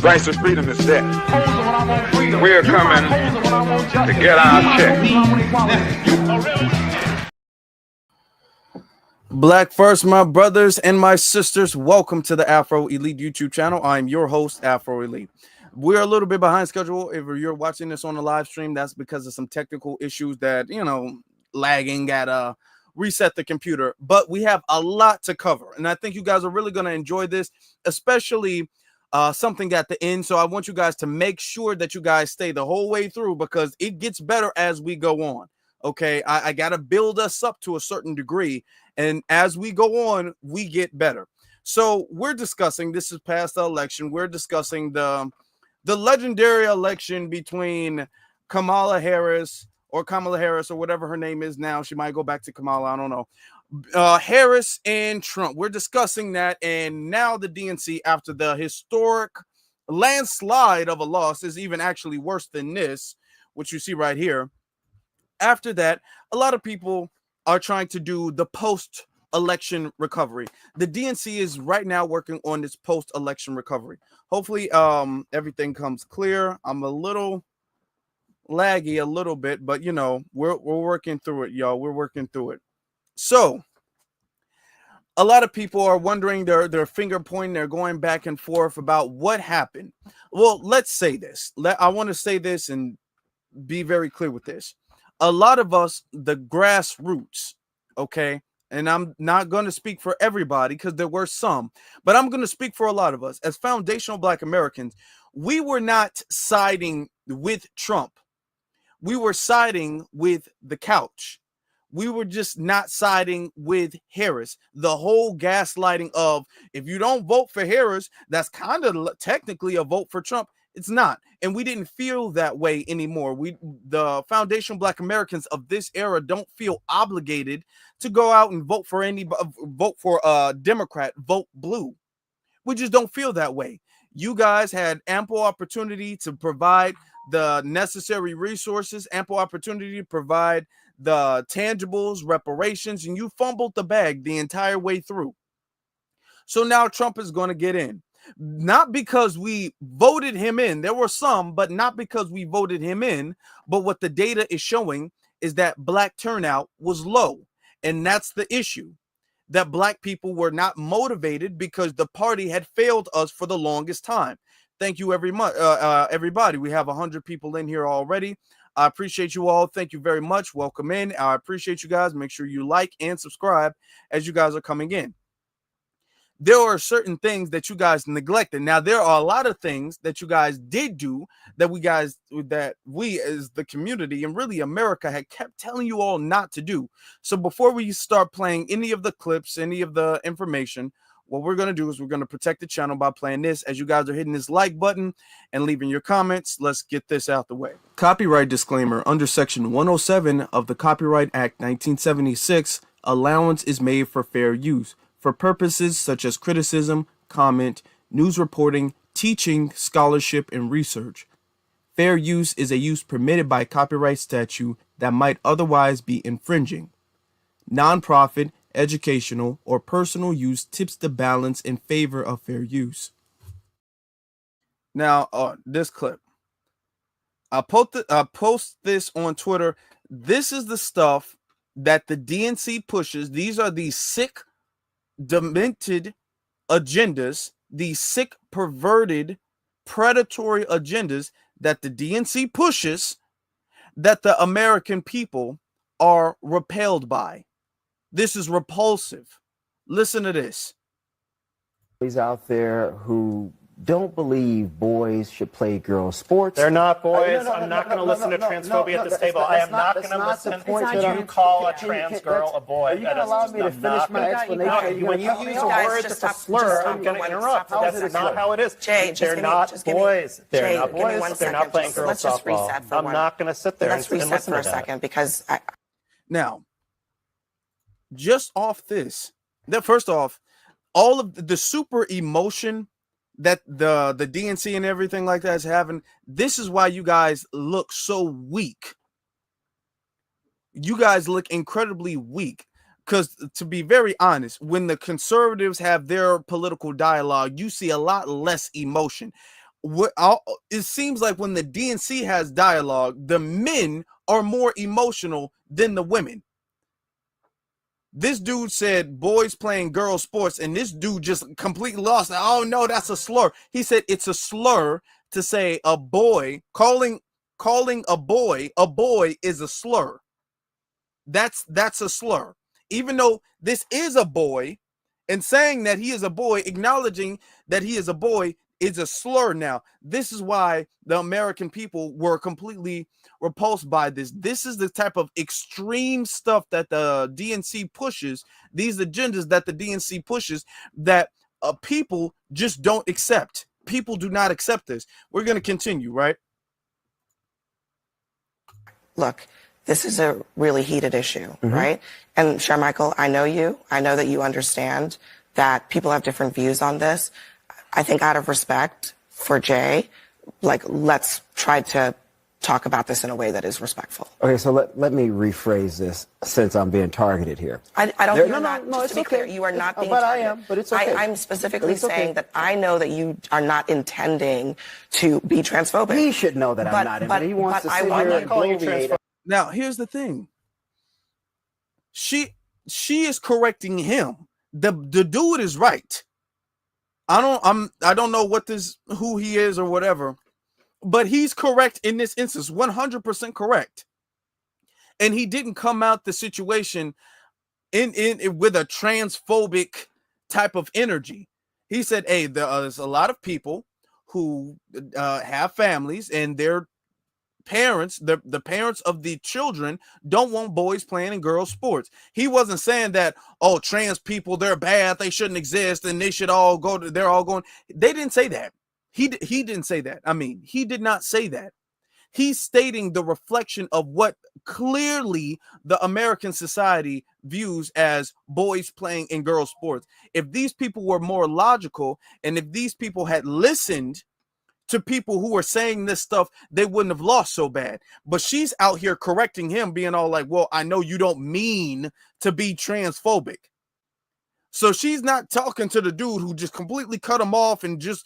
Rights to freedom is dead. We're coming to get our check. Black first, my brothers and my sisters. Welcome to the Afro Elite YouTube channel. I'm your host, Afro Elite. We're a little bit behind schedule. If you're watching this on the live stream, that's because of some technical issues that, lagging at reset the computer. But we have a lot to cover, and I think you guys are really going to enjoy this, especially something at the end. So I want you guys to make sure that you guys stay the whole way through, because it gets better as we go on. Okay, I got to build us up to a certain degree, and as we go on, we get better. So we're discussing, this is past the election, we're discussing the legendary election between Kamala Harris or whatever her name is now. She might go back to Kamala, I don't know. Harris and Trump. We're discussing that, and now the DNC, after the historic landslide of a loss, is even actually worse than this, which you see right here. After that, a lot of people are trying to do the post-election recovery. The DNC is right now working on this post-election recovery. Hopefully, everything comes clear. I'm a little laggy a little bit, but we're working through it, y'all. We're working through it. So a lot of people are wondering, their finger pointing, they're going back and forth about what happened. Well, let's say this. I want to say this and be very clear with this. A lot of us, the grassroots, okay, and I'm not going to speak for everybody because there were some, but I'm going to speak for a lot of us as foundational Black Americans. We were not siding with Trump. We were siding with the couch. We were just not siding with Harris. The whole gaslighting of, if you don't vote for Harris, that's kind of technically a vote for Trump. It's not. And we didn't feel that way anymore. The foundational Black Americans of this era don't feel obligated to go out and vote for a Democrat, vote blue. We just don't feel that way. You guys had ample opportunity to provide the necessary resources, ample opportunity to provide the tangibles, reparations, and you fumbled the bag the entire way through. So now Trump is going to get in. Not because we voted him in. There were some, but not because we voted him in. But what the data is showing is that Black turnout was low. And that's the issue, that Black people were not motivated because the party had failed us for the longest time. Thank you, everybody. We have 100 people in here already. I appreciate you all. Thank you very much. Welcome in. I appreciate you guys. Make sure you like and subscribe as you guys are coming in. There are certain things that you guys neglected. Now, there are a lot of things that you guys did do that we as the community and really America had kept telling you all not to do. So before we start playing any of the clips, any of the information, what we're going to do is we're going to protect the channel by playing this. As you guys are hitting this like button and leaving your comments, let's get this out the way. Copyright disclaimer. Under Section 107 of the Copyright Act 1976, allowance is made for fair use for purposes such as criticism, comment, news reporting, teaching, scholarship, and research. Fair use is a use permitted by copyright statute that might otherwise be infringing. Nonprofit, educational, or personal use tips the balance in favor of fair use. Now, this clip. I post this on Twitter. This is the stuff that the DNC pushes. These are the sick, demented agendas, these sick, perverted, predatory agendas that the DNC pushes, that the American people are repelled by. This is repulsive. Listen to this. Boys out there who don't believe boys should play girls' sports. They're not boys. I'm not going to listen to transphobia at this table. I am not going to listen to you call a trans girl a boy. Are you going to allow me to finish my explanation? When you use a word that's a slur, I'm going to interrupt. That's not how it is. They're not boys. They're not boys. They're not playing girls' softball. I'm not going to sit there and listen to that. Let's reset for a second, because now, just off this, first off, all of the super emotion that the DNC and everything like that is having, this is why you guys look so weak. You guys look incredibly weak. Because to be very honest, when the conservatives have their political dialogue, you see a lot less emotion. it seems like when the DNC has dialogue, the men are more emotional than the women. This dude said boys playing girl sports, and this dude just completely lost. Oh no, that's a slur. He said it's a slur to say a boy, calling a boy is a slur. That's a slur. Even though this is a boy, and saying that he is a boy, acknowledging that he is a boy, is a slur. Now, this is why the American people were completely repulsed by this. This is the type of extreme stuff that the DNC pushes, these agendas that the DNC pushes, that people just don't accept. People do not accept this. We're going to continue, right? Look, this is a really heated issue, right? And Sharmichael, I know you. I know that you understand that people have different views on this. I think out of respect for Jay, like, let's try to talk about this in a way that is respectful. Okay, so let me rephrase this since I'm being targeted here. I don't. Just to be clear, you are not being but targeted. I am. But it's okay. I'm specifically saying that I know that you are not intending to be transphobic. He should know that I'm not. But he wants to sit here and bloviate. Now, here's the thing. She is correcting him. The dude is right. I don't know who he is or whatever, but he's correct in this instance, 100% correct. And he didn't come out the situation in with a transphobic type of energy. He said, "Hey, there's a lot of people who have families, and their parents, the parents of the children, don't want boys playing in girls' sports." He wasn't saying that, oh, trans people, they're bad, they shouldn't exist, and they should all go to, they're all going. They didn't say that. He didn't say that. I mean, he did not say that. He's stating the reflection of what clearly the American society views as boys playing in girls' sports. If these people were more logical, and if these people had listened to people who were saying this stuff, they wouldn't have lost so bad. But she's out here correcting him, being all like, well, I know you don't mean to be transphobic. So she's not talking to the dude who just completely cut him off and just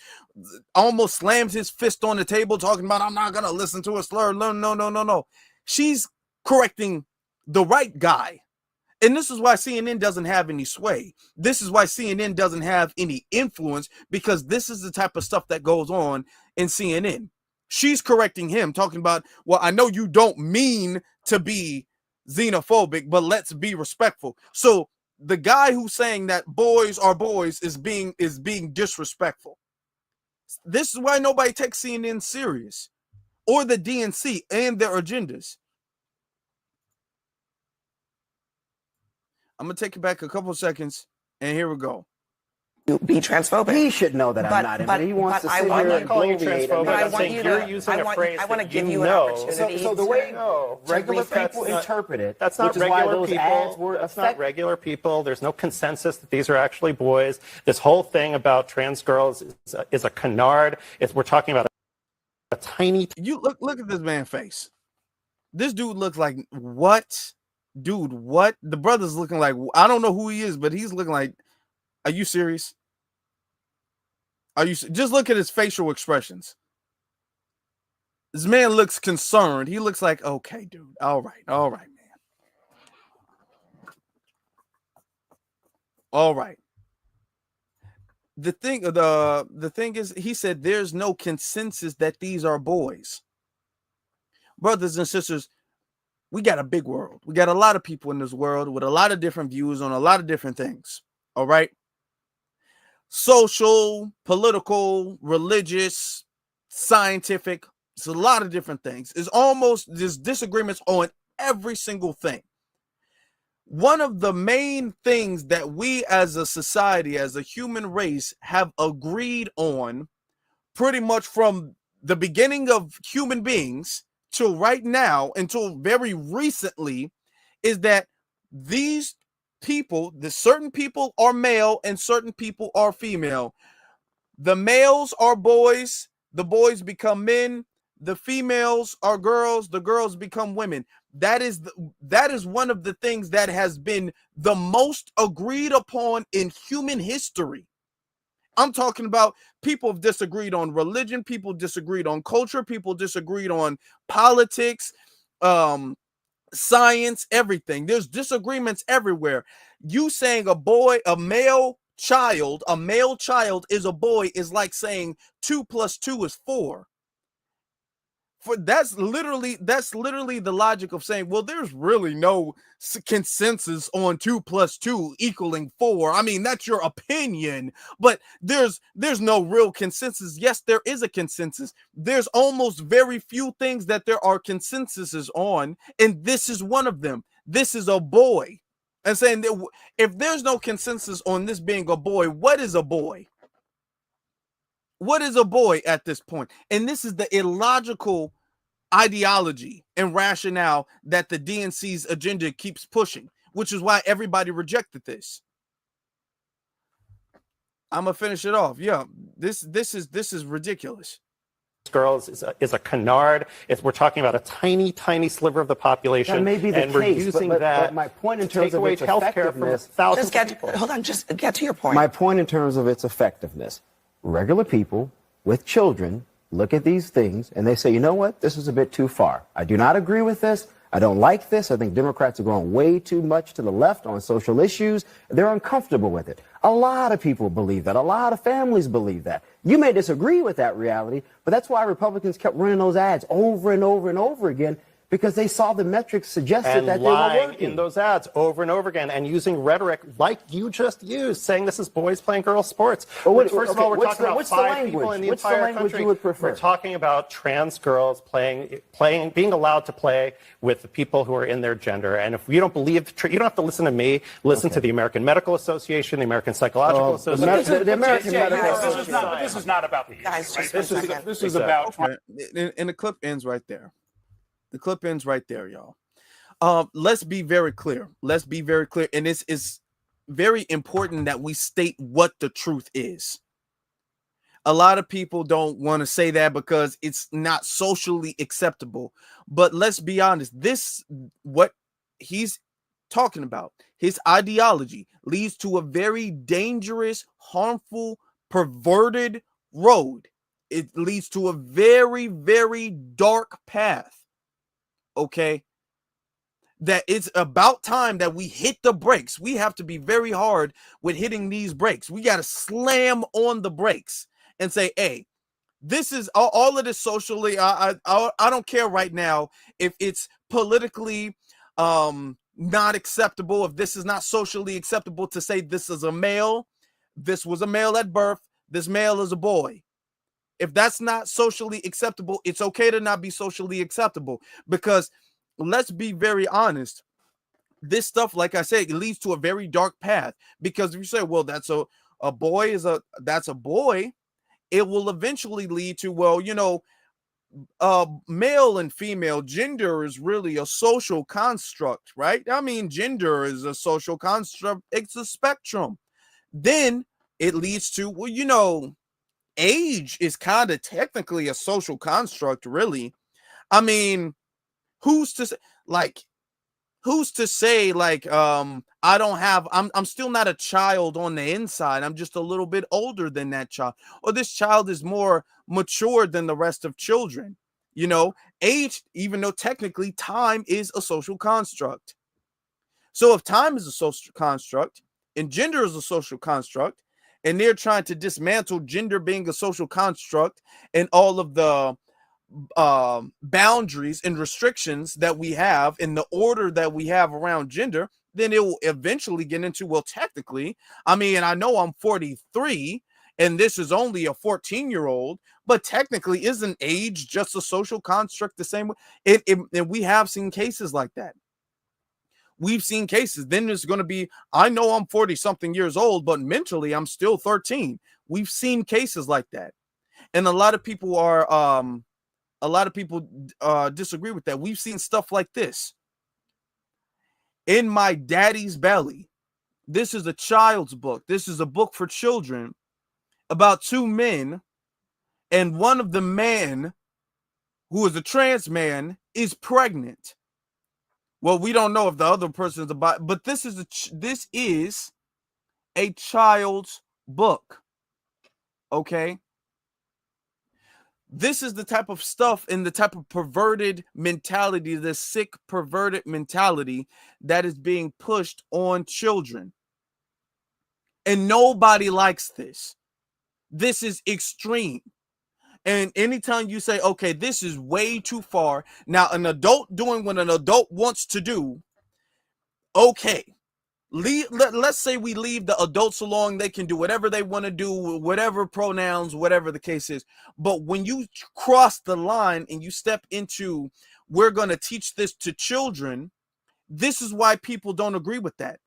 almost slams his fist on the table, talking about, I'm not going to listen to a slur. No. She's correcting the right guy. And this is why CNN doesn't have any sway. This is why CNN doesn't have any influence, because this is the type of stuff that goes on in CNN. She's correcting him, talking about, well, I know you don't mean to be xenophobic, but let's be respectful. So the guy who's saying that boys are boys is being disrespectful. This is why nobody takes CNN serious, or the DNC and their agendas. I'm going to take it back a couple of seconds, and here we go. Be transphobic. He should know that I'm not. But he wants to sit here and bloviate. I'm saying you're using a phrase I want to that give you an know. opportunity. So the way regular people interpret it, that's not which is why regular those people. ads were That's not regular people. There's no consensus that these are actually boys. This whole thing about trans girls is a canard. We're talking about a tiny. You look at this man's face. This dude looks like what? Dude, what? The brother's looking like, I don't know who he is, but he's looking like, are you serious? Just look at his facial expressions. This man looks concerned. He looks like, okay, dude. All right, man. All right. The thing is, he said there's no consensus that these are boys. Brothers and sisters, we got a big world. We got a lot of people in this world with a lot of different views on a lot of different things. All right. Social, political, religious, scientific. It's a lot of different things. There's disagreements on every single thing. One of the main things that we as a society, as a human race, have agreed on pretty much from the beginning of human beings till right now, until very recently, is that these people, certain people are male and certain people are female. The males are boys, the boys become men, the females are girls, the girls become women. That is one of the things that has been the most agreed upon in human history. I'm talking about people have disagreed on religion, people disagreed on culture, people disagreed on politics, science, everything. There's disagreements everywhere. You saying a male child is a boy is like saying 2 + 2 is 4. That's literally the logic of saying, well, there's really no consensus on 2 + 2 equaling 4. I mean, that's your opinion, but there's no real consensus. Yes, there is a consensus. There's almost very few things that there are consensuses on, and this is one of them. This is a boy. And saying that if there's no consensus on this being a boy, what is a boy? What is a boy at this point? And this is the illogical ideology and rationale that the DNC's agenda keeps pushing, which is why everybody rejected this. I'm gonna finish it off. Yeah, this is ridiculous. Girls is a canard. We're talking about a tiny sliver of the population. That may be the and we're case, using but that my point in to terms take of away its health care from thousands of people. Hold on, just get to your point. My point in terms of its effectiveness. Regular people with children look at these things and they say, you know what, this is a bit too far. I do not agree with this. I don't like this. I think Democrats are going way too much to the left on social issues. They're uncomfortable with it. A lot of people believe that. A lot of families believe that. You may disagree with that reality, but that's why Republicans kept running those ads over and over and over again, because they saw the metrics suggested that they were working. In those ads over and over again and using rhetoric like you just used, saying this is boys playing girls sports. Well, First of all, we're talking about 5 people in the entire country. You would prefer? We're talking about trans girls being allowed to play with the people who are in their gender. And if you don't believe, you don't have to listen to me. Listen to the American Medical Association, the American Psychological Association. The American Medical Association. This is not about the issue. Guys, just This one second. is about. And the clip ends right there. The clip ends right there, y'all. Let's be very clear. Let's be very clear. And this is very important that we state what the truth is. A lot of people don't want to say that because it's not socially acceptable. But let's be honest. What he's talking about, his ideology leads to a very dangerous, harmful, perverted road. It leads to a very, very dark path. Okay, that it's about time that we hit the brakes. We have to be very hard with hitting these brakes. We got to slam on the brakes and say, hey, this is all of this socially. I don't care right now if it's politically not acceptable, if this is not socially acceptable to say this is a male, this was a male at birth, this male is a boy. If that's not socially acceptable, it's okay to not be socially acceptable, because let's be very honest. This stuff, like I said, it leads to a very dark path, because if you say, well, that's a boy that's a boy, it will eventually lead to, well, you know, male and female gender is really a social construct, right? I mean, gender is a social construct. It's a spectrum. Then it leads to, well, you know, age is kind of technically a social construct, really. I mean, who's to say I'm still not a child on the inside. I'm just a little bit older than that child, or this child is more mature than the rest of children. You know, age, even though technically time is a social construct. So if time is a social construct and gender is a social construct, and they're trying to dismantle gender being a social construct and all of the boundaries and restrictions that we have in the order that we have around gender, then it will eventually get into, well, technically, I mean, I know I'm 43 and this is only a 14-year-old, but technically isn't age just a social construct the same way? And we have seen cases like that. We've seen cases. Then there's going to be, I know I'm 40 something years old, but mentally I'm still 13. We've seen cases like that. And a lot of people disagree with that. We've seen stuff like this. In My Daddy's Belly. This is a child's book. This is a book for children about two men, and one of the men, who is a trans man, is pregnant. Well, we don't know if the other person is about, but this is a child's book. Okay. This is the type of stuff and the type of perverted mentality, the sick, perverted mentality that is being pushed on children. And nobody likes this. This is extreme. And anytime you say, okay, this is way too far. Now, an adult doing what an adult wants to do, okay. Let's say we leave the adults alone. They can do whatever they want to do, whatever pronouns, whatever the case is. But when you cross the line and you step into, we're going to teach this to children, this is why people don't agree with that.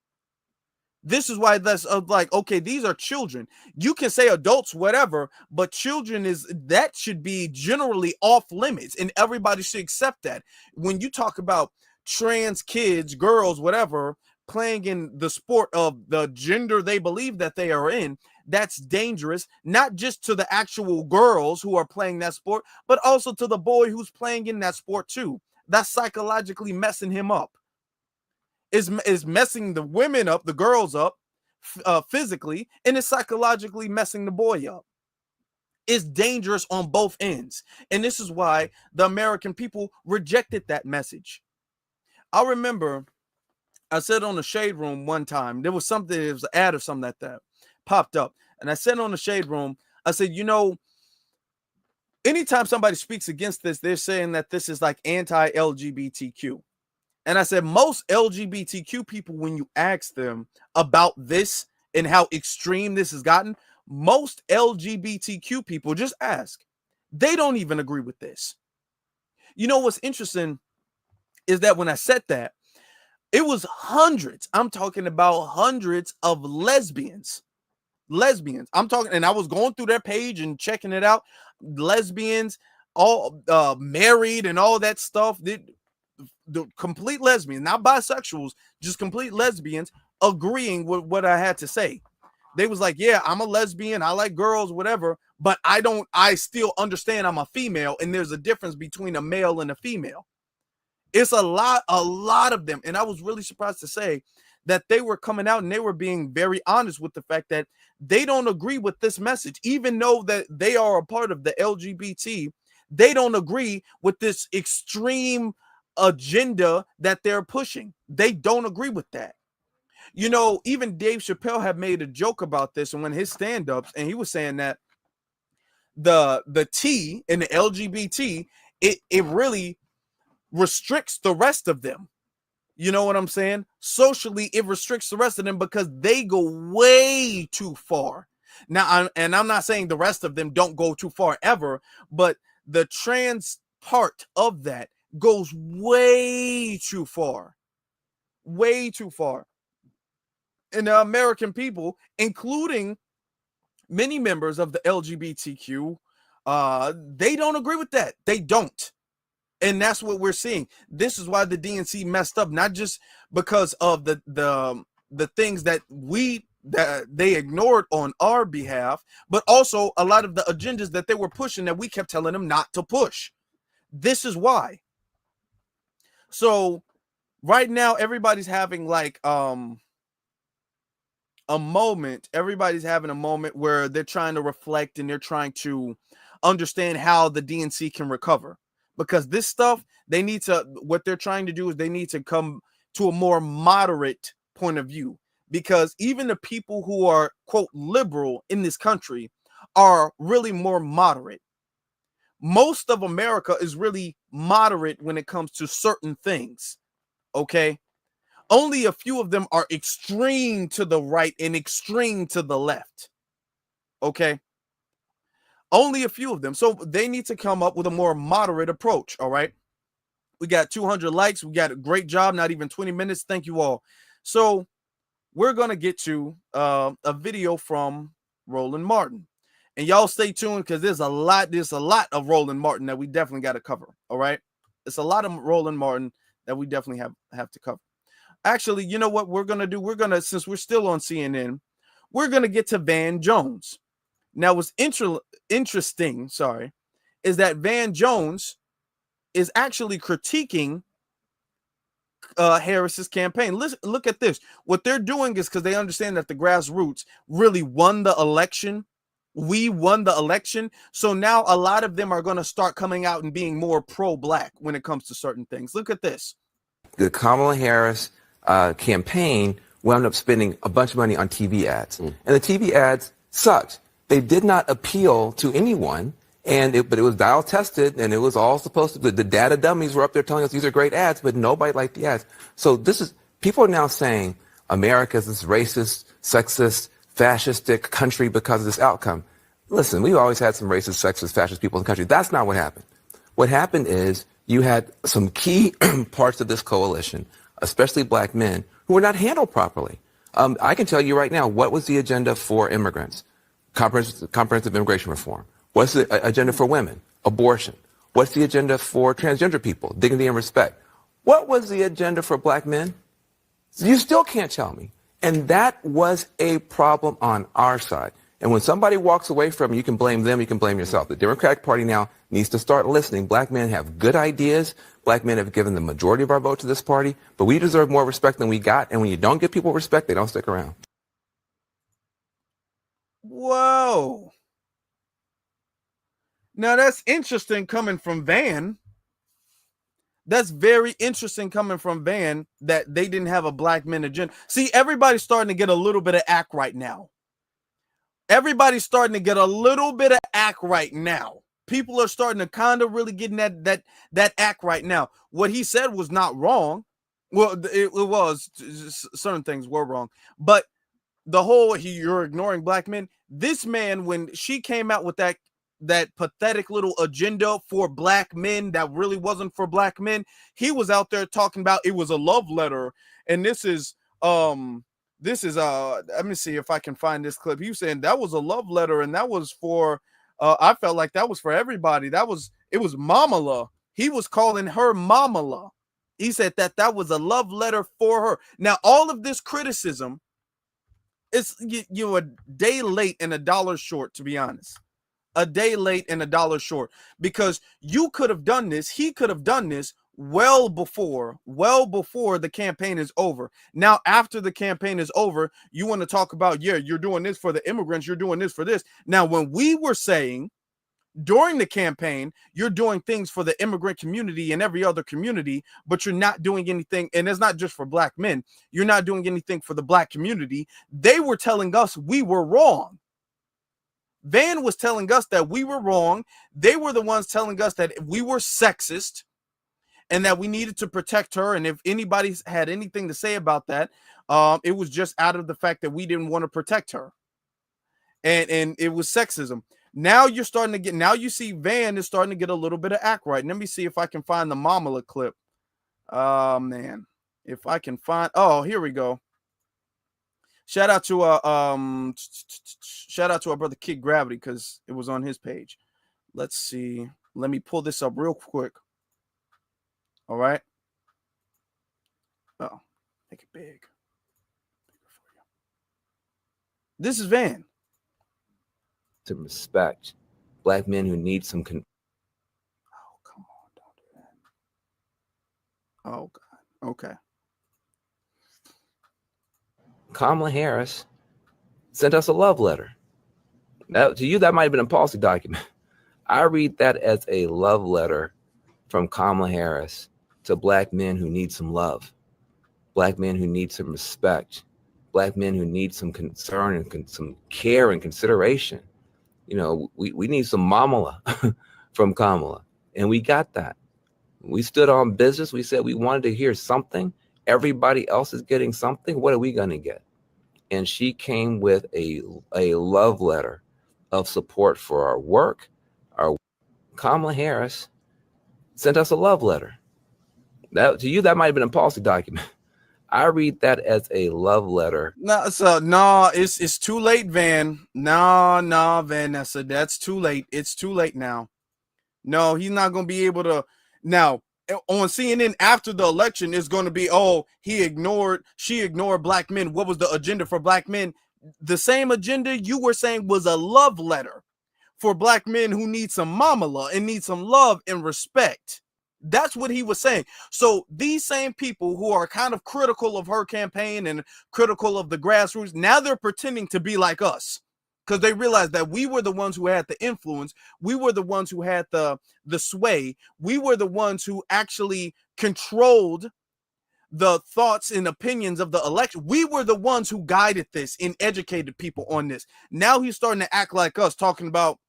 This is why that's like, okay, these are children. You can say adults, whatever, but children that should be generally off limits, and everybody should accept that. When you talk about trans kids, girls, whatever, playing in the sport of the gender they believe that they are in, that's dangerous, not just to the actual girls who are playing that sport, but also to the boy who's playing in that sport too. That's psychologically messing him up. Is messing the women up, the girls up physically, and it's psychologically messing the boy up. It's dangerous on both ends. And this is why the American people rejected that message. I remember I said on the Shade Room one time, there was something, it was an ad or something like that popped up. And I said on the Shade Room, I said, anytime somebody speaks against this, they're saying that this is like anti-LGBTQ. And I said, most LGBTQ people, when you ask them about this and how extreme this has gotten, most LGBTQ people, just ask, they don't even agree with this. You know what's interesting is that when I said that, it was hundreds. I'm talking about hundreds of lesbians. I'm talking, and I was going through their page and checking it out. Lesbians, all married and all that stuff. The complete lesbians, not bisexuals, just complete lesbians agreeing with what I had to say. They was like, yeah, I'm a lesbian. I like girls, whatever, but I still understand I'm a female. And there's a difference between a male and a female. It's a lot of them. And I was really surprised to say that they were coming out and they were being very honest with the fact that they don't agree with this message, even though that they are a part of the LGBT. They don't agree with this extreme agenda that they're pushing. They don't agree with that. Even Dave Chappelle had made a joke about this, and when his stand-ups, and he was saying that the T in the LGBT, it really restricts the rest of them. You know what I'm saying? Socially, it restricts the rest of them because they go way too far. Now, I'm not saying the rest of them don't go too far ever, but the trans part of that goes way too far. Way too far. And the American people, including many members of the LGBTQ, they don't agree with that. They don't. And that's what we're seeing. This is why the DNC messed up, not just because of the things that they ignored on our behalf, but also a lot of the agendas that they were pushing that we kept telling them not to push. This is why. So right now, everybody's having like a moment. Everybody's having a moment where they're trying to reflect and they're trying to understand how the DNC can recover. Because this stuff, what they're trying to do is they need to come to a more moderate point of view. Because even the people who are, quote, liberal in this country are really more moderate. Most of America is really moderate when it comes to certain things. Okay? Only a few of them are extreme to the right and extreme to the left. Okay? Only a few of them. So they need to come up with a more moderate approach. All right. We got 200 likes. We got a great job. Not even 20 minutes. Thank you all. So we're going to get to a video from Roland Martin. And y'all stay tuned because there's a lot of Roland Martin that we definitely got to cover. All right. It's a lot of Roland Martin that we definitely have to cover. Actually, you know what we're going to do? Since we're still on CNN, we're going to get to Van Jones. Now, what's interesting, is that Van Jones is actually critiquing Harris's campaign. Look at this. What they're doing is because they understand that the grassroots really won the election We won the election. So now a lot of them are going to start coming out and being more pro-black when it comes to certain things. Look at this. The Kamala Harris campaign wound up spending a bunch of money on TV ads. And the TV ads sucked. They did not appeal to anyone. But it was dial tested, and it was all supposed to. The data dummies were up there telling us these are great ads, but nobody liked the ads. So people are now saying America is this racist, sexist, fascistic country because of this outcome. Listen, we've always had some racist, sexist, fascist people in the country. That's not what happened. What happened is you had some key parts of this coalition, especially black men, who were not handled properly. I can tell you right now, what was the agenda for immigrants? Comprehensive immigration reform. What's the agenda for women? Abortion. What's the agenda for transgender people? Dignity and respect. What was the agenda for black men? You still can't tell me. And that was a problem on our side. And when somebody walks away from you, you can blame them, you can blame yourself. The Democratic Party now needs to start listening. Black men have good ideas. Black men have given the majority of our vote to this party, but we deserve more respect than we got. And when you don't give people respect, they don't stick around. Whoa. Now that's interesting coming from Van. That's very interesting coming from Van that they didn't have a black men agenda. See, everybody's starting to get a little bit of act right now. Everybody's starting to get a little bit of act right now. People are starting to kind of really getting that act right now. What he said was not wrong. Well, it was, certain things were wrong, but the whole you're ignoring black men. This man, when she came out with that pathetic little agenda for black men that really wasn't for black men, he was out there talking about it was a love letter. And this is let me see if I can find this clip. He was saying that was a love letter, and that was for I felt like that was for everybody. It was Mamala. He was calling her Mamala. He said that was a love letter for her. Now, all of this criticism, it's you're a day late and $1 short, to be honest. A day late and $1 short, because you could have done this. He could have done this well before the campaign is over. Now, after the campaign is over, you want to talk about, yeah, you're doing this for the immigrants. You're doing this for this. Now, when we were saying during the campaign, you're doing things for the immigrant community and every other community, but you're not doing anything. And it's not just for black men. You're not doing anything for the black community. They were telling us we were wrong. Van was telling us that we were wrong. They were the ones telling us that we were sexist and that we needed to protect her. And if anybody had anything to say about that, it was just out of the fact that we didn't want to protect her. And it was sexism. Now you're starting to get, now you see Van is starting to get a little bit of act right. Let me see if I can find the Mamala clip. Man, if I can find, oh, here we go. Shout out to our brother Kid Gravity, because it was on his page. Let's see. Let me pull this up real quick. All right. Oh, make it big. Bigger for you. This is Van. To respect black men who need some. Oh, come on, don't do that. Oh God. Okay. Kamala Harris sent us a love letter. Now, to you, that might have been a policy document. I read that as a love letter from Kamala Harris to black men who need some love, black men who need some respect, black men who need some concern and some care and consideration. You know, we need some mamala from Kamala, and we got that. We stood on business. We said we wanted to hear something. Everybody else is getting something. What are we going to get? And she came with a love letter of support for our work. Kamala Harris sent us a love letter. That, to you, that might have been a policy document. I read that as a love letter. No, so no, it's too late, Van. No, Van. That's too late. It's too late now. No, he's not going to be able to. Now, on CNN after the election, it's going to be, oh, she ignored black men. What was the agenda for black men? The same agenda you were saying was a love letter for black men who need some mamala and need some love and respect. That's what he was saying. So these same people who are kind of critical of her campaign and critical of the grassroots, now they're pretending to be like us. because they realized that we were the ones who had the influence. We were the ones who had the sway. We were the ones who actually controlled the thoughts and opinions of the election. We were the ones who guided this and educated people on this. Now he's starting to act like us, talking about,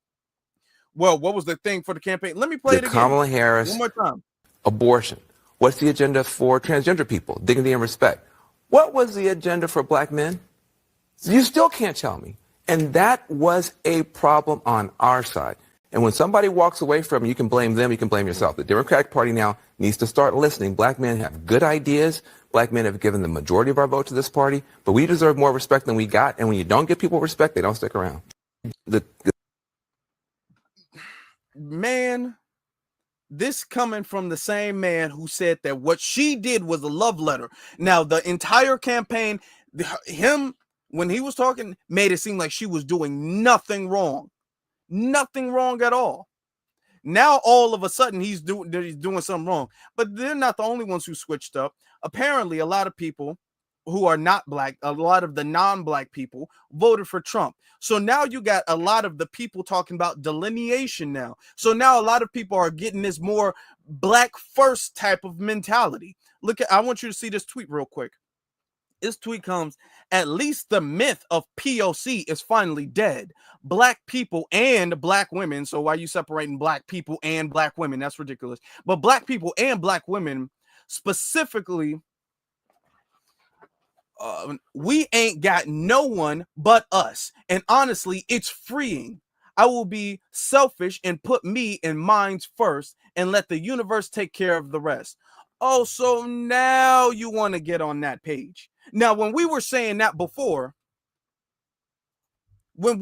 well, what was the thing for the campaign? Let me play it again. Kamala Harris, one more time. Abortion. What's the agenda for transgender people? Dignity and respect. What was the agenda for black men? You still can't tell me. And that was a problem on our side. And when somebody walks away from you, you can blame them, you can blame yourself. The Democratic Party now needs to start listening. Black men have good ideas. Black men have given the majority of our vote to this party, but we deserve more respect than we got. And when you don't give people respect, they don't stick around. Man, this coming from the same man who said that what she did was a love letter. Now, the entire campaign, him, when he was talking, made it seem like she was doing nothing wrong. Nothing wrong at all. Now, all of a sudden, he's doing something wrong. But they're not the only ones who switched up. Apparently, a lot of people who are not black, a lot of the non-black people voted for Trump. So now you got a lot of the people talking about delineation now. So now a lot of people are getting this more black first type of mentality. I want you to see this tweet real quick. This tweet comes, at least the myth of POC is finally dead. Black people and black women. So why are you separating black people and black women? That's ridiculous. But black people and black women specifically, we ain't got no one but us. And honestly, it's freeing. I will be selfish and put me and mine first and let the universe take care of the rest. Oh, so now you want to get on that page. Now, when we were saying that before, we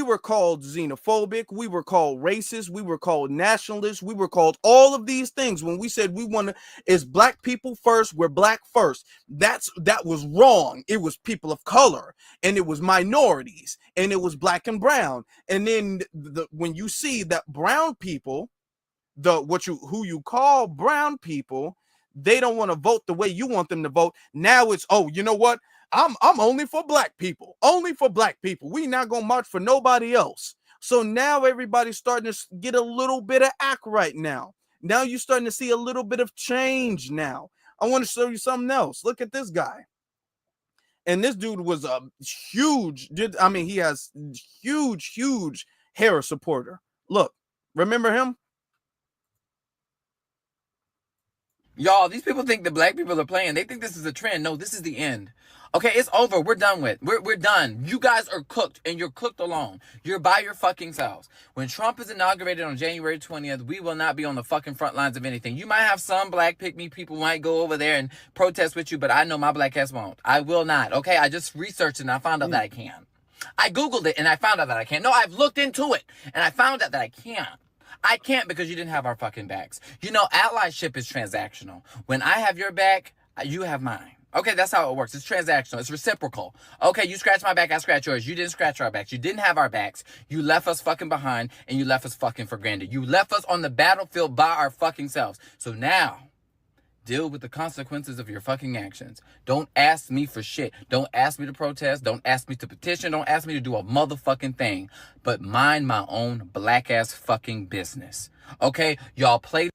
were called xenophobic, we were called racist, we were called nationalists, we were called all of these things. When we said we want to, is black people first, we're black first. That was wrong. It was people of color, and it was minorities, and it was black and brown. And then when you see that brown people, who you call brown people, they don't want to vote the way you want them to vote. Now it's, oh, you know what? I'm only for black people. Only for black people. We not gonna march for nobody else. So now everybody's starting to get a little bit of act right now. Now you're starting to see a little bit of change now. I want to show you something else. Look at this guy. And this dude was a huge, he has huge Harris supporter. Look, remember him? Y'all, these people think that black people are playing. They think this is a trend. No, this is the end. Okay, it's over. We're done with. We're done. You guys are cooked, and you're cooked alone. You're by your fucking selves. When Trump is inaugurated on January 20th, we will not be on the fucking front lines of anything. You might have some black pick-me people might go over there and protest with you, but I know my black ass won't. I will not. Okay, I just researched it, and I found out that I can. I Googled it, and I found out that I can. No, I've looked into it, and I found out that I can't. I can't because you didn't have our fucking backs. You know, allyship is transactional. When I have your back, you have mine. Okay, that's how it works. It's transactional. It's reciprocal. Okay, you scratch my back, I scratch yours. You didn't scratch our backs. You didn't have our backs. You left us fucking behind, and you left us fucking for granted. You left us on the battlefield by our fucking selves. So now, deal with the consequences of your fucking actions. Don't ask me for shit. Don't ask me to protest. Don't ask me to petition. Don't ask me to do a motherfucking thing. But mind my own black ass fucking business. Okay? Y'all play.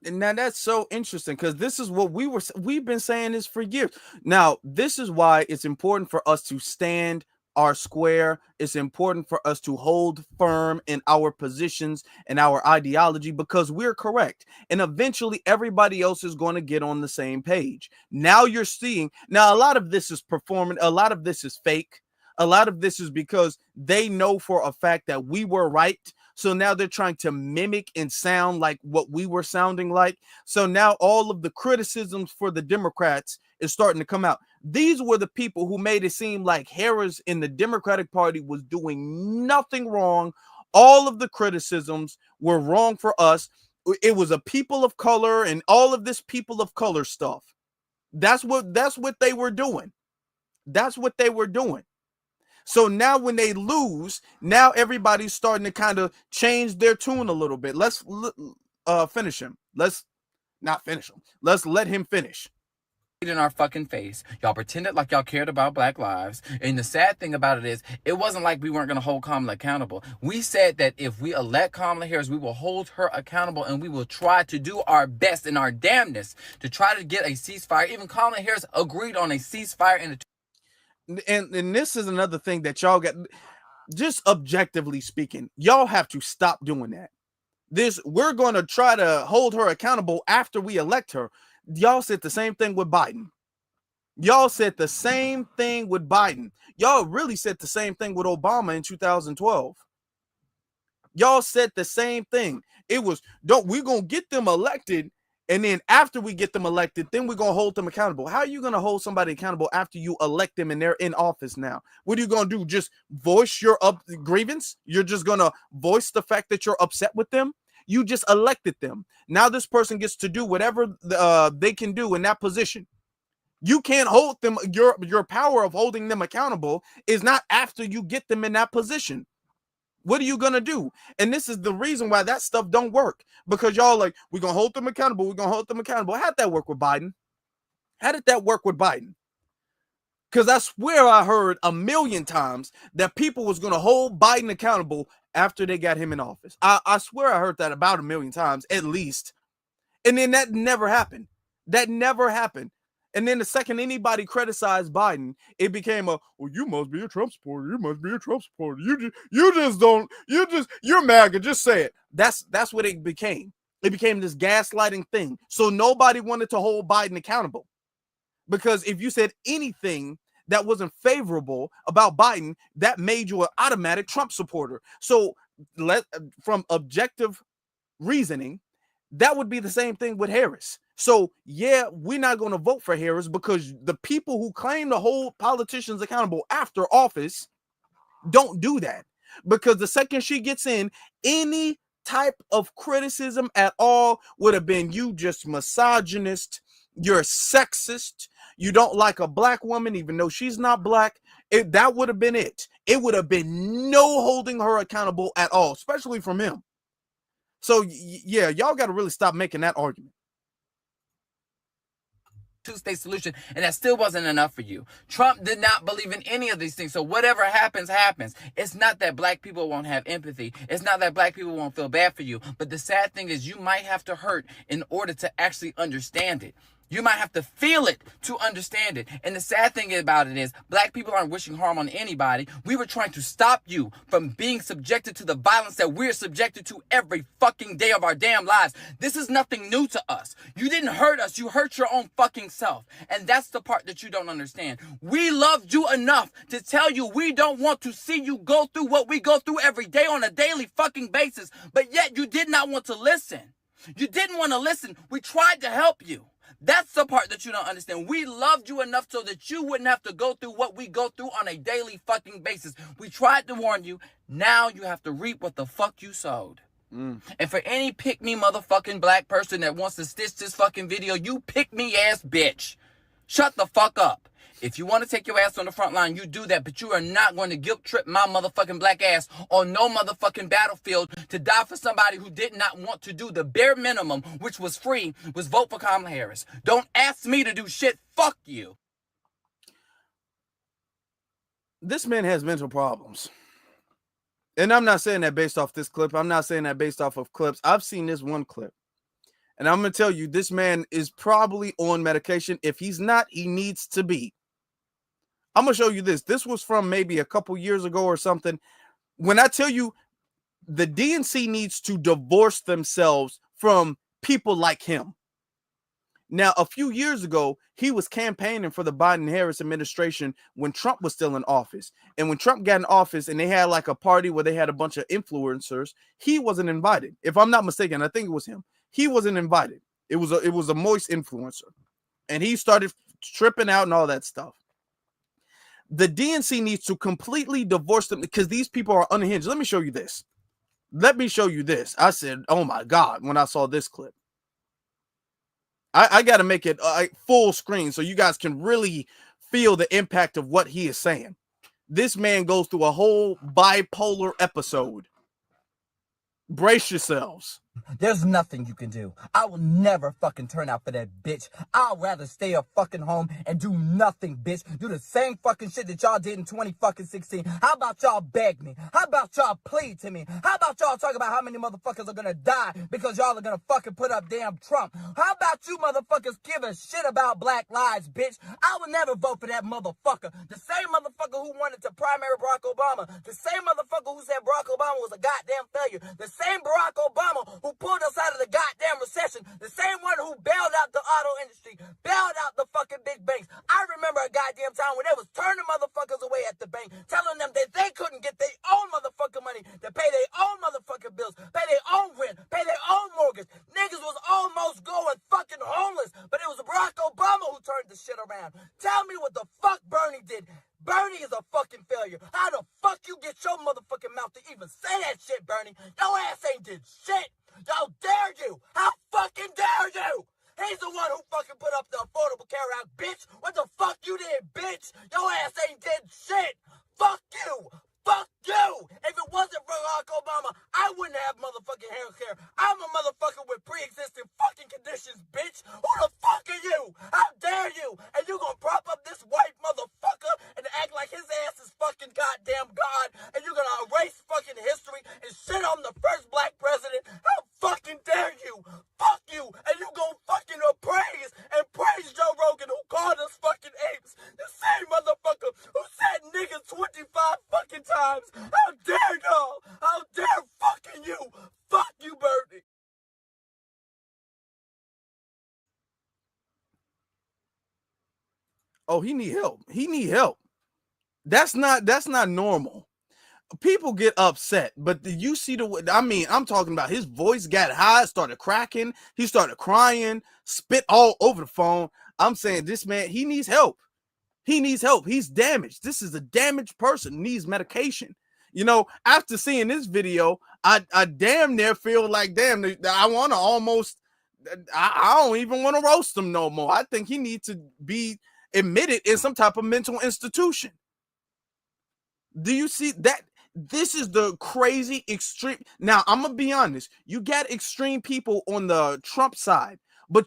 Now that's so interesting because this is what we've been saying this for years. Now, this is why it's important for us to stand our square. It's important for us to hold firm in our positions and our ideology because we're correct. And eventually everybody else is going to get on the same page. Now you're seeing, a lot of this is performing. A lot of this is fake. A lot of this is because they know for a fact that we were right. So now they're trying to mimic and sound like what we were sounding like. So now all of the criticisms for the Democrats is starting to come out. These were the people who made it seem like Harris in the Democratic Party was doing nothing wrong. All of the criticisms were wrong for us. It was a people of color and all of this people of color stuff. That's what they were doing. That's what they were doing. So now when they lose, now everybody's starting to kind of change their tune a little bit. Let's finish him. Let's not finish him. Let's let him finish. in our fucking face. Y'all pretended like y'all cared about black lives. And the sad thing about it is, it wasn't like we weren't going to hold Kamala accountable. We said that if we elect Kamala Harris, we will hold her accountable and we will try to do our best and our damnness to try to get a ceasefire. Even Kamala Harris agreed on a ceasefire in the and this is another thing that y'all got, just objectively speaking, y'all have to stop doing that. We're going to try to hold her accountable after we elect her. Y'all said the same thing with Biden. Y'all said the same thing with Biden. Y'all really said the same thing with Obama in 2012. Y'all said the same thing. It was, we're going to get them elected, and then after we get them elected, then we're going to hold them accountable. How are you going to hold somebody accountable after you elect them and they're in office now? What are you going to do? Just voice your grievance? You're just going to voice the fact that you're upset with them? You just elected them. Now this person gets to do whatever they can do in that position. You can't hold them. Your power of holding them accountable is not after you get them in that position. What are you going to do? And this is the reason why that stuff don't work. Because y'all like, we're going to hold them accountable. We're going to hold them accountable. How'd that work with Biden? How did that work with Biden? Because I swear I heard a million times that people was going to hold Biden accountable after they got him in office. I swear I heard that about a million times at least. And then that never happened. That never happened. And then the second anybody criticized Biden, it became well, you must be a Trump supporter. You must be a Trump supporter. You're MAGA. Just say it. That's what it became. It became this gaslighting thing. So nobody wanted to hold Biden accountable. Because if you said anything that wasn't favorable about Biden, that made you an automatic Trump supporter. So from objective reasoning, that would be the same thing with Harris. So yeah, we're not going to vote for Harris because the people who claim to hold politicians accountable after office don't do that. Because the second she gets in, any type of criticism at all would have been, you just misogynist, you're sexist, you don't like a black woman even though she's not black. That would have been it. It would have been no holding her accountable at all, especially from him. So yeah, y'all got to really stop making that argument. two-state solution, and that still wasn't enough for you. Trump did not believe in any of these things. So whatever happens, happens. It's not that black people won't have empathy. It's not that black people won't feel bad for you. But the sad thing is you might have to hurt in order to actually understand it. You might have to feel it to understand it. And the sad thing about it is black people aren't wishing harm on anybody. We were trying to stop you from being subjected to the violence that we're subjected to every fucking day of our damn lives. This is nothing new to us. You didn't hurt us. You hurt your own fucking self. And that's the part that you don't understand. We loved you enough to tell you we don't want to see you go through what we go through every day on a daily fucking basis. But yet you did not want to listen. You didn't want to listen. We tried to help you. That's the part that you don't understand. We loved you enough so that you wouldn't have to go through what we go through on a daily fucking basis. We tried to warn you. Now you have to reap what the fuck you sowed. And for any pick-me motherfucking black person that wants to stitch this fucking video, you pick-me ass bitch. Shut the fuck up. If you want to take your ass on the front line, you do that, but you are not going to guilt trip my motherfucking black ass on no motherfucking battlefield to die for somebody who did not want to do the bare minimum, which was free, was vote for Kamala Harris. Don't ask me to do shit. Fuck you. This man has mental problems. And I'm not saying that based off this clip. I'm not saying that based off of clips. I've seen this one clip. And I'm going to tell you, this man is probably on medication. If he's not, he needs to be. I'm going to show you this. This was from maybe a couple years ago or something. When I tell you the DNC needs to divorce themselves from people like him. Now, a few years ago, he was campaigning for the Biden-Harris administration when Trump was still in office. And when Trump got in office and they had like a party where they had a bunch of influencers, he wasn't invited. If I'm not mistaken, I think it was him. He wasn't invited. It was a moist influencer. And he started tripping out and all that stuff. The DNC needs to completely divorce them because these people are unhinged. Let me show you this. Let me show you this. I said, oh my God, when I saw this clip. I got to make it full screen so you guys can really feel the impact of what he is saying. This man goes through a whole bipolar episode. Brace yourselves. There's nothing you can do. I will never fucking turn out for that bitch. I'd rather stay at fucking home and do nothing, bitch. Do the same fucking shit that y'all did in 2016. How about y'all beg me? How about y'all plead to me? How about y'all talk about how many motherfuckers are gonna die because y'all are gonna fucking put up damn Trump? How about you motherfuckers give a shit about black lives, bitch? I would never vote for that motherfucker. The same motherfucker who wanted to primary Barack Obama. The same motherfucker who said Barack Obama was a goddamn failure. The same Barack Obama who pulled us out of the goddamn recession. The same one who bailed out the auto industry, bailed out the fucking big banks. I remember a goddamn time when they was turning motherfuckers away at the bank, telling them that they couldn't get their own motherfucking money to pay their own motherfucking bills, pay their own rent, pay their own mortgage. Niggas was almost going fucking homeless, but it was Barack Obama who turned the shit around. Tell me what the fuck Bernie did. Bernie is a fucking failure. How the fuck you get your motherfucking mouth to even say that shit, Bernie? Your ass ain't did shit. How dare you? How fucking dare you? He's the one who fucking put up the Affordable Care Act, bitch. What the fuck you did, bitch? Your ass ain't did shit. Fuck you. Fuck you. If it wasn't for Barack Obama, I wouldn't have motherfucking health care. I'm a motherfucker with pre-existing fucking conditions, bitch. Who the fuck are you? How dare you? And you gonna prop up this white motherfucker and act like his ass is fucking goddamn God, and you're gonna erase fucking history and shit on the first black president? How fucking dare you? Fuck you. And you gonna fucking praise Joe Rogan, who called us fucking apes. The same motherfucker who said nigga 25 fucking times. How dare y'all? How dare fucking you? Fuck you, Bernie. Oh, he need help. He need help. That's not normal. People get upset, but you see I'm talking about his voice got high, started cracking, he started crying, spit all over the phone. I'm saying this man, he needs help. He needs help. He's damaged. This is a damaged person, needs medication. You know, after seeing this video, I damn near feel like, damn, I want to almost, I don't even want to roast him no more. I think he needs to be admitted in some type of mental institution. Do you see that? This is the crazy extreme. Now, I'm going to be honest. You got extreme people on the Trump side, but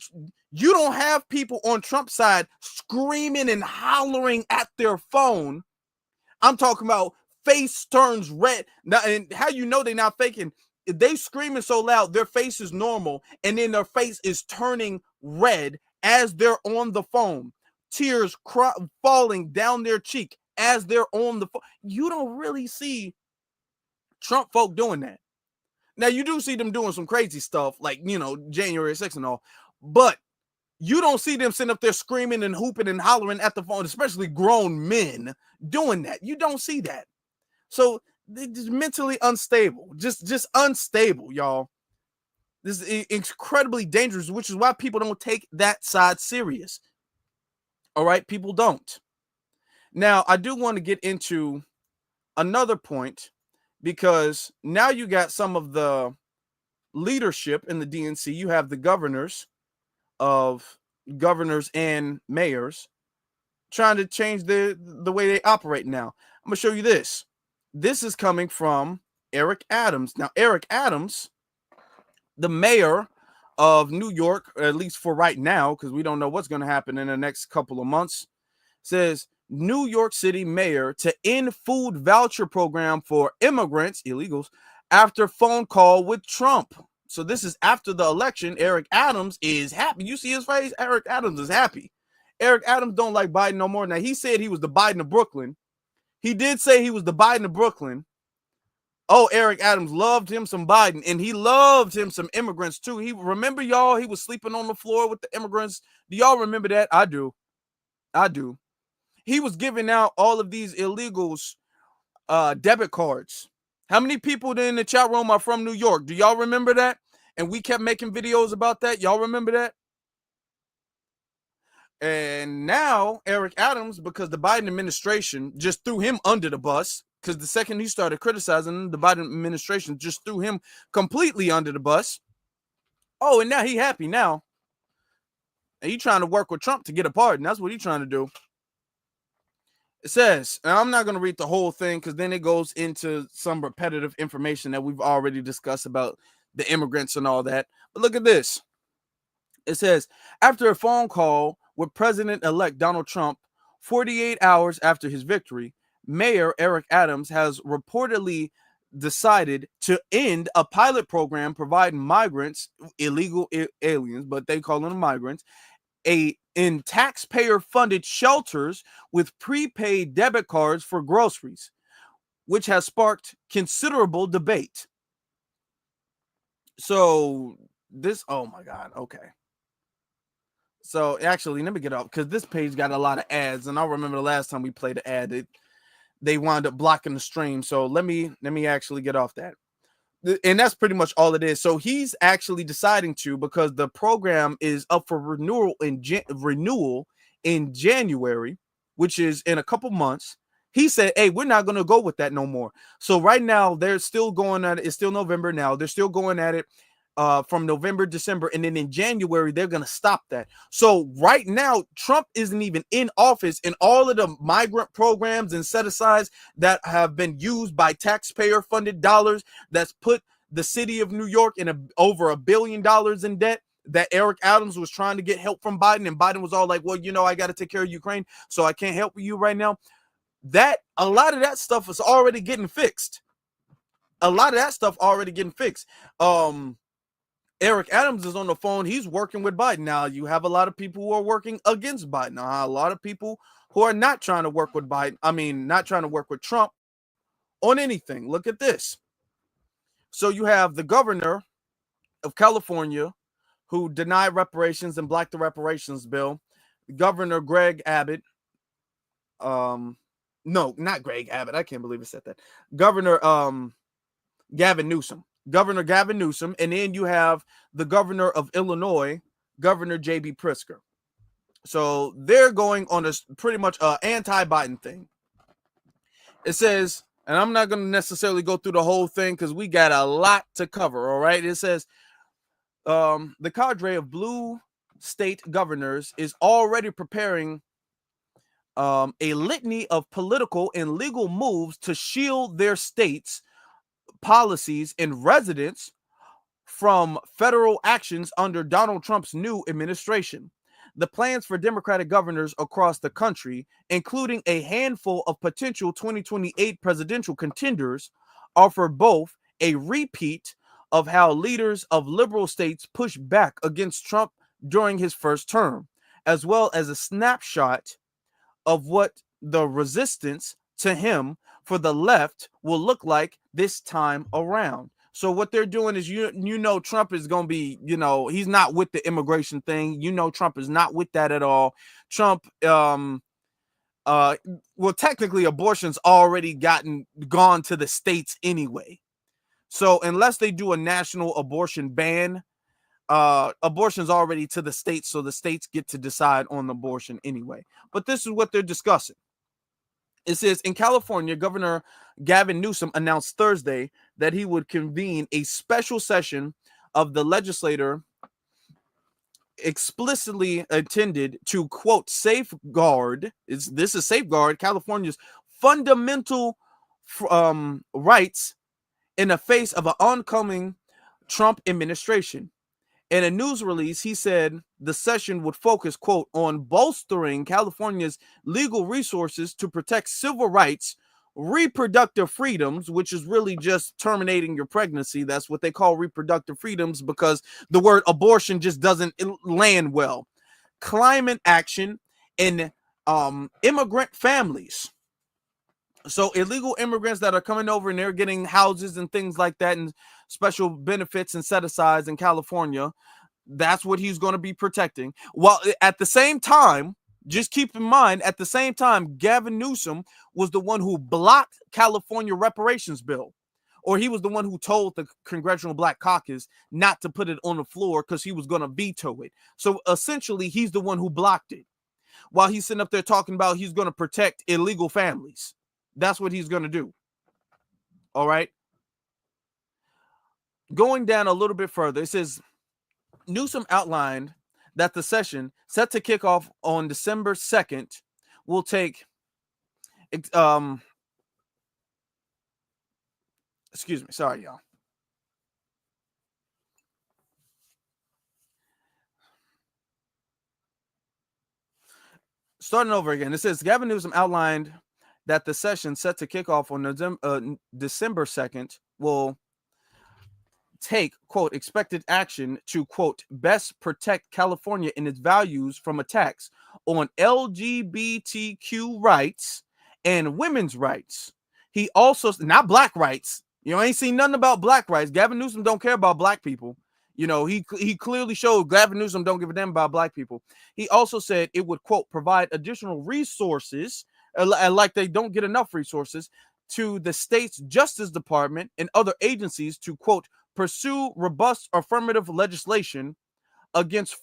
you don't have people on Trump's side screaming and hollering at their phone. I'm talking about face turns red. Now, and how you know they're not faking? If they screaming so loud, their face is normal, and then their face is turning red as they're on the phone. Tears falling down their cheek as they're on the phone. You don't really see Trump folk doing that. Now, you do see them doing some crazy stuff like, you know, January 6th and all, but you don't see them sitting up there screaming and hooping and hollering at the phone, especially grown men doing that. You don't see that. So they're just mentally unstable, just unstable, y'all. This is incredibly dangerous, which is why people don't take that side serious. All right, people don't. Now, I do want to get into another point, because now you got some of the leadership in the DNC. You have the governors and mayors trying to change the way they operate now. I'm going to show you this. This is coming from Eric Adams. Now, Eric Adams, the mayor of New York, at least for right now, because we don't know what's going to happen in the next couple of months, says New York City mayor to end food voucher program for immigrants, illegals, after phone call with Trump. So this is after the election. Eric Adams is happy. You see his face? Eric Adams is happy. Eric Adams don't like Biden no more. Now, he said he was the Biden of Brooklyn. He did say he was the Biden of Brooklyn. Oh, Eric Adams loved him some Biden, and he loved him some immigrants too. Remember, y'all, he was sleeping on the floor with the immigrants. Do y'all remember that? I do. He was giving out all of these illegals debit cards. How many people in the chat room are from New York? Do y'all remember that? And we kept making videos about that. Y'all remember that? And now Eric Adams, because the Biden administration just threw him under the bus, because the second he started criticizing the Biden administration just threw him completely under the bus. Oh, and now he happy now. And he trying to work with Trump to get a pardon. That's what he's trying to do. It says, and I'm not going to read the whole thing because then it goes into some repetitive information that we've already discussed about the immigrants and all that. But look at this. It says, after a phone call with President-elect Donald Trump 48 hours after his victory, Mayor Eric Adams has reportedly decided to end a pilot program providing migrants, illegal aliens, but they call them migrants, in taxpayer-funded shelters with prepaid debit cards for groceries, which has sparked considerable debate. So this, oh my God, okay. So actually, let me get up because this page got a lot of ads, and I remember the last time we played an ad, they wound up blocking the stream. So let me actually get off that. And that's pretty much all it is. So he's actually deciding to, because the program is up for renewal in January, which is in a couple months. He said, hey, we're not going to go with that no more. So right now, they're still going at it. It's still November now. They're still going at it from November, December. And then in January, they're going to stop that. So right now, Trump isn't even in office, and all of the migrant programs and set-asides that have been used by taxpayer-funded dollars that's put the city of New York in over $1 billion in debt, that Eric Adams was trying to get help from Biden, and Biden was all like, well, you know, I got to take care of Ukraine, so I can't help you right now. That a lot of that stuff is already getting fixed. Eric Adams is on the phone. He's working with Biden. Now, you have a lot of people who are working against Biden. Now, a lot of people who are not trying to work with Biden. I mean, not trying to work with Trump on anything. Look at this. So you have the governor of California who denied reparations and blocked the reparations bill. Governor Greg Abbott. No, not Greg Abbott. I can't believe it said that. Governor Gavin Newsom. Governor Gavin Newsom, and then you have the governor of Illinois, Governor J.B. Pritzker. So they're going on a pretty much anti-Biden thing. It says, and I'm not going to necessarily go through the whole thing because we got a lot to cover, all right? It says, the cadre of blue state governors is already preparing a litany of political and legal moves to shield their states' policies and residents from federal actions under Donald Trump's new administration. The plans for Democratic governors across the country, including a handful of potential 2028 presidential contenders, offer both a repeat of how leaders of liberal states pushed back against Trump during his first term, as well as a snapshot of what the resistance to him for the left will look like this time around. So what they're doing is, you know, Trump is going to be, you know, he's not with the immigration thing. You know, Trump is not with that at all. Trump, well, technically abortion's already gone to the states anyway. So unless they do a national abortion ban, abortion's already to the states. So the states get to decide on abortion anyway. But this is what they're discussing. It says, in California, Governor Gavin Newsom announced Thursday that he would convene a special session of the legislature explicitly intended to, quote, safeguard California's fundamental rights in the face of an oncoming Trump administration. In a news release, he said the session would focus, quote, on bolstering California's legal resources to protect civil rights, reproductive freedoms, which is really just terminating your pregnancy. That's what they call reproductive freedoms because the word abortion just doesn't land well. Climate action and immigrant families. So illegal immigrants that are coming over and they're getting houses and things like that and special benefits and set-asides in California, that's what he's going to be protecting. While at the same time, just keep in mind, at the same time, Gavin Newsom was the one who blocked California reparations bill. Or he was the one who told the Congressional Black Caucus not to put it on the floor because he was going to veto it. So essentially, he's the one who blocked it. While he's sitting up there talking about he's going to protect illegal families. That's what he's going to do. All right. Going down a little bit further, it says Newsom outlined that the session set to kick off on December 2nd will take excuse me, sorry, y'all. starting over again. It says Gavin Newsom outlined that the session set to kick off on December 2nd will take, quote, expected action to, quote, best protect California in its values from attacks on LGBTQ rights and women's rights. He also, not black rights. You know, ain't seen nothing about black rights. Gavin Newsom don't care about black people. You know, he clearly showed Gavin Newsom don't give a damn about black people. He also said it would, quote, provide additional resources, like they don't get enough resources, to the state's Justice Department and other agencies to, quote, pursue robust affirmative legislation against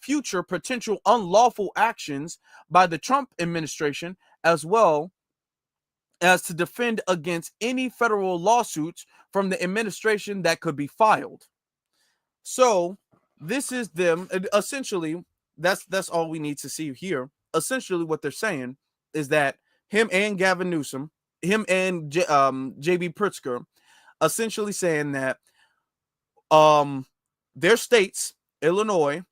future potential unlawful actions by the Trump administration, as well as to defend against any federal lawsuits from the administration that could be filed. So this is them essentially. That's all we need to see here. Essentially, what they're saying is that him and Gavin Newsom, him and J.B. Pritzker, essentially saying that their states, Illinois,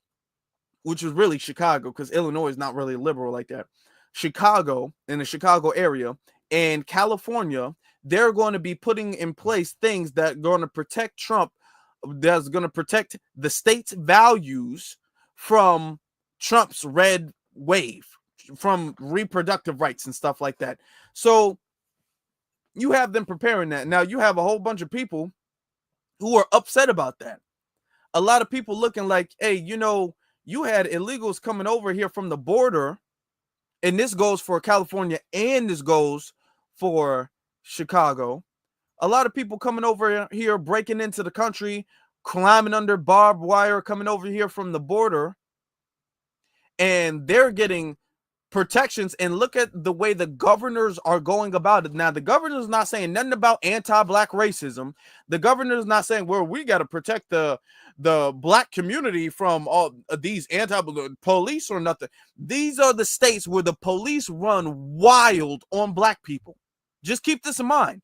which is really Chicago, because Illinois is not really liberal like that, Chicago, in the Chicago area, and California, they're going to be putting in place things that are going to protect Trump, that's going to protect the state's values from Trump's red wave, from reproductive rights and stuff like that. So you have them preparing that. Now you have a whole bunch of people who are upset about that. A lot of people looking like, hey, you know, you had illegals coming over here from the border, and this goes for California and this goes for Chicago. A lot of people coming over here, breaking into the country, climbing under barbed wire, coming over here from the border, and they're getting protections. And look at the way the governors are going about it. Now, the governor's not saying nothing about anti-black racism. The governor's not saying, well, we got to protect the black community from all these anti-police or nothing. These are the states where the police run wild on black people. Just keep this in mind.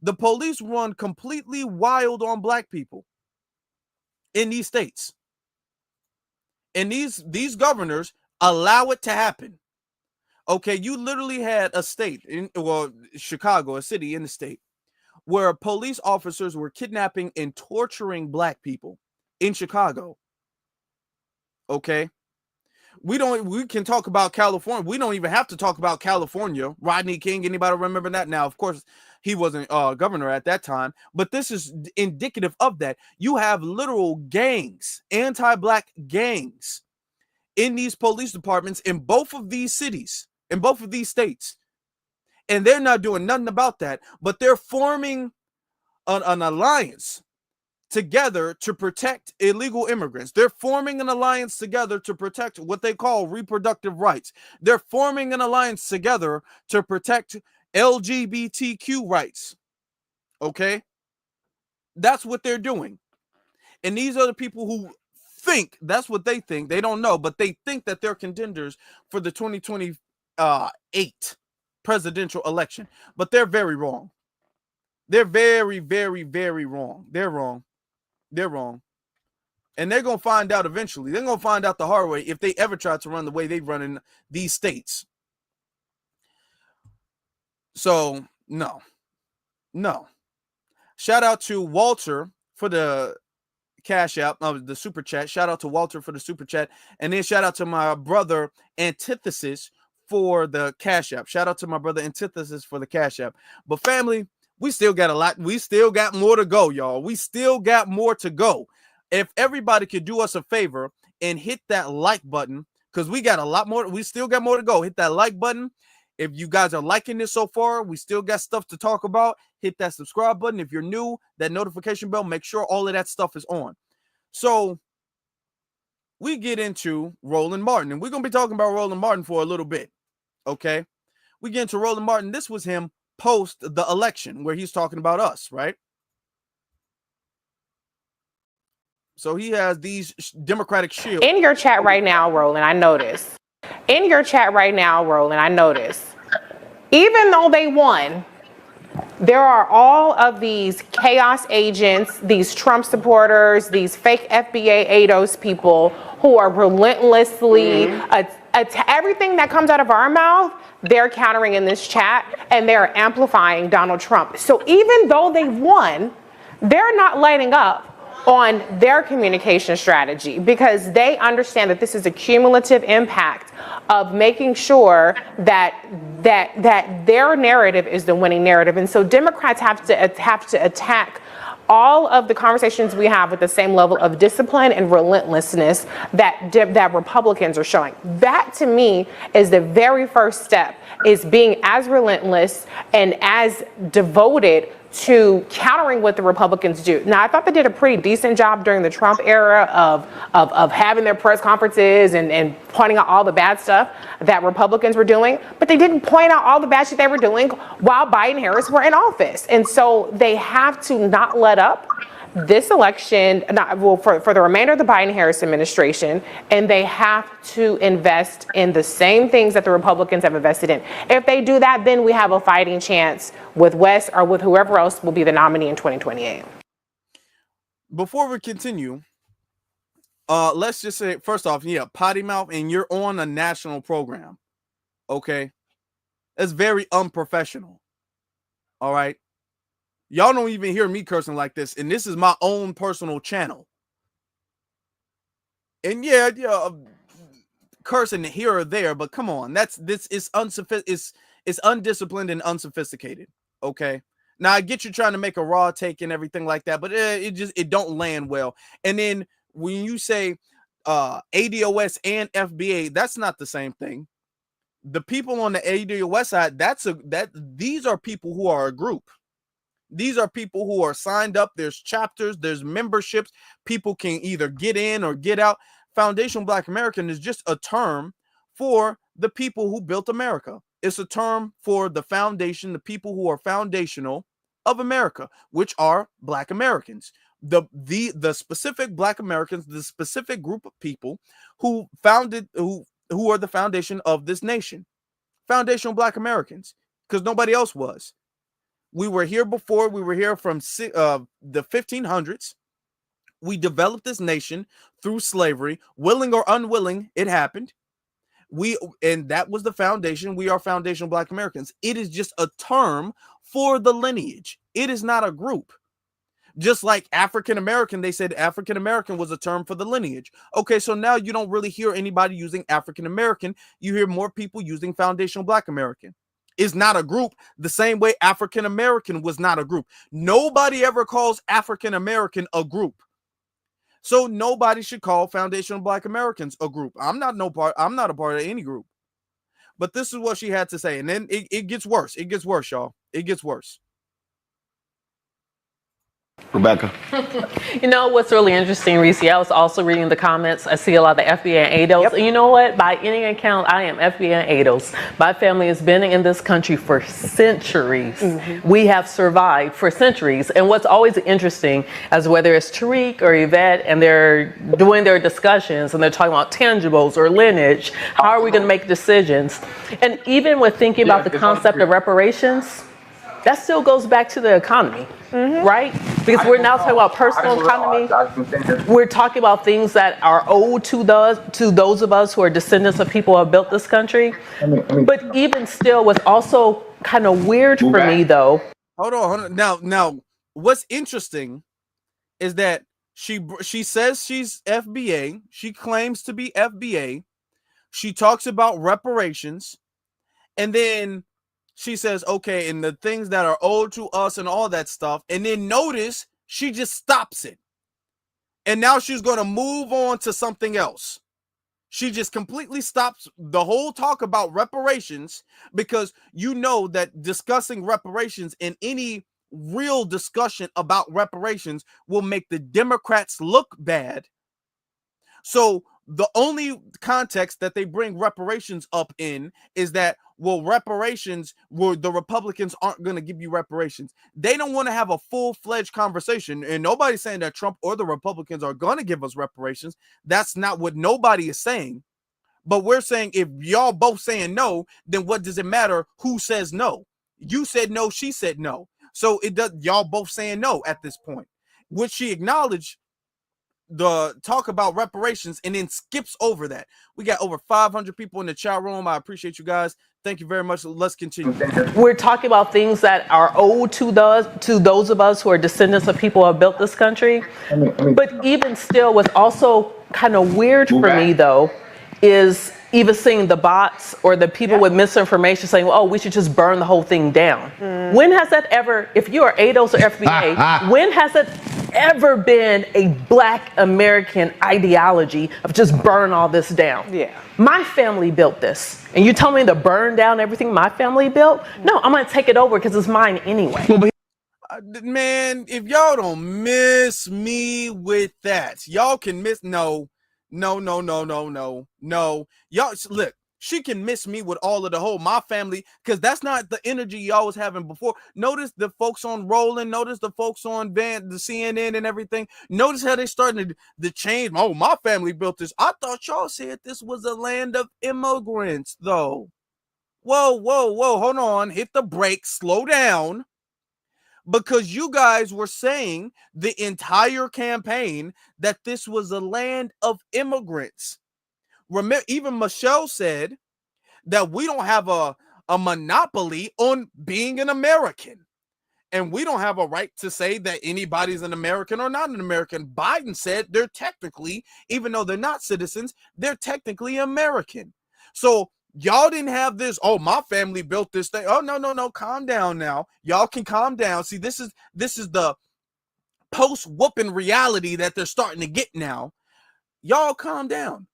The police run completely wild on black people in these states. And these governors allow it to happen. Okay, you literally had a state, Chicago, a city in the state, where police officers were kidnapping and torturing black people in Chicago. Okay? We can talk about California. We don't even have to talk about California. Rodney King, anybody remember that? Now, of course, he wasn't governor at that time, but this is indicative of that. You have literal gangs, anti-black gangs in these police departments in both of these cities, in both of these states. And they're not doing nothing about that, but they're forming an alliance together to protect illegal immigrants. They're forming an alliance together to protect what they call reproductive rights. They're forming an alliance together to protect LGBTQ rights. Okay? That's what they're doing. And these are the people who think, that's what they think. They don't know, but they think that they're contenders for the 2028 presidential election. But they're very wrong. They're very, very, very wrong. They're wrong. They're wrong. And they're going to find out eventually. They're going to find out the hard way if they ever try to run the way they run in these states. So, no. Shout out to Walter for the Cash App, the Super Chat. Shout out to Walter for the Super Chat. And then shout out to my brother Antithesis for the Cash App. Shout out to my brother Antithesis for the Cash App. But family, we still got a lot. We still got more to go, y'all. We still got more to go. If everybody could do us a favor and hit that like button, because we got a lot more. We still got more to go. Hit that like button. If you guys are liking this so far, we still got stuff to talk about. Hit that subscribe button. If you're new, that notification bell, make sure all of that stuff is on. So we get into Roland Martin, and we're going to be talking about Roland Martin for a little bit. Okay. We get into Roland Martin. This was him post the election where he's talking about us, right? So he has these Democratic shields. In your chat right now, Roland, I notice. In your chat right now, Roland, I notice. Even though they won, there are all of these chaos agents, these Trump supporters, these fake FBA ADOS people who are relentlessly everything that comes out of our mouth, they're countering in this chat, and they're amplifying Donald Trump. So even though they won, they're not lighting up on their communication strategy, because they understand that this is a cumulative impact of making sure that their narrative is the winning narrative. And so Democrats have to attack all of the conversations we have with the same level of discipline and relentlessness that Republicans are showing. That, to me, is the very first step, is being as relentless and as devoted to countering what the Republicans do. Now, I thought they did a pretty decent job during the Trump era of having their press conferences and pointing out all the bad stuff that Republicans were doing, but they didn't point out all the bad shit they were doing while Biden and Harris were in office. And so they have to not let up this election, for the remainder of the Biden-Harris administration, and they have to invest in the same things that the Republicans have invested in. If they do that, then we have a fighting chance with West or with whoever else will be the nominee in 2028. Before we continue, let's just say, first off, potty mouth, and you're on a national program, okay? That's very unprofessional, all right? Y'all don't even hear me cursing like this, and this is my own personal channel. And cursing here or there, but come on, this is it's undisciplined and unsophisticated. Okay, now I get you trying to make a raw take and everything like that, but it don't land well. And then when you say ADOS and FBA, that's not the same thing. The people on the ADOS side, these are people who are a group. These are people who are signed up. There's chapters, there's memberships. People can either get in or get out. Foundational Black American is just a term for the people who built America. It's a term for the foundation, the people who are foundational of America, which are Black Americans. The specific Black Americans, the specific group of people who are the foundation of this nation. Foundational Black Americans, because nobody else was. We were here before. We were here from the 1500s. We developed this nation through slavery, willing or unwilling. It happened. And that was the foundation. We are foundational Black Americans. It is just a term for the lineage. It is not a group. Just like African American, they said African American was a term for the lineage. Okay, so now you don't really hear anybody using African American. You hear more people using foundational Black American. Is not a group, the same way African American was not a group. Nobody ever calls African American a group. So nobody should call foundational Black Americans a group. I'm not a part of any group. But this is what she had to say. And then it gets worse. It gets worse, y'all. It gets worse. Rebecca. You know what's really interesting, Reese? I was also reading the comments. I see a lot of the FBA and ADOS. Yep. And you know what? By any account, I am FBA and ADOS. My family has been in this country for centuries. Mm-hmm. We have survived for centuries. And what's always interesting is whether it's Tariq or Yvette and they're doing their discussions and they're talking about tangibles or lineage, how are we going to make decisions? And even with thinking about the concept of reparations, that still goes back to the economy, mm-hmm. right? Because we're now talking about personal economy. We're talking about things that are owed to those of us who are descendants of people who have built this country. But even still, what's also kind of weird for me, though. Hold on. Now, what's interesting is that she says she's FBA. She claims to be FBA. She talks about reparations, and then she says, okay, and the things that are owed to us and all that stuff. And then notice she just stops it. And now she's going to move on to something else. She just completely stops the whole talk about reparations, because you know that discussing reparations and any real discussion about reparations will make the Democrats look bad. So the only context that they bring reparations up in is that, well, the Republicans aren't going to give you reparations. They don't want to have a full-fledged conversation, and nobody's saying that Trump or the Republicans are going to give us reparations. That's not what nobody is saying. But we're saying, if y'all both saying no, then what does it matter who says no? You said no, she said no. So y'all both saying no at this point. Which she acknowledged the talk about reparations and then skips over that. We got over 500 people in the chat room. I appreciate you guys. Thank you very much. Let's continue. We're talking about things that are owed to those of us who are descendants of people who have built this country. But even still, what's also kind of weird for me, though, is even seeing the bots or the people with misinformation saying, oh, we should just burn the whole thing down. When has that ever, if you are ADOS or FBA, when has it ever been a Black American ideology of just burn all this down? Yeah. My family built this. And you tell me to burn down everything my family built? No, I'm going to take it over because it's mine anyway. Man, if y'all don't miss me with that, y'all can miss. No. Y'all look, she can miss me with all of the whole my family, because that's not the energy y'all was having before. Notice the folks on Rolling, notice the folks on the CNN and everything. Notice how they starting to change. Oh, my family built this. I thought y'all said this was a land of immigrants, though. Whoa, hold on, hit the brakes, slow down. Because you guys were saying the entire campaign that this was a land of immigrants. Remember, even Michelle said that we don't have a monopoly on being an American. And we don't have a right to say that anybody's an American or not an American. Biden said they're technically, even though they're not citizens, they're technically American. So y'all didn't have this, oh, my family built this thing. Oh, no, calm down now. Y'all can calm down. See, this is the post-whooping reality that they're starting to get now. Y'all calm down.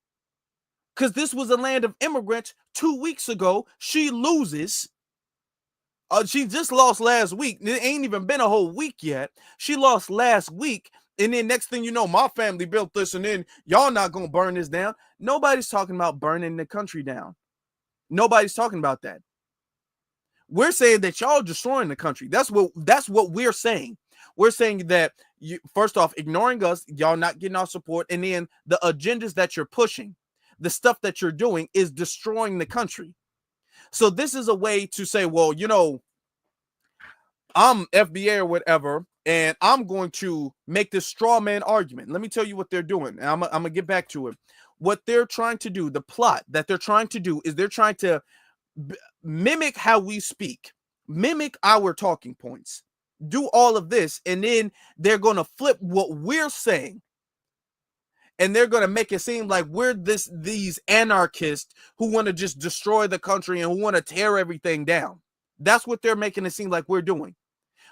Because this was a land of immigrants 2 weeks ago. She loses. She just lost last week. It ain't even been a whole week yet. She lost last week. And then next thing you know, my family built this, and then y'all not going to burn this down. Nobody's talking about burning the country down. Nobody's talking about that. We're saying that y'all destroying the country. That's what we're saying. We're saying that you, first off, ignoring us, y'all not getting our support, and then the agendas that you're pushing, the stuff that you're doing is destroying the country. So this is a way to say, well, you know, I'm FBA or whatever, and I'm going to make this straw man argument. Let me tell you what they're doing, and I'm gonna get back to it. What they're trying to do, the plot that they're trying to do, is they're trying to mimic how we speak, mimic our talking points, do all of this, and then they're going to flip what we're saying, and they're going to make it seem like we're these anarchists who want to just destroy the country and who want to tear everything down. That's what they're making it seem like we're doing,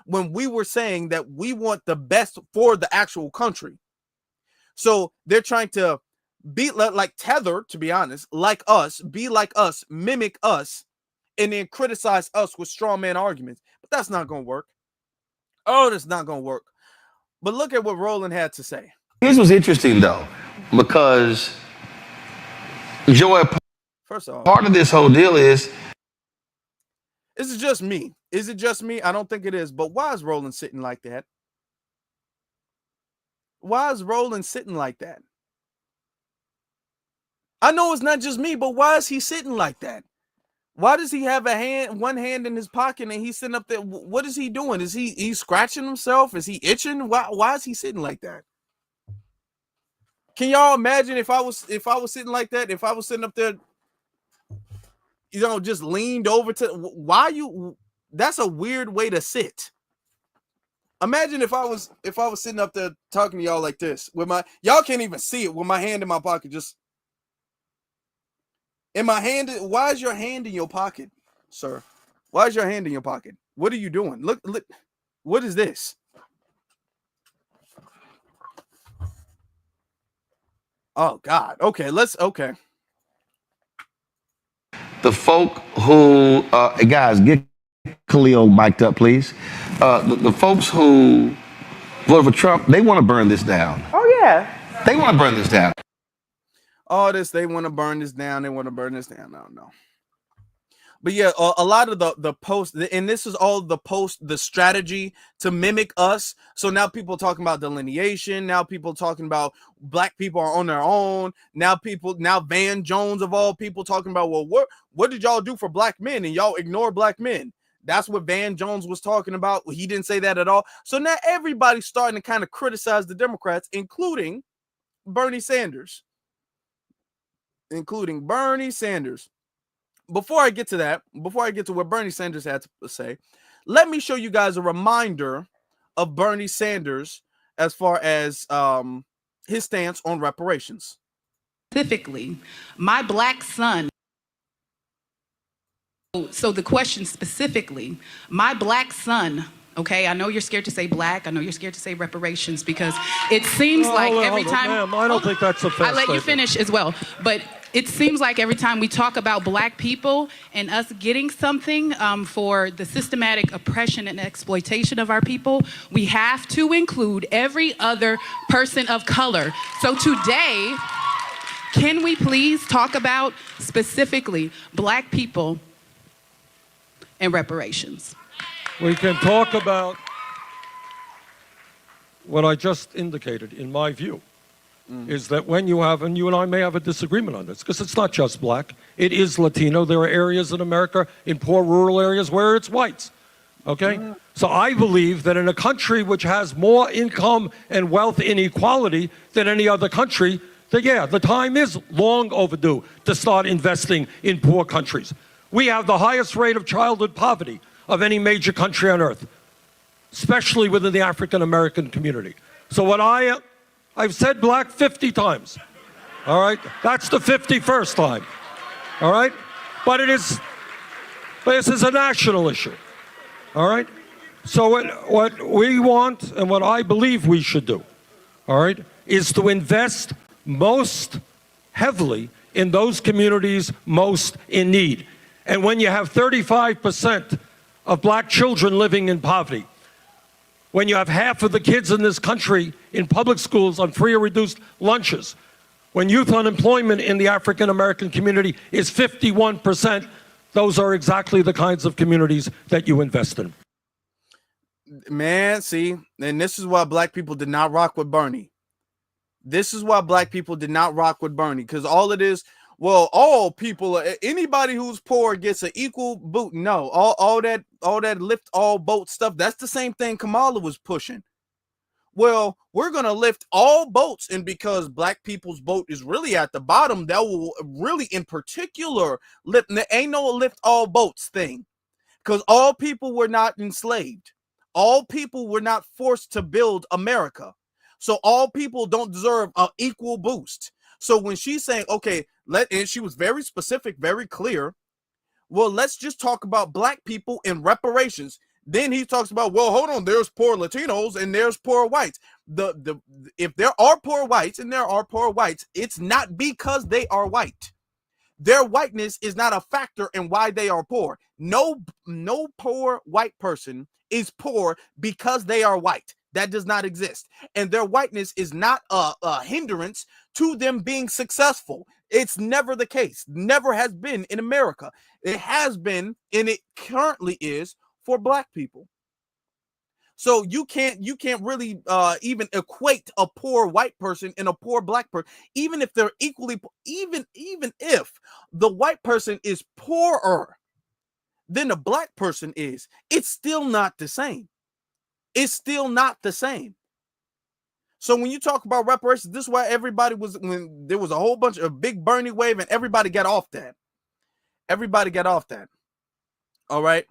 when we were saying that we want the best for the actual country. So they're trying to be like Tether, to be honest, like us, be like us, mimic us, and then criticize us with straw man arguments. But that's not going to work. Oh, that's not going to work. But look at what Roland had to say. Here's what's interesting, though, because Joy, first off, part of this whole deal is it just me? Is it just me? I don't think it is. But why is Roland sitting like that? Why is Roland sitting like that? I know it's not just me, but why is he sitting like that? Why does he have one hand in his pocket and he's sitting up there? What is he doing? Is he scratching himself? Is he itching? Why is he sitting like that? Can y'all imagine if I was sitting like that? If I was sitting up there, you know, just leaned over to that's a weird way to sit. Imagine if I was sitting up there talking to y'all like this with y'all can't even see it with my hand in my pocket, just in my hand. Why is your hand in your pocket, sir? Why is your hand in your pocket? What are you doing? Look, what is this? Oh God. Okay, okay. the folk who, guys, get Khalil mic'd up, please. The folks who voted for Trump, they want to burn this down. Oh, yeah. They want to burn this down. All this, they want to burn this down. They want to burn this down. No. But yeah, a lot of the post, and this is all the strategy to mimic us. So now people talking about delineation. Now people talking about black people are on their own. Now Van Jones of all people talking about, well, what did y'all do for black men? And y'all ignore black men. That's what Van Jones was talking about. He didn't say that at all. So now everybody's starting to kind of criticize the Democrats, including Bernie Sanders. Including Bernie Sanders. Before I get to that, before I get to what Bernie Sanders had to say, let me show you guys a reminder of Bernie Sanders as far as his stance on reparations. Specifically, my black son. So the question specifically, my black son, okay, I know you're scared to say black, I know you're scared to say reparations because it seems like every time. Ma'am, I don't think that's a fair I let you statement. finish as well, but it seems like every time we talk about black people and us getting something for the systematic oppression and exploitation of our people, we have to include every other person of color. So today, can we please talk about specifically black people and reparations? We can talk about what I just indicated, in my view, is that when you have, and you and I may have a disagreement on this, because it's not just black, it is Latino. There are areas in America, in poor rural areas, where it's whites, okay? So I believe that in a country which has more income and wealth inequality than any other country, that yeah, the time is long overdue to start investing in poor countries. We have the highest rate of childhood poverty of any major country on earth, especially within the African American community. So what I've said black 50 times, all right? That's the 51st time, all right? But this is a national issue, all right? So what we want and what I believe we should do, all right, is to invest most heavily in those communities most in need. And when you have 35% of black children living in poverty, when you have half of the kids in this country in public schools on free or reduced lunches, when youth unemployment in the African American community is 51%, those are exactly the kinds of communities that you invest in. Man, see, and this is why black people did not rock with Bernie. This is why black people did not rock with Bernie, because all it is, well, all people, anybody who's poor gets an equal boot. No, all that lift all boats stuff. That's the same thing Kamala was pushing. Well, we're gonna lift all boats, and because black people's boat is really at the bottom, that will really, in particular, lift. There ain't no lift all boats thing, because all people were not enslaved. All people were not forced to build America. So all people don't deserve an equal boost. So when she's saying, okay, and she was very specific, very clear, well, let's just talk about black people and reparations. Then he talks about, well, hold on, there's poor Latinos and there's poor whites. If there are poor whites and there are poor whites, it's not because they are white. Their whiteness is not a factor in why they are poor. No poor white person is poor because they are white. That does not exist. And their whiteness is not a hindrance to them being successful. It's never the case. Never has been in America. It has been, and it currently is, for black people. So you can't really even equate a poor white person and a poor black person, even if they're equally, even if the white person is poorer than the black person is, it's still not the same. It's still not the same. So when you talk about reparations, this is why everybody was, when there was a whole bunch of big Bernie wave and everybody got off that. Everybody got off that. All right.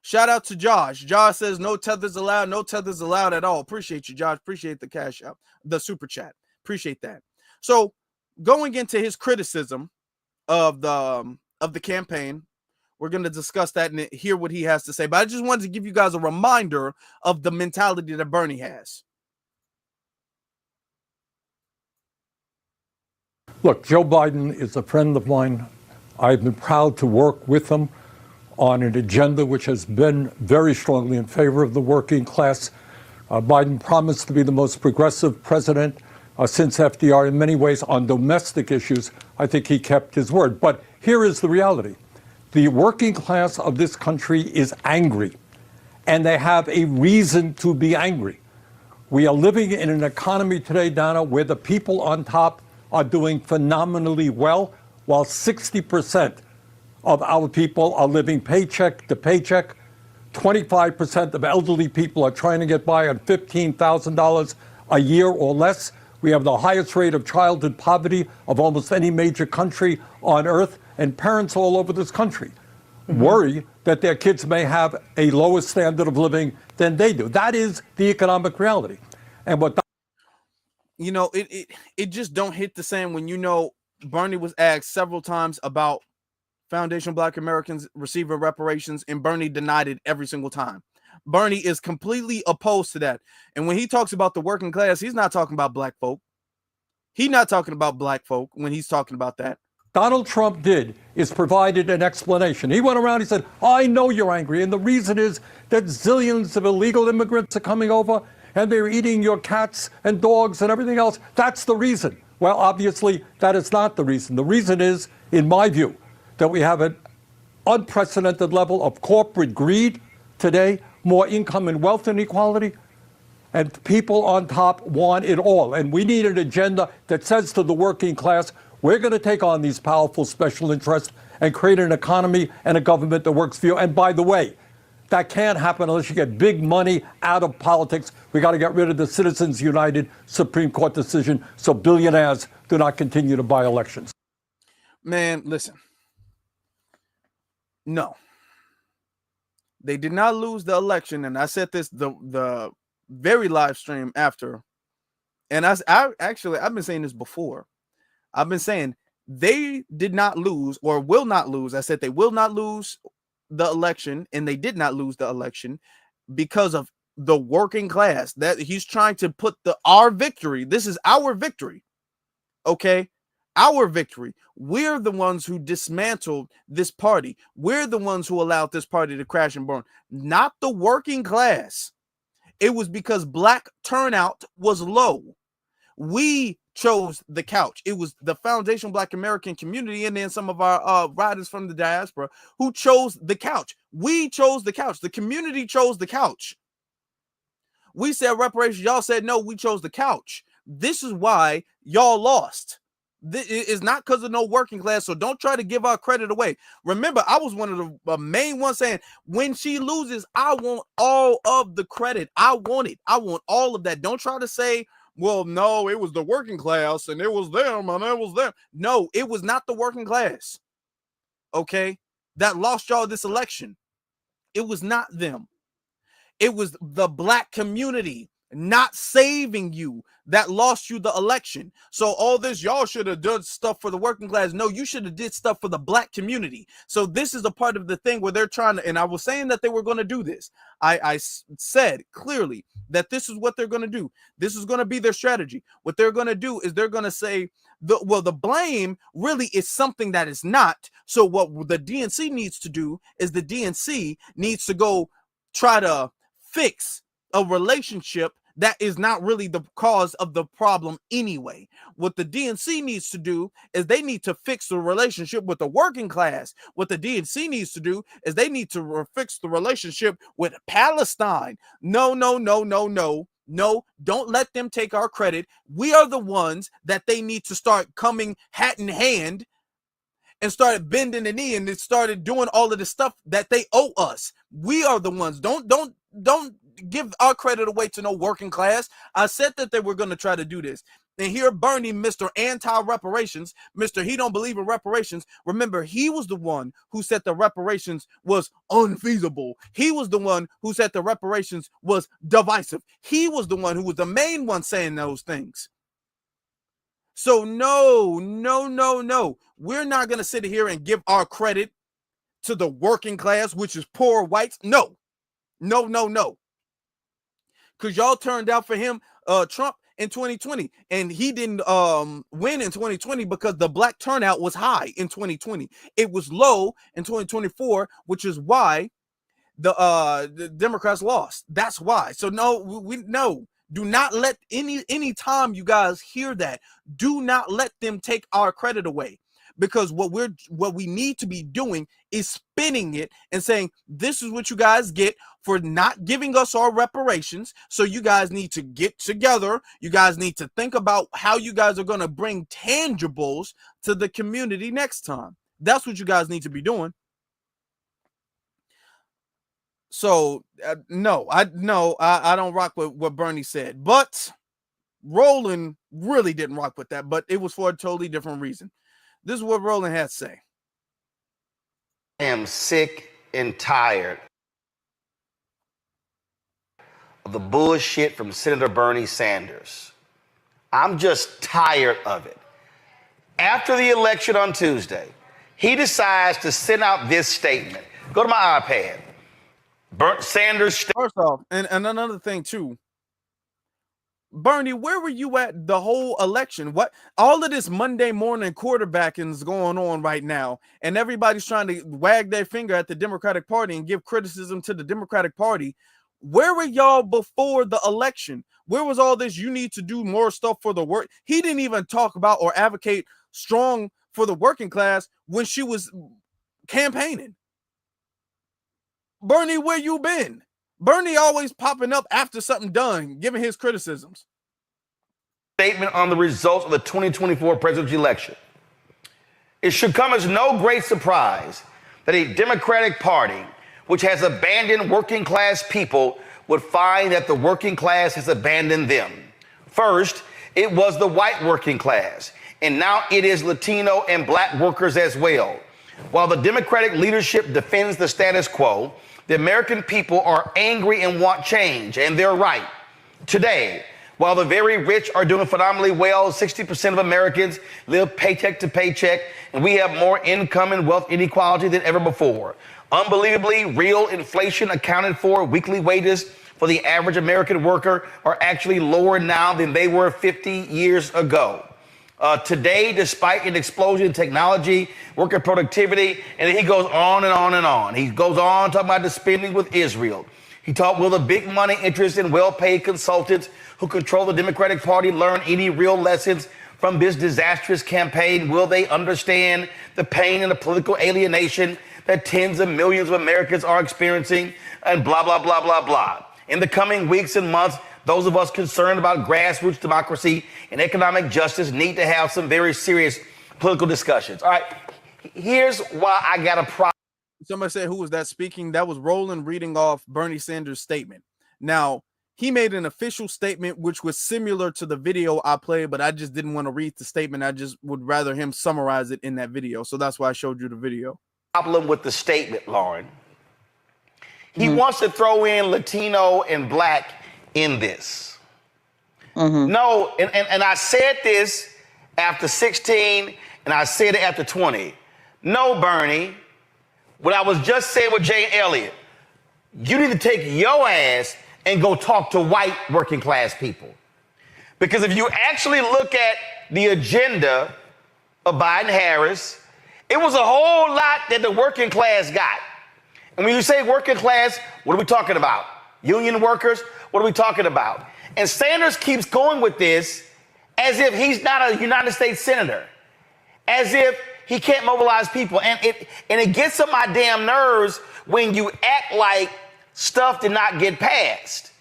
Shout out to Josh. Josh says no tethers allowed. No tethers allowed at all. Appreciate you, Josh. Appreciate the cash out, the super chat. Appreciate that. So going into his criticism of the campaign, we're going to discuss that and hear what he has to say. But I just wanted to give you guys a reminder of the mentality that Bernie has. Look, Joe Biden is a friend of mine. I've been proud to work with him on an agenda which has been very strongly in favor of the working class. Biden promised to be the most progressive president since FDR in many ways on domestic issues. I think he kept his word. But here is the reality. The working class of this country is angry, and they have a reason to be angry. We are living in an economy today, Donna, where the people on top are doing phenomenally well, while 60% of our people are living paycheck to paycheck. 25% of elderly people are trying to get by on $15,000 a year or less. We have the highest rate of childhood poverty of almost any major country on earth, and parents all over this country worry that their kids may have a lower standard of living than they do. That is the economic reality. And what you know, it just don't hit the same when, you know, Bernie was asked several times about Foundation Black Americans receiving reparations, and Bernie denied it every single time. Bernie is completely opposed to that. And when he talks about the working class, he's not talking about black folk. He's not talking about black folk when he's talking about that. Donald Trump did is provided an explanation. He went around, he said, I know you're angry, and the reason is that zillions of illegal immigrants are coming over, and they're eating your cats and dogs and everything else. That's the reason. Well, obviously, that is not the reason. The reason is, in my view, that we have an unprecedented level of corporate greed today, more income and wealth inequality, and people on top want it all. And we need an agenda that says to the working class, we're going to take on these powerful special interests and create an economy and a government that works for you. And by the way, that can't happen unless you get big money out of politics. We got to get rid of the Citizens United Supreme Court decision so billionaires do not continue to buy elections. Man, listen. No. They did not lose the election, and I said this the very live stream after. And I've been saying this before. I've been saying they did not lose or will not lose. I said they will not lose the election, and they did not lose the election because of the working class. That he's trying to put our victory. This is our victory. Okay? Our victory. We're the ones who dismantled this party. We're the ones who allowed this party to crash and burn, not the working class. It was because black turnout was low. We chose the couch. It was the Foundation Black American community and then some of our riders from the diaspora who chose the couch. We chose the couch. The community chose the couch. We said reparations. Y'all said no. We chose the couch. This is why y'all lost. It's not because of no working class, so don't try to give our credit away. Remember, I was one of the main ones saying, when she loses, I want all of the credit. I want it. I want all of that. Don't try to say, well, no, it was the working class, and it was them, and it was them. No, it was not the working class, okay, that lost y'all this election. It was not them. It was the black community not saving you that lost you the election. So all this, y'all should have done stuff for the working class. No, you should have did stuff for the black community. So this is a part of the thing where they're trying to, and I was saying that they were going to do this. I said clearly that this is what they're going to do. This is going to be their strategy. What they're going to do is they're going to say, the blame really is something that is not. So what the DNC needs to do is the DNC needs to go try to fix a relationship that is not really the cause of the problem anyway. What the DNC needs to do is they need to fix the relationship with the working class. What the DNC needs to do is they need to fix the relationship with Palestine. No, don't let them take our credit. We are the ones that they need to start coming hat in hand and started bending the knee and they started doing all of the stuff that they owe us. We are the ones. Don't give our credit away to no working class. I said that they were going to try to do this. And here Bernie, Mr. Anti-reparations, Mr. He don't believe in reparations. Remember, he was the one who said the reparations was unfeasible. He was the one who said the reparations was divisive. He was the one who was the main one saying those things. So no. We're not going to sit here and give our credit to the working class, which is poor whites. No. Because y'all turned out for him, Trump, in 2020. And he didn't win in 2020 because the black turnout was high in 2020. It was low in 2024, which is why the Democrats lost. That's why. So no. Do not let any time you guys hear that, do not let them take our credit away. Because what we need to be doing is spinning it and saying, this is what you guys get for not giving us our reparations. So you guys need to get together. You guys need to think about how you guys are going to bring tangibles to the community next time. That's what you guys need to be doing. So no, I don't rock with what Bernie said, but Roland really didn't rock with that, but it was for a totally different reason. This is what Roland had to say. I am sick and tired of the bullshit from Senator Bernie Sanders. I'm just tired of it. After the election on Tuesday, he decides to send out this statement. Go to my iPad. Sanders. First off, and another thing too, Bernie, where were you at the whole election? What all of this Monday morning quarterbacking is going on right now, and everybody's trying to wag their finger at the Democratic Party and give criticism to the Democratic Party. Where were y'all before the election? Where was all this? You need to do more stuff for the work. He didn't even talk about or advocate strong for the working class when she was campaigning. Bernie, where you been? Bernie always popping up after something done, giving his criticisms. Statement on the results of the 2024 presidential election. It should come as no great surprise that a Democratic Party which has abandoned working class people would find that the working class has abandoned them. First, it was the white working class, and now it is Latino and black workers as well. While the Democratic leadership defends the status quo, the American people are angry and want change, and they're right. Today, while the very rich are doing phenomenally well, 60% of Americans live paycheck to paycheck, and we have more income and wealth inequality than ever before. Unbelievably, real inflation accounted for weekly wages for the average American worker are actually lower now than they were 50 years ago. Today, despite an explosion in technology, worker productivity, and he goes on and on and on. He goes on talking about the spending with Israel. He talked, will the big money interests in well-paid consultants who control the Democratic Party learn any real lessons from this disastrous campaign? Will they understand the pain and the political alienation that tens of millions of Americans are experiencing? And blah, blah, blah, blah, blah. In the coming weeks and months, those of us concerned about grassroots democracy and economic justice need to have some very serious political discussions. All right, here's why I got a problem. Somebody said, who was that speaking? That was Roland reading off Bernie Sanders' statement. Now, he made an official statement which was similar to the video I played, but I just didn't want to read the statement. I just would rather him summarize it in that video. So that's why I showed you the video. Problem with the statement, Lauren. He wants to throw in Latino and black in this. No, and I said this after 16, and I said it after 20. No, Bernie, what I was just saying with Jay Elliott, you need to take your ass and go talk to white working class people. Because if you actually look at the agenda of Biden-Harris, it was a whole lot that the working class got. And when you say working class, what are we talking about? Union workers? What are we talking about? And Sanders keeps going with this as if he's not a United States senator, as if he can't mobilize people. And it gets on my damn nerves when you act like stuff did not get passed.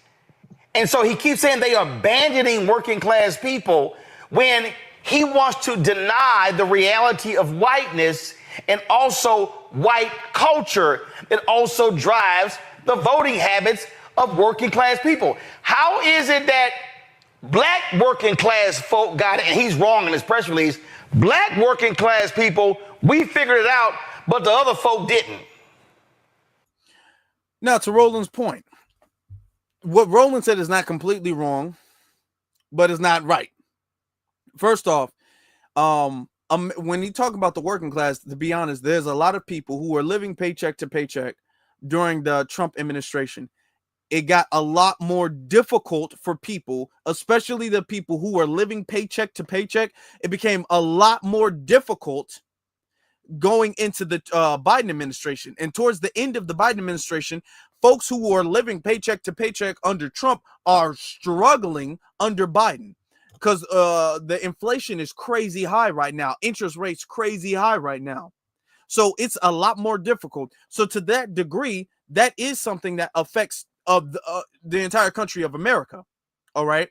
And so he keeps saying they are abandoning working class people when he wants to deny the reality of whiteness and also white culture that also drives the voting habits of working class people. How is it that black working class folk got it, and he's wrong in his press release, black working class people, we figured it out, but the other folk didn't? Now, to Roland's point, what Roland said is not completely wrong, but it's not right. First off, when you talk about the working class, to be honest, there's a lot of people who are living paycheck to paycheck during the Trump administration. It got a lot more difficult for people, especially the people who are living paycheck to paycheck. It became a lot more difficult going into the Biden administration. And towards the end of the Biden administration, folks who are living paycheck to paycheck under Trump are struggling under Biden because the inflation is crazy high right now. Interest rates crazy high right now. So it's a lot more difficult. So to that degree, that is something that affects the entire country of America. All right.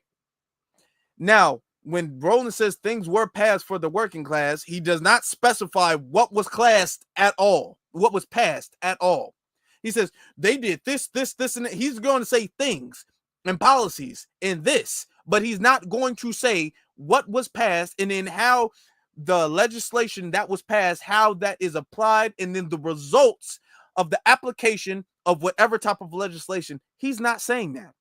Now, when Roland says things were passed for the working class, he does not specify what was classed at all, what was passed at all. He says they did this, and that. He's going to say things and policies in this, but he's not going to say what was passed and then how the legislation that was passed, how that is applied, and then the results of the application of whatever type of legislation. He's not saying that.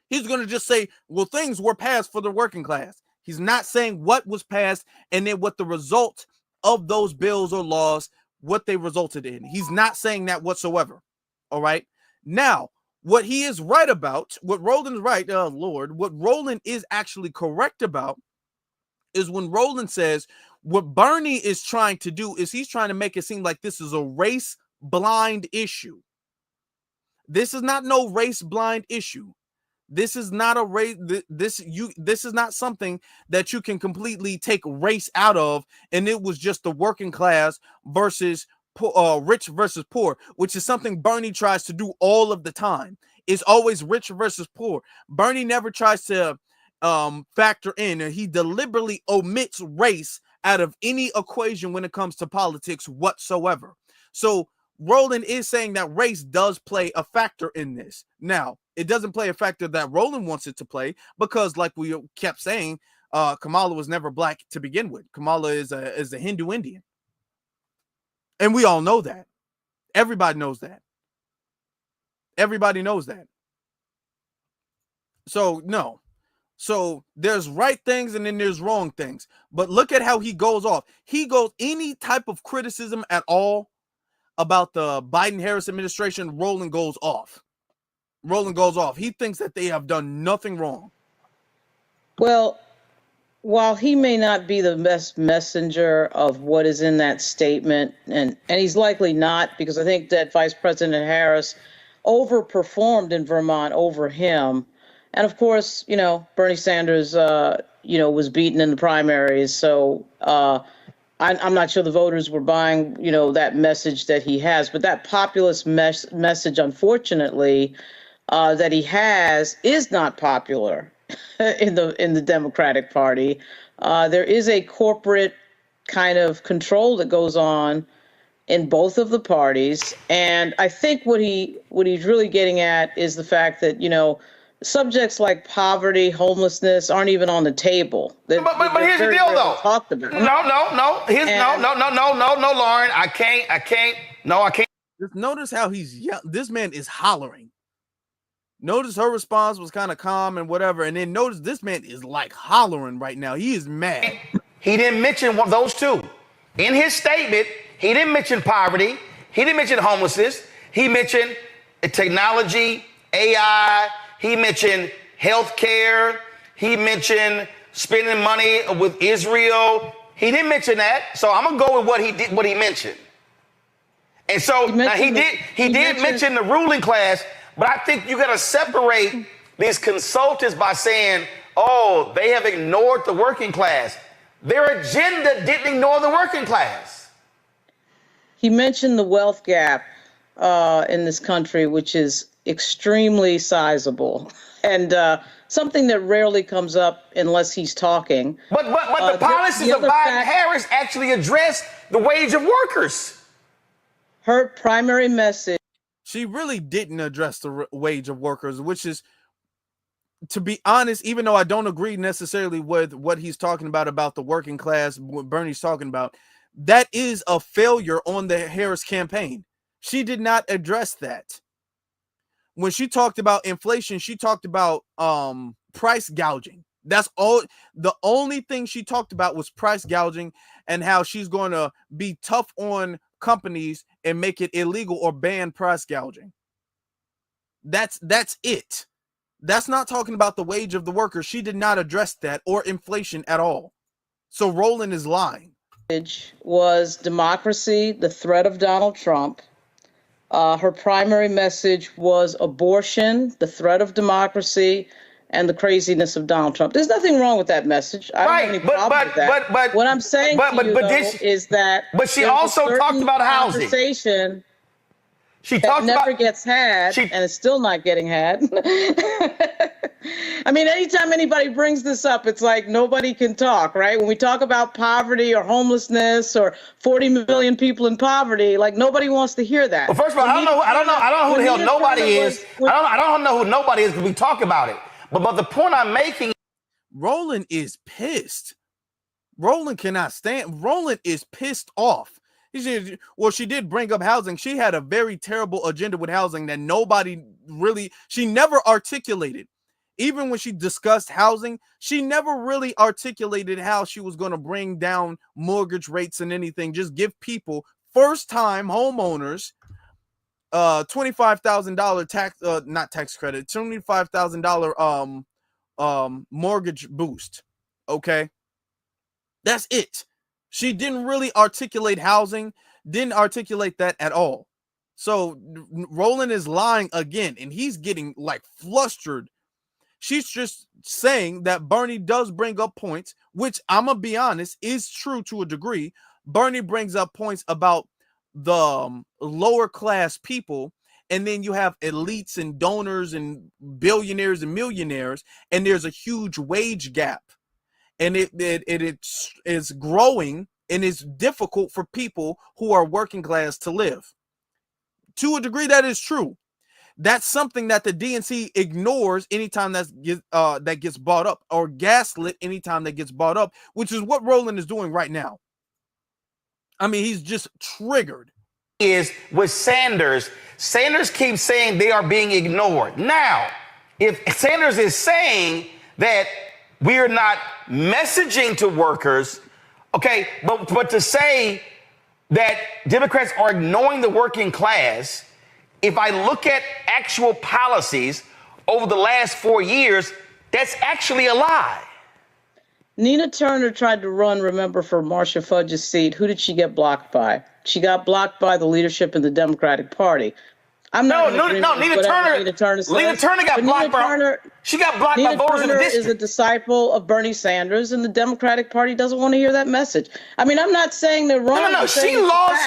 He's going to just say, well, things were passed for the working class. He's not saying what was passed and then what the result of those bills or laws, what they resulted in. He's not saying that whatsoever. All right. Now, what he is right about, what Roland is right, what Roland is actually correct about is when Roland says what Bernie is trying to do is he's trying to make it seem like this is a race blind issue. This is not no race blind issue. This is not a race. This is not something that you can completely take race out of. And it was just the working class versus rich versus poor, which is something Bernie tries to do all of the time. It's always rich versus poor. Bernie never tries to factor in, and he deliberately omits race out of any equation when it comes to politics whatsoever. So Roland is saying that race does play a factor in this. Now, it doesn't play a factor that Roland wants it to play because, like we kept saying, Kamala was never black to begin with. Kamala is a Hindu Indian. And we all know that. Everybody knows that. Everybody knows that. So, no. So there's right things and then there's wrong things. But look at how he goes off. He goes any type of criticism at all about the Biden-Harris administration, Roland goes off. Roland goes off. He thinks that they have done nothing wrong. Well, while he may not be the best messenger of what is in that statement, and he's likely not, because I think that Vice President Harris overperformed in Vermont over him. And of course, Bernie Sanders, was beaten in the primaries. So I'm not sure the voters were buying, that message that he has. But that populist message, unfortunately, that he has is not popular in the Democratic Party. There is a corporate kind of control that goes on in both of the parties. And I think what he's really getting at is the fact that, subjects like poverty, homelessness aren't even on the table. But here's the deal, though. Talked about. No, Lauren. I can't. Just notice how he's this man is hollering. Notice her response was kind of calm and whatever, and then notice this man is like hollering right now. He is mad. He didn't mention those two. In his statement, he didn't mention poverty. He didn't mention homelessness. He mentioned technology, AI. He mentioned healthcare. He mentioned spending money with Israel. He didn't mention that. So I'm gonna go with what he mentioned. And so he did mention the ruling class, but I think you gotta separate these consultants by saying, oh, they have ignored the working class. Their agenda didn't ignore the working class. He mentioned the wealth gap in this country, which is extremely sizable and something that rarely comes up unless he's talking. But the policies of Biden-Harris actually address the wage of workers. Her primary message. She really didn't address the wage of workers, which is, to be honest, even though I don't agree necessarily with what he's talking about the working class, what Bernie's talking about, that is a failure on the Harris campaign. She did not address that. When she talked about inflation, she talked about price gouging. That's all. The only thing she talked about was price gouging and how she's going to be tough on companies and make it illegal or ban price gouging. That's it. That's not talking about the wage of the worker. She did not address that or inflation at all. So Roland is lying. Was democracy, the threat of Donald Trump. Her primary message was abortion, the threat of democracy, and the craziness of Donald Trump. There's nothing wrong with that message. I don't have any problem with that. But what I'm saying is that. But she also talked about housing. Conversation she that never gets had, and it's still not getting had. I mean, anytime anybody brings this up, it's like nobody can talk, right? When we talk about poverty or homelessness or 40 million people in poverty, like nobody wants to hear that. Well, first of all, I don't know who the hell nobody is. I don't know who nobody is because we talk about it. But the point I'm making Roland is pissed. Roland cannot stand. Roland is pissed off. She did bring up housing. She had a very terrible agenda with housing that nobody really, she never articulated. Even when she discussed housing, she never really articulated how she was going to bring down mortgage rates and anything. Just give people, first-time homeowners, $25,000 tax, not tax credit, $25,000 mortgage boost. Okay, that's it. She didn't really articulate housing, didn't articulate that at all. So Roland is lying again, and he's getting like flustered. She's just saying that Bernie does bring up points, which I'm gonna be honest is true to a degree. Bernie brings up points about the lower class people, and then you have elites and donors and billionaires and millionaires, and there's a huge wage gap, and it's growing, and it's difficult for people who are working class to live. To a degree, that is true. That's something that the DNC ignores anytime that gets brought up, or gaslit anytime that gets brought up, which is what Roland is doing right now. I mean, he's just triggered. Is with Sanders keeps saying they are being ignored. Now, if Sanders is saying that we are not messaging to workers, okay, but to say that Democrats are ignoring the working class, if I look at actual policies over the last 4 years, that's actually a lie. Nina Turner tried to run, remember, for Marcia Fudge's seat. Who did she get blocked by? She got blocked by the leadership in the Democratic Party. I'm not Nina Turner got blocked by. She got blocked by voters in the district. Is a disciple of Bernie Sanders, and the Democratic Party doesn't want to hear that message. I mean, I'm not saying they're wrong. No. She lost.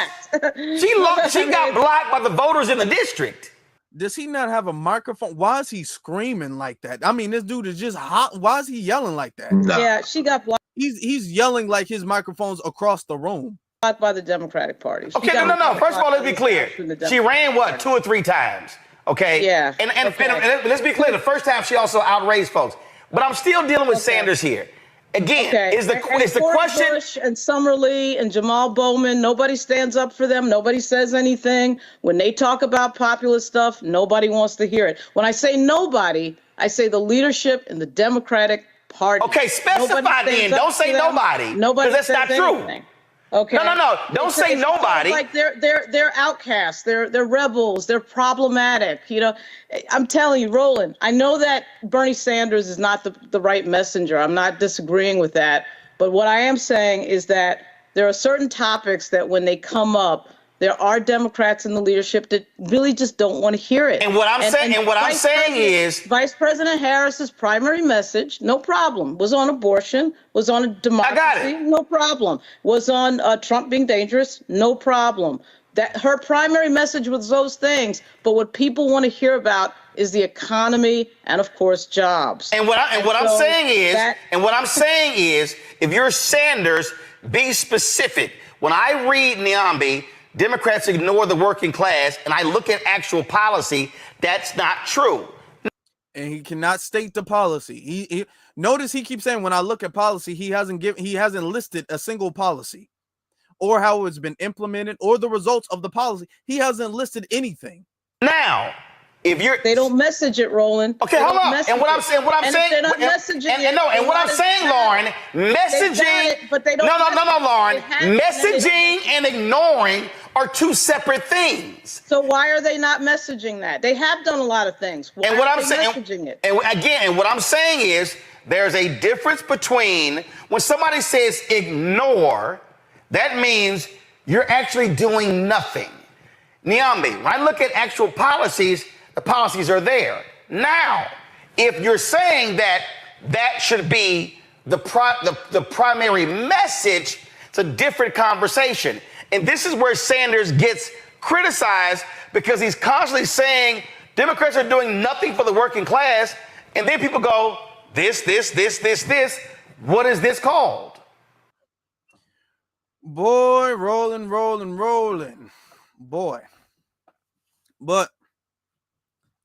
She got blocked by the voters in the district. Does he not have a microphone? Why is he screaming like that? I mean, this dude is just hot. Why is he yelling like that? Yeah, she got blocked. He's yelling like his microphone's across the room. By the Democratic Party. Okay, no. First of all, let's be clear. She ran what, 2 or 3 times? Okay. Yeah. And let's be clear. The first time she also outraged folks. But I'm still dealing with Sanders here. Again, is the question? Bush and Summerlee and Jamal Bowman, nobody stands up for them. Nobody says anything. When they talk about populist stuff, nobody wants to hear it. When I say nobody, I say the leadership in the Democratic Party. Okay, specify then. Don't say nobody. Nobody. Because that's not true. Okay. No. Don't say nobody. Like they're outcasts. They're rebels. They're problematic. You know, I'm telling you, Roland, I know that Bernie Sanders is not the right messenger. I'm not disagreeing with that. But what I am saying is that there are certain topics that when they come up, there are Democrats in the leadership that really just don't want to hear it. And what I'm saying is Vice President Harris's primary message, no problem, was on abortion, was on democracy, I got it. No problem, was on Trump being dangerous, no problem. That her primary message was those things, but what people want to hear about is the economy and, of course, jobs. And what I'm saying is, if you're Sanders, be specific. When I read Niambi, Democrats ignore the working class, and I look at actual policy, that's not true. And he cannot state the policy. He notice he keeps saying when I look at policy, he hasn't listed a single policy or how it's been implemented or the results of the policy. He hasn't listed anything. Now, they don't message it, Roland. Okay, hold on. And what I'm saying, Lauren, messaging. But they don't. No, Lauren. Messaging and ignoring are 2 separate things. So why are they not messaging that? They have done a lot of things. Why are they messaging it? And what I'm saying is there's a difference between when somebody says ignore, that means you're actually doing nothing. Niambi, when I look at actual policies, the policies are there. Now, if you're saying that should be the primary message, it's a different conversation. And this is where Sanders gets criticized because he's constantly saying Democrats are doing nothing for the working class. And then people go, this. What is this called? Boy, rolling. Boy. But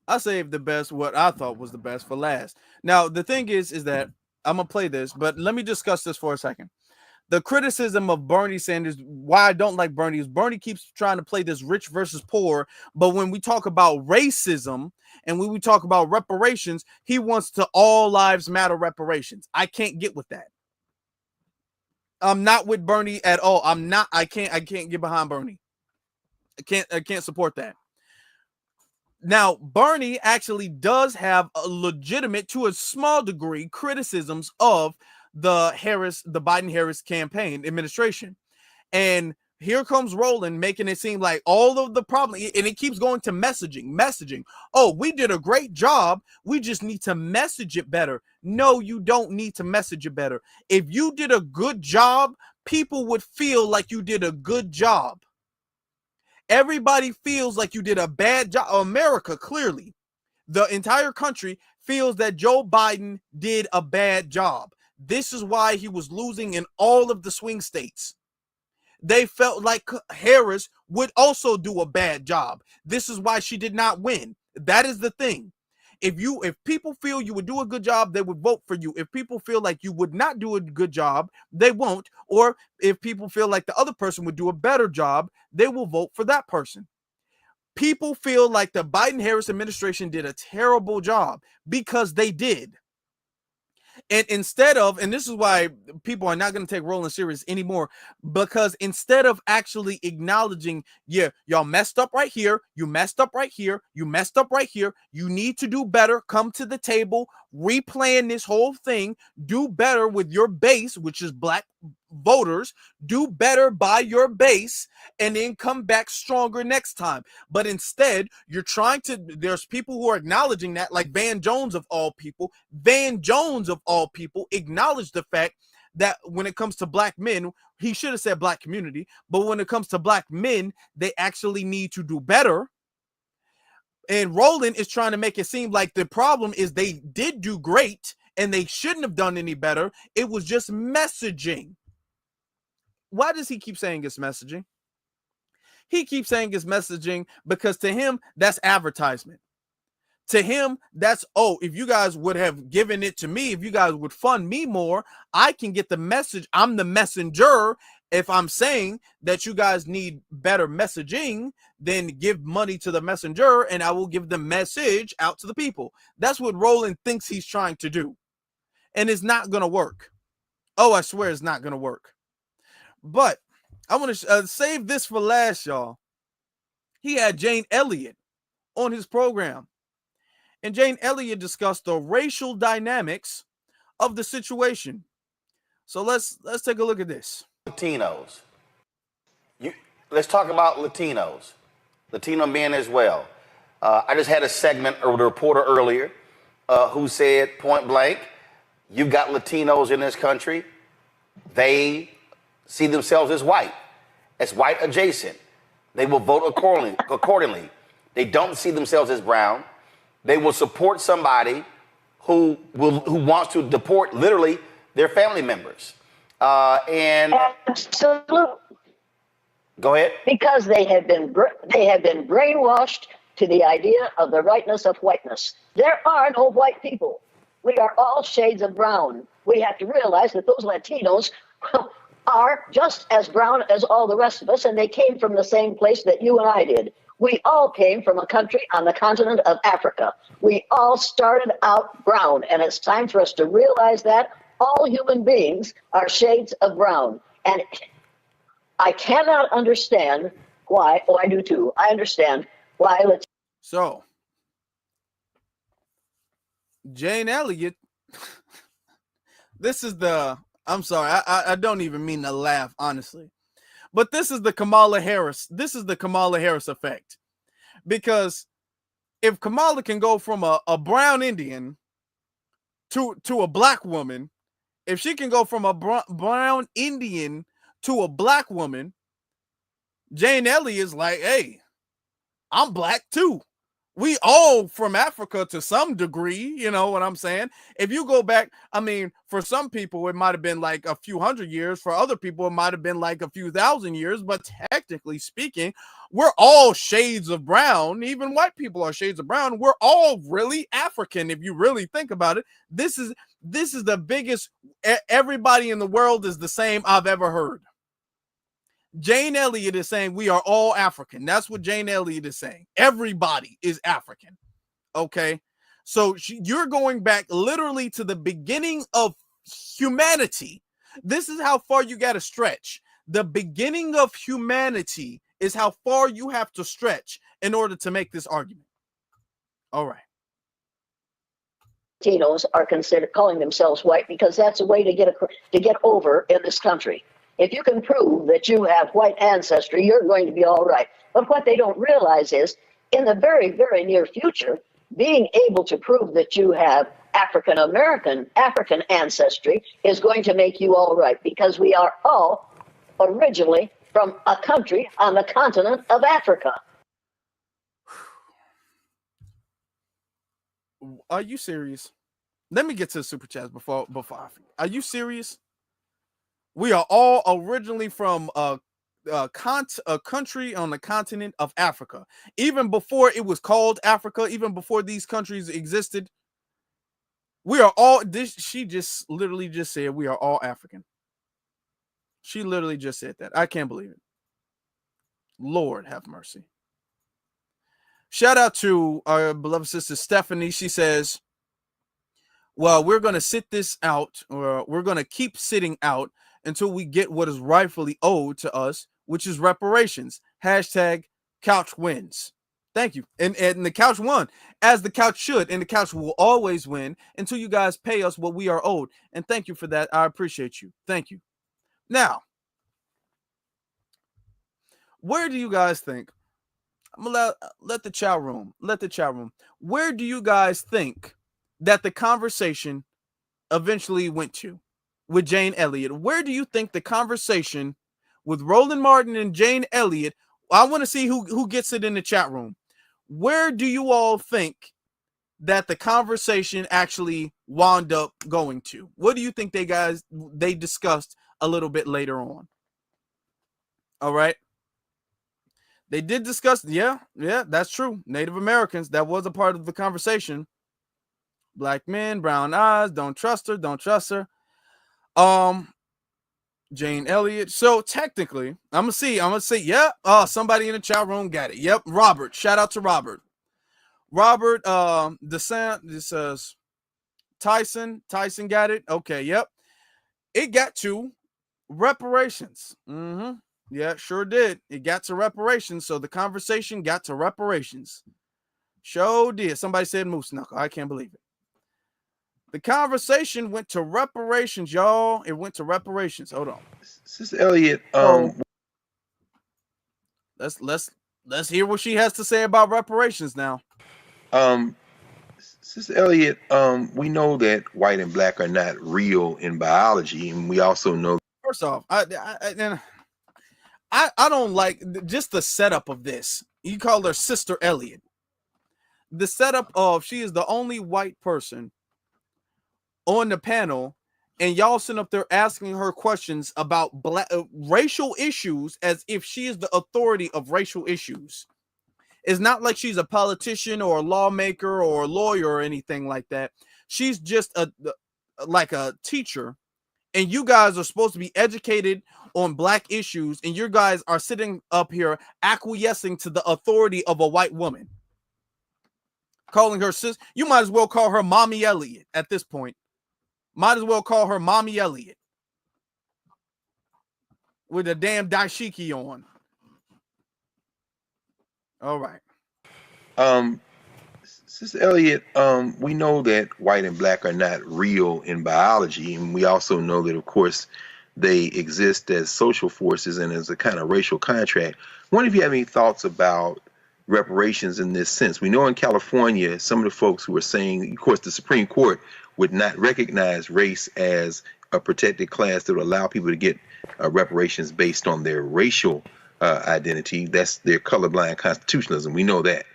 I saved the best, what I thought was the best for last. Now, the thing is that I'm gonna play this, but let me discuss this for a second. The criticism of Bernie Sanders, why I don't like Bernie, is Bernie keeps trying to play this rich versus poor. But when we talk about racism and when we talk about reparations, he wants to all lives matter reparations. I can't get with that. I'm not with Bernie at all. I can't get behind Bernie. I can't support that. Now, Bernie actually does have a legitimate, to a small degree, criticisms of the Biden-Harris campaign administration. And here comes Roland making it seem like all of the problem, and it keeps going to messaging. Oh, we did a great job. We just need to message it better. No, you don't need to message it better. If you did a good job, people would feel like you did a good job. Everybody feels like you did a bad job. America, clearly, the entire country feels that Joe Biden did a bad job. This is why he was losing in all of the swing states. They felt like Harris would also do a bad job. This is why she did not win. That is the thing. If people feel you would do a good job, they would vote for you. If people feel like you would not do a good job, they won't. Or if people feel like the other person would do a better job, they will vote for that person. People feel like the Biden-Harris administration did a terrible job because they did. And instead of, and this is why people are not going to take Roland serious anymore, because instead of actually acknowledging, yeah, y'all messed up right here, you messed up right here, you messed up right here, you need to do better, come to the table, replan this whole thing, do better with your base, which is black voters, do better by your base, and then come back stronger next time. But instead, you're trying to, there's people who are acknowledging that, like Van Jones of all people. Van Jones of all people acknowledged the fact that when it comes to black men, he should have said black community, but when it comes to black men, they actually need to do better. And Roland is trying to make it seem like the problem is they did do great and they shouldn't have done any better. It was just messaging. Why does he keep saying it's messaging? He keeps saying it's messaging because to him, that's advertisement. To him, that's, oh, if you guys would have given it to me, if you guys would fund me more, I can get the message. I'm the messenger. If I'm saying that you guys need better messaging, then give money to the messenger and I will give the message out to the people. That's what Roland thinks he's trying to do. And it's not going to work. Oh, I swear it's not going to work. But I want to save this for last, y'all. He had Jane Elliott on his program. And Jane Elliott discussed the racial dynamics of the situation. So let's take a look at this. Latinos. Let's talk about Latinos. Latino men as well. I just had a segment with a reporter earlier who said point blank, you've got Latinos in this country. They see themselves as white adjacent. They will vote accordingly. They don't see themselves as brown. They will support somebody who wants to deport literally their family members. Absolutely. Go ahead. Because they have been brainwashed to the idea of the rightness of whiteness. There are no white people. We are all shades of brown. We have to realize that those Latinos are just as brown as all the rest of us, and they came from the same place that you and I did. We all came from a country on the continent of Africa. We all started out brown, and it's time for us to realize that all human beings are shades of brown. And I cannot understand why, oh, I do too. I understand why. So, Jane Elliott, this is the, I'm sorry, I don't even mean to laugh, honestly. But this is the Kamala Harris. This is the Kamala Harris effect. Because if Kamala can go from a brown Indian to a black woman, if she can go from a brown Indian to a black woman, Jane Elliott is like, hey, I'm black too. We all from Africa to some degree, you know what I'm saying? If you go back, I mean, for some people, it might have been like a few hundred years. For other people, it might have been like a few thousand years. But technically speaking, we're all shades of brown. Even white people are shades of brown. We're all really African. If you really think about it, this is the biggest, everybody in the world is the same I've ever heard. Jane Elliott is saying we are all African. That's what Jane Elliott is saying. Everybody is African. Okay. So you're going back literally to the beginning of humanity. This is how far you got to stretch. The beginning of humanity is how far you have to stretch in order to make this argument. All right. Latinos are considered calling themselves white because that's a way to get over in this country. If you can prove that you have white ancestry, you're going to be all right. But what they don't realize is, in the very, very near future, being able to prove that you have African ancestry is going to make you all right, because we are all originally from a country on the continent of Africa. Are you serious? Let me get to the super chats before I forget. Are you serious? We are all originally from a country on the continent of Africa. Even before it was called Africa, even before these countries existed, we are all she just literally just said we are all African. She literally just said that. I can't believe it. Lord have mercy. Shout out to our beloved sister Stephanie. She says, well, we're going to sit this out, or we're going to keep sitting out until we get what is rightfully owed to us, which is reparations. Hashtag couch wins. Thank you. And the couch won, as the couch should, and the couch will always win until you guys pay us what we are owed. And thank you for that. I appreciate you. Thank you. Now, where do you guys think? I'm gonna let the chat room. Where do you guys think that the conversation eventually went to with Jane Elliott? Where do you think the conversation with Roland Martin and Jane Elliott? I want to see who gets it in the chat room. Where do you all think that the conversation actually wound up going to? What do you think they discussed a little bit later on? All right. They did discuss, yeah, that's true. Native Americans, that was a part of the conversation. Black men, brown eyes, don't trust her. Jane Elliott. So technically, I'm gonna say, yeah. Somebody in the chat room got it. Yep, Robert. Shout out to Robert. Robert, this says Tyson got it. Okay, yep. It got to reparations. Yeah, sure did. It got to reparations. So the conversation got to reparations. Sure did. Somebody said moose knuckle. I can't believe it. The conversation went to reparations, y'all. It went to reparations. Hold on. Sister Elliott, let's hear what she has to say about reparations now. Sister Elliott, we know that white and black are not real in biology, and we also know. First off, I don't like just the setup of this. You call her Sister Elliott. The setup of she is the only white person on the panel, and y'all sitting up there asking her questions about racial issues as if she is the authority of racial issues. It's not like she's a politician or a lawmaker or a lawyer or anything like that. She's just like a teacher, and you guys are supposed to be educated on black issues, and you guys are sitting up here acquiescing to the authority of a white woman. Calling her sis, you might as well call her Mommy Elliott at this point. Might as well call her Mommy Elliott with a damn dashiki on. All right. Sister Elliott, we know that white and black are not real in biology, and we also know that, of course, they exist as social forces and as a kind of racial contract. I wonder if you have any thoughts about reparations in this sense. We know in California, some of the folks who are saying, of course, the Supreme Court would not recognize race as a protected class that would allow people to get reparations based on their racial identity. That's their colorblind constitutionalism. We know that.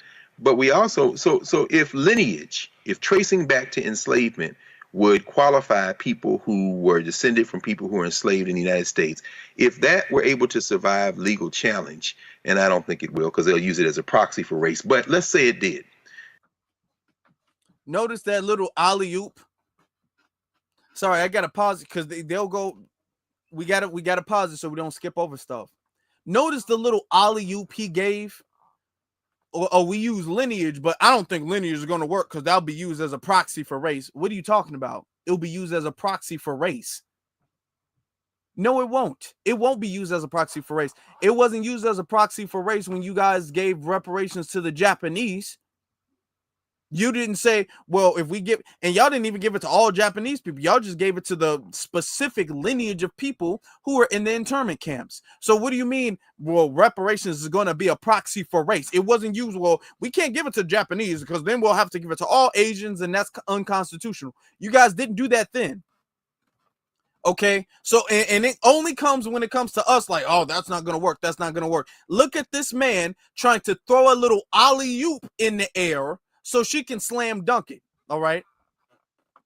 But we also, so if lineage, if tracing back to enslavement would qualify people who were descended from people who were enslaved in the United States, if that were able to survive legal challenge, and I don't think it will because they'll use it as a proxy for race, but let's say it did. Notice that little alley-oop. Sorry, I gotta pause it because they'll go. We gotta pause it so we don't skip over stuff. Notice the little alley-oop he gave. Or we use lineage, but I don't think lineage is going to work because that'll be used as a proxy for race. What are you talking about? It'll be used as a proxy for race. No, it won't. It won't be used as a proxy for race. It wasn't used as a proxy for race when you guys gave reparations to the Japanese. You didn't say, well, if we give, and y'all didn't even give it to all Japanese people. Y'all just gave it to the specific lineage of people who were in the internment camps. So what do you mean? Well, reparations is going to be a proxy for race. It wasn't used. Well, we can't give it to Japanese because then we'll have to give it to all Asians, and that's unconstitutional. You guys didn't do that then. Okay, so and it only comes when it comes to us, like, oh, that's not going to work. That's not going to work. Look at this man trying to throw a little alley-oop in the air so she can slam dunk it. All right.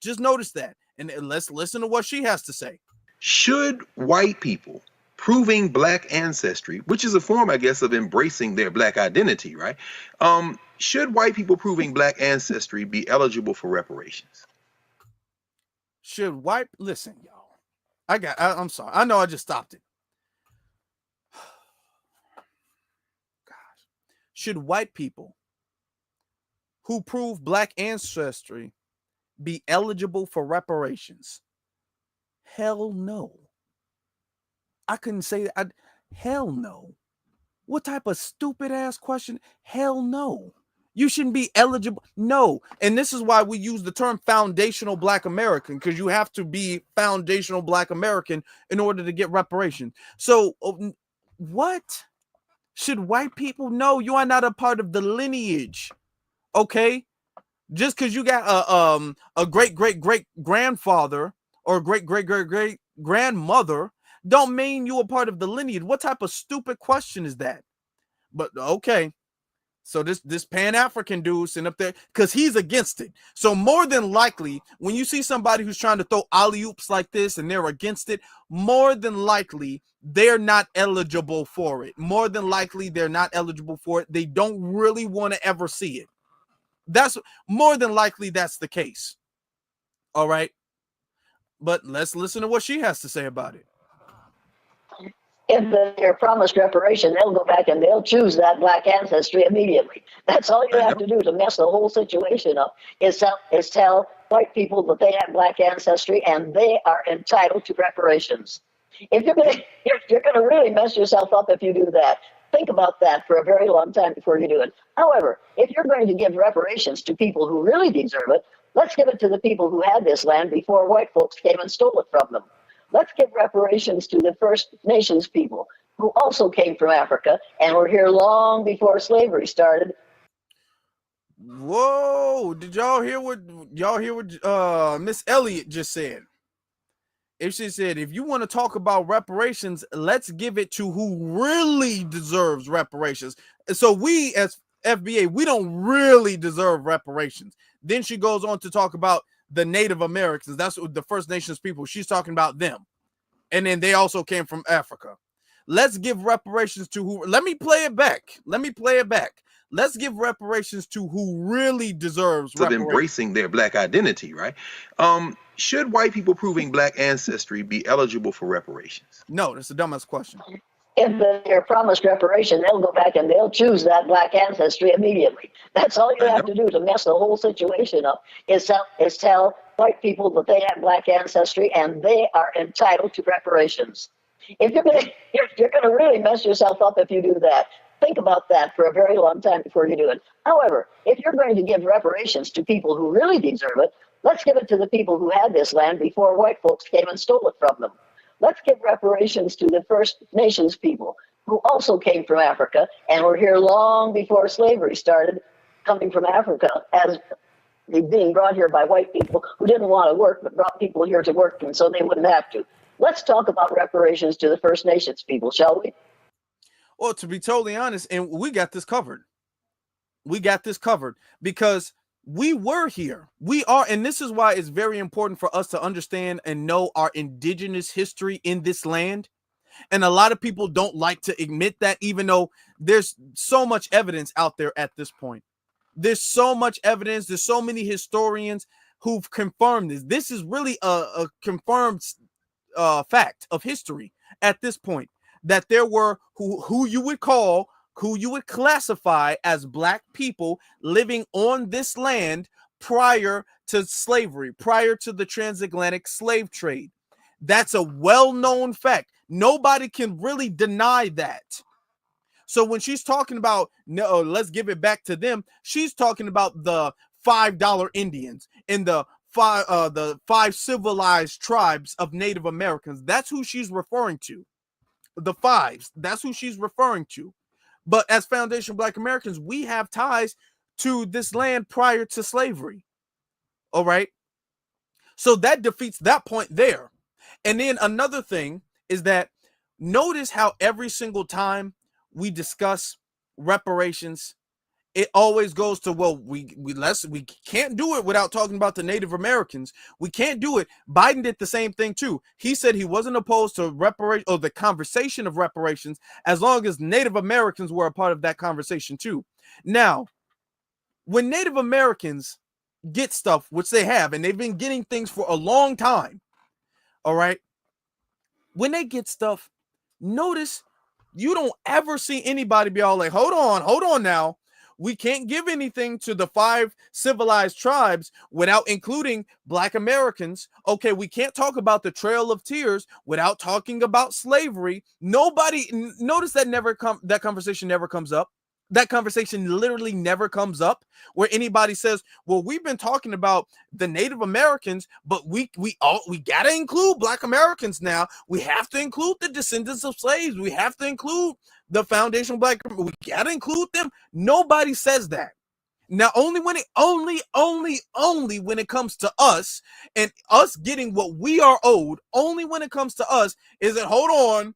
Just notice that. And let's listen to what she has to say. Should white people proving black ancestry, which is a form, I guess, of embracing their black identity, right? Should white people proving black ancestry be eligible for reparations? Should white, listen, y'all. I'm sorry. I know I just stopped it. Gosh. Should white people who prove black ancestry be eligible for reparations? Hell no. I couldn't say that. Hell no. What type of stupid ass question? Hell no. You shouldn't be eligible. No. And this is why we use the term foundational black American, because you have to be foundational black American in order to get reparations. So what? Should white people? No, you are not a part of the lineage. Okay, just because you got a great grandfather or great grandmother don't mean you are part of the lineage. What type of stupid question is that? But okay, so this Pan-African dude sitting up there because he's against it. So more than likely, when you see somebody who's trying to throw alley-oops like this and they're against it, more than likely they're not eligible for it. More than likely they're not eligible for it. They don't really want to ever see it. That's more than likely that's the case. All right. But let's listen to what she has to say about it. If they're promised reparation, they'll go back and they'll choose that black ancestry immediately. That's all you have to do to mess the whole situation up is tell white people that they have black ancestry and they are entitled to reparations. If you're gonna really mess yourself up if you do that. Think about that for a very long time before you do it. However, if you're going to give reparations to people who really deserve it, let's give it to the people who had this land before white folks came and stole it from them. Let's give reparations to the First Nations people who also came from Africa and were here long before slavery started. Whoa, did y'all hear what Miss Elliott just said? If she said, if you want to talk about reparations, let's give it to who really deserves reparations. So we as FBA, we don't really deserve reparations. Then she goes on to talk about the Native Americans. That's the First Nations people. She's talking about them. And then they also came from Africa. Let's give reparations to who. Let me play it back. Let's give reparations to who really deserves reparations. Of embracing their black identity, right? Should white people proving black ancestry be eligible for reparations? No, that's the dumbest question. If they're promised reparation, they'll go back and they'll choose that black ancestry immediately. That's all you have to do to mess the whole situation up is tell white people that they have black ancestry and they are entitled to reparations. If you're gonna really mess yourself up if you do that. Think about that for a very long time before you do it. However, if you're going to give reparations to people who really deserve it, let's give it to the people who had this land before white folks came and stole it from them. Let's give reparations to the First Nations people who also came from Africa and were here long before slavery started, coming from Africa as being brought here by white people who didn't want to work but brought people here to work and so they wouldn't have to. Let's talk about reparations to the First Nations people, shall we? Well, to be totally honest, and we got this covered. We got this covered because we were here. We are, and this is why it's very important for us to understand and know our indigenous history in this land. And a lot of people don't like to admit that, even though there's so much evidence out there at this point. There's so much evidence. There's so many historians who've confirmed this. This is really a confirmed fact of history at this point, that there were who you would classify as black people living on this land prior to slavery, prior to the transatlantic slave trade. That's a well-known fact. Nobody can really deny that. So when she's talking about, no, let's give it back to them, she's talking about the $5 Indians and the five civilized tribes of Native Americans. That's who she's referring to. The fives. That's who she's referring to. But as Foundation Black Americans, we have ties to this land prior to slavery. All right. So that defeats that point there. And then another thing is that notice how every single time we discuss reparations, it always goes to, well, we can't do it without talking about the Native Americans. We can't do it. Biden did the same thing too. He said he wasn't opposed to reparation or the conversation of reparations as long as Native Americans were a part of that conversation too. Now, when Native Americans get stuff, which they have, and they've been getting things for a long time, all right, when they get stuff, notice you don't ever see anybody be all like, hold on now. We can't give anything to the 5 civilized tribes without including Black Americans. Okay, we can't talk about the Trail of Tears without talking about slavery. Nobody, notice that conversation never comes up. That conversation literally never comes up where anybody says, well, we've been talking about the Native Americans, but we got to include Black Americans now. We have to include the descendants of slaves. We have to include the Foundation Black. We got to include them. Nobody says that. Now, only when it comes to us and us getting what we are owed, only when it comes to us is it, hold on,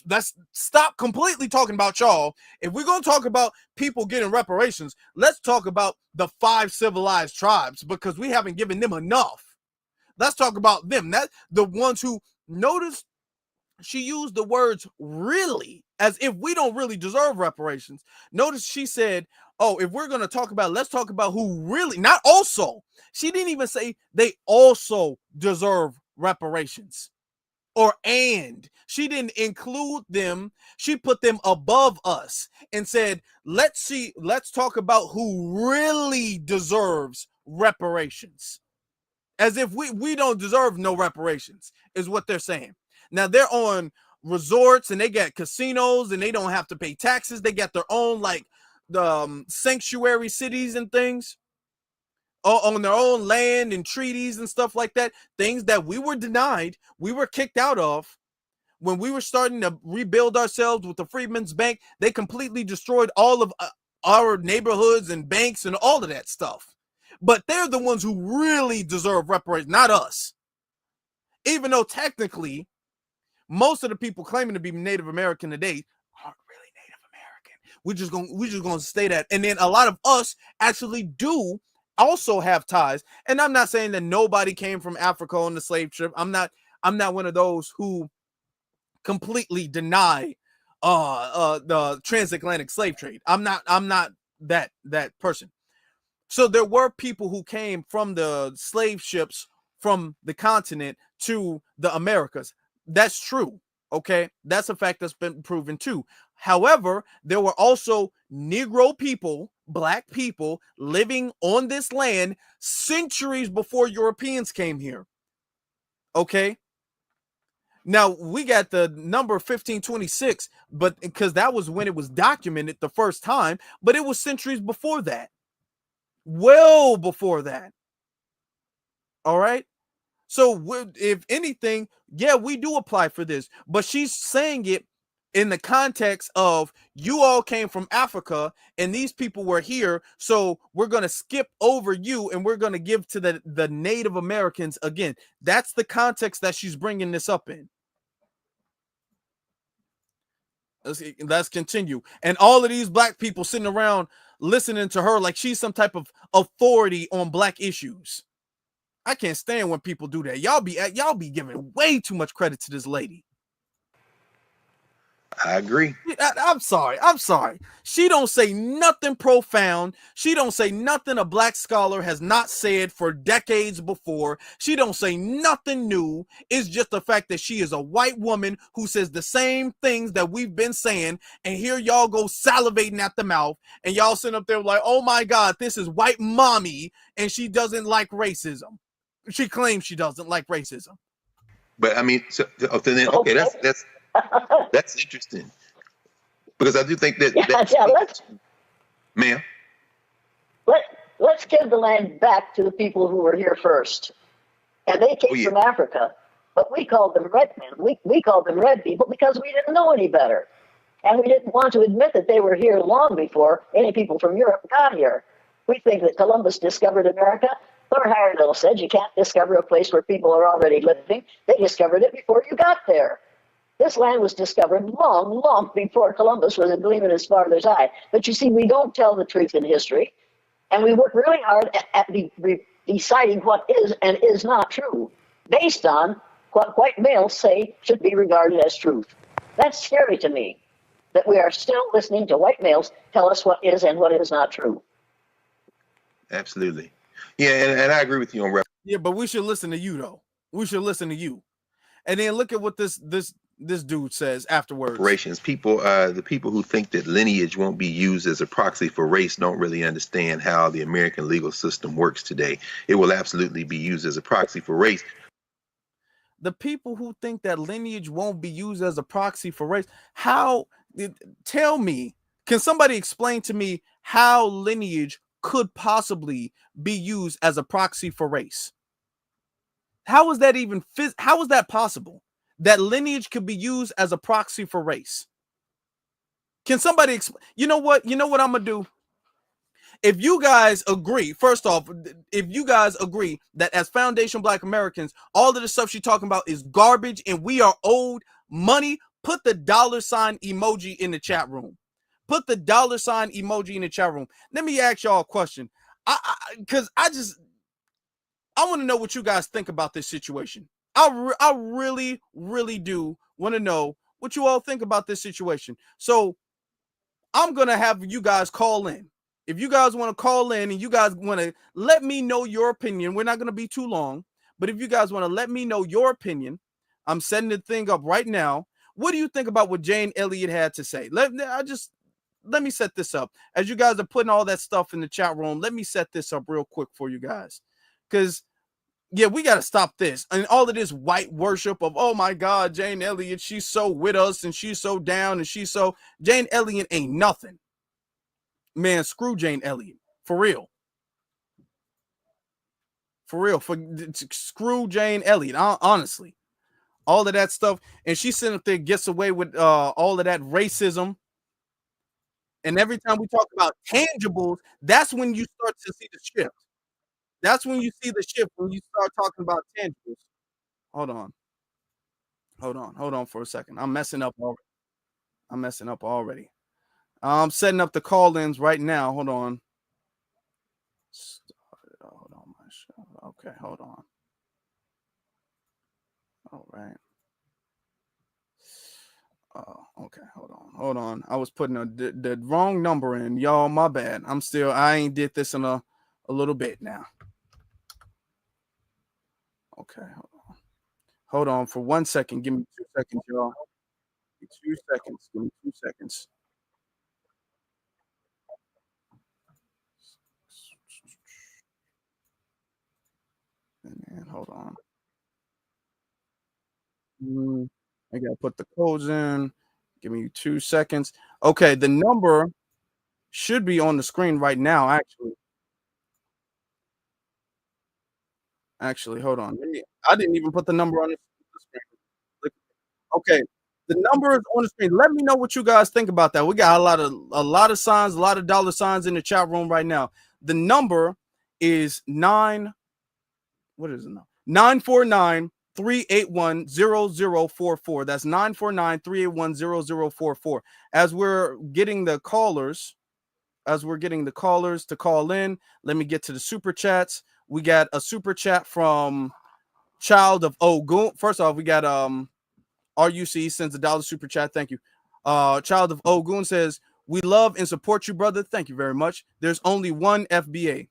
let's stop completely talking about y'all. If we're going to talk about people getting reparations, let's talk about the 5 civilized tribes because we haven't given them enough. Let's talk about them. That the ones who, notice she used the words really as if we don't really deserve reparations. Notice she said, oh, if we're going to talk about, let's talk about who really, not also. She didn't even say they also deserve reparations. Or and she didn't include them. She put them above us and said, let's talk about who really deserves reparations. As if we don't deserve no reparations is what they're saying. Now they're on resorts and they got casinos and they don't have to pay taxes. They got their own like the sanctuary cities and things on their own land and treaties and stuff like that, things that we were denied, we were kicked out of. When we were starting to rebuild ourselves with the Freedmen's Bank, they completely destroyed all of our neighborhoods and banks and all of that stuff. But they're the ones who really deserve reparations, not us. Even though technically, most of the people claiming to be Native American today aren't really Native American. We're just gonna stay that. And then a lot of us actually do also have ties. And I'm not saying that nobody came from Africa on the slave trip. I'm not one of those who completely deny the transatlantic slave trade. I'm not that person. So there were people who came from the slave ships from the continent to the Americas. That's true. Okay, that's a fact that's been proven too. However, there were also Negro people, Black people living on this land centuries before Europeans came here. Okay. Now we got the number 1526, but because that was when it was documented the first time, but it was centuries before that. Well before that. All right. So if anything, yeah, we do apply for this, but she's saying it in the context of you all came from Africa and these people were here. So we're going to skip over you and we're going to give to the Native Americans again. That's the context that she's bringing this up in. Let's continue. And all of these black people sitting around listening to her like she's some type of authority on black issues. I can't stand when people do that. Y'all be giving way too much credit to this lady. I agree. I'm sorry. She don't say nothing profound. She don't say nothing a black scholar has not said for decades before. She don't say nothing new. It's just the fact that she is a white woman who says the same things that we've been saying. And here y'all go salivating at the mouth. And y'all sit up there like, oh my God, this is white mommy. And she doesn't like racism. She claims she doesn't like racism. But I mean, okay, that's interesting, because I do think that. Ma'am. Let's give the land back to the people who were here first, and they came from Africa, but we called them red men. We called them red people because we didn't know any better, and we didn't want to admit that they were here long before any people from Europe got here. We think that Columbus discovered America. Lord Heyerdahl said you can't discover a place where people are already living. They discovered it before you got there. This land was discovered long, long before Columbus was a gleam in his father's eye. But you see, we don't tell the truth in history, and we work really hard at deciding what is and is not true, based on what white males say should be regarded as truth. That's scary to me, that we are still listening to white males tell us what is and what is not true. Absolutely. Yeah, and I agree with you on Yeah, but we should listen to you, though. We should listen to you. And then look at what this dude says afterwards. Reparations. The people who think that lineage won't be used as a proxy for race don't really understand how the American legal system works today. It will absolutely be used as a proxy for race. The people who think that lineage won't be used as a proxy for race, tell me, can somebody explain to me how lineage could possibly be used as a proxy for race? How is that even how is that possible? That lineage could be used as a proxy for race. Can somebody explain? You know what I'm gonna do? If you guys agree, first off, if you guys agree that as foundation Black Americans, all of the stuff she's talking about is garbage and we are owed money, put the $ emoji in the chat room. Put the $ emoji in the chat room. Let me ask y'all a question. Because I want to know what you guys think about this situation. I really, really do want to know what you all think about this situation. So I'm going to have you guys call in. If you guys want to call in and you guys want to let me know your opinion, we're not going to be too long. But if you guys want to let me know your opinion, I'm setting the thing up right now. What do you think about what Jane Elliott had to say? Let me set this up. As you guys are putting all that stuff in the chat room, let me set this up real quick for you guys. Because, yeah, we got to stop this. And all of this white worship of, oh, my God, Jane Elliott, she's so with us and she's so down and she's so... Jane Elliott ain't nothing. Man, screw Jane Elliott. For real. For real. Screw Jane Elliott, honestly. All of that stuff. And she sitting up there gets away with all of that racism. And every time we talk about tangibles, that's when you start to see the shift. That's when you see the shift, when you start talking about tangibles. Hold on for a second. I'm messing up already. I'm setting up the call-ins right now. Hold on. Okay, hold on. All right. Okay, hold on. I was putting the wrong number in, y'all. My bad. I ain't did this in a little bit now. Okay, hold on for 1 second. Give me 2 seconds, y'all. Give me 2 seconds. And then hold on. I gotta put the codes in. Give me 2 seconds. Okay, the number should be on the screen right now, actually. Hold on. I didn't even put the number on the screen. Okay, the number is on the screen. Let me know what you guys think about that. We got a lot of signs, a lot of dollar signs in the chat room right now. The number is 949 949-381-0044. That's 949-381-0044. As we're getting the callers to call in, let me get to the super chats. We got a super chat from Child of Ogun. First off, we got RUC sends $1 super chat. Thank you. Child of Ogun says, "We love and support you, brother." Thank you very much. There's only one FBA.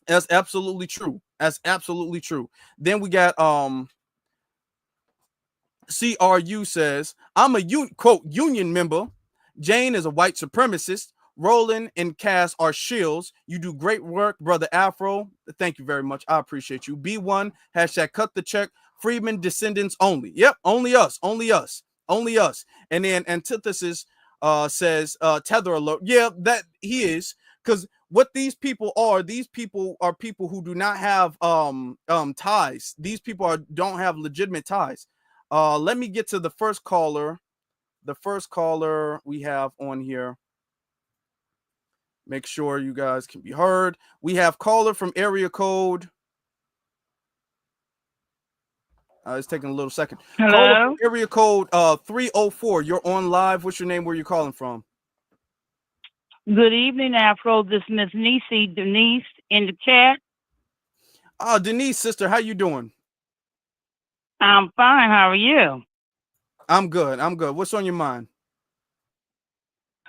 That's absolutely true. That's absolutely true. Then we got CRU says, "I'm a quote union member. Jane is a white supremacist. Roland and Cass are shills. You do great work, brother Afro." Thank you very much. I appreciate you. B1 hashtag cut the check. Freeman descendants only. Yep, only us, only us, only us. And then Antithesis says tether alert. Yeah, that he is, because what these people are people who do not have ties. These people don't have legitimate ties. Let me get to the first caller. The first caller we have on here. Make sure you guys can be heard. We have caller from area code. It's taking a little second. Hello? Caller from area code 304. You're on live. What's your name? Where you calling from? Good evening, Afro. This is Miss Denise in the chat. Denise, sister, how you doing? I'm fine. How are you? I'm good. I'm good. What's on your mind?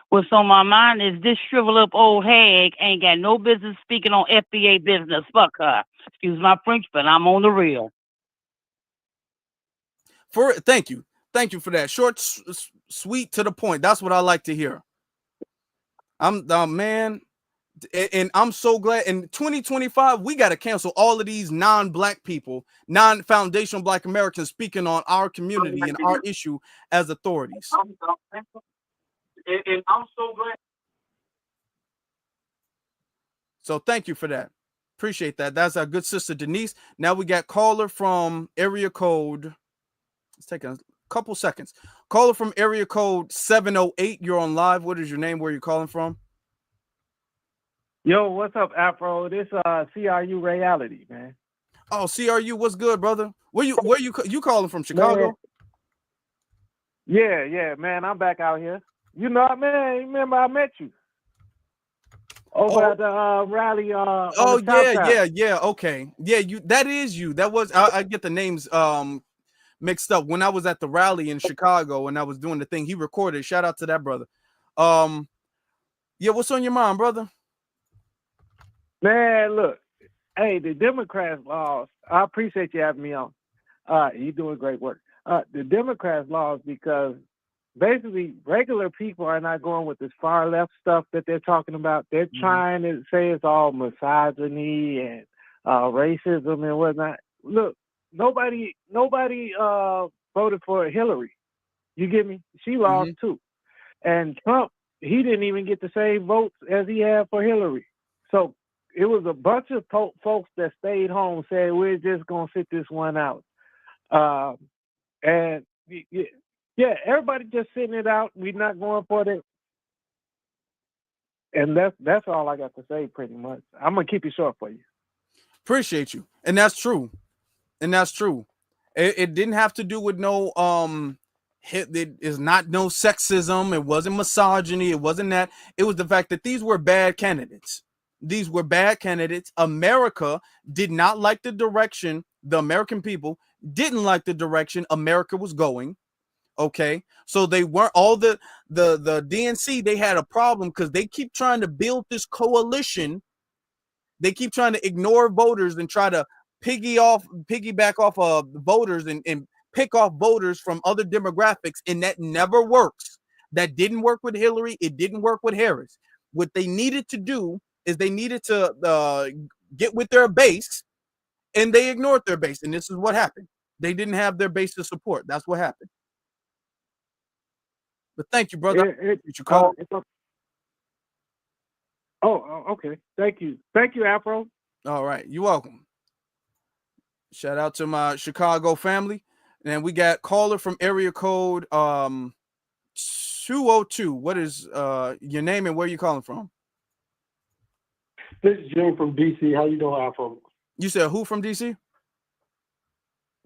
What's on my mind is this shrivel up old hag ain't got no business speaking on FBA business. Fuck her. Excuse my French, but I'm on the real. Thank you for that. Short, sweet, to the point. That's what I like to hear. I'm man, and I'm so glad. In 2025, we got to cancel all of these non-black people, non-foundational Black Americans speaking on our community and our issue as authorities. And I'm so glad. So thank you for that. Appreciate that. That's our good sister Denise. Now we got caller from area code. It's taking a couple seconds. Caller from area code 708. You're on live. What is your name? Where are you calling from? Yo, what's up, Afro? This CRU Reality, man. Oh, CRU, what's good, brother? Where you calling from? Chicago? Man. Yeah, man. I'm back out here. You know, man. Remember I met you over at the rally. Oh yeah. Okay, yeah. That is you. That was I get the names mixed up. When I was at the rally in Chicago and I was doing the thing, he recorded. Shout out to that brother. Yeah. What's on your mind, brother? Man, look. Hey, the Democrats lost. I appreciate you having me on. You're doing great work. The Democrats lost because basically regular people are not going with this far left stuff that they're talking about. They're trying to say it's all misogyny and racism and whatnot. Look, nobody voted for Hillary. You get me? She lost too. And Trump, he didn't even get the same votes as he had for Hillary. So it was a bunch of folks that stayed home, said, we're just going to sit this one out. And yeah, everybody just sitting it out. We're not going for it. And that's all I got to say pretty much. I'm going to keep it short for you. Appreciate you. And that's true. It didn't have to do with no it is not no sexism. It wasn't misogyny. It wasn't that. It was the fact that these were bad candidates. America did not like the direction. The American people didn't like the direction America was going. Okay, so they weren't all the DNC. They had a problem because they keep trying to build this coalition. They keep trying to ignore voters and try to piggyback off of voters and pick off voters from other demographics, and that never works. That didn't work with Hillary. It didn't work with Harris. What they needed to do is they needed to get with their base, and they ignored their base, and this is what happened. They didn't have their base to support. That's what happened. But thank you, brother. Okay. Thank you, Afro. All right, you're welcome. Shout out to my Chicago family. And we got caller from area code 202. What is your name and where you calling from? This is Jim from DC. How you doing, Afro? You said who from DC?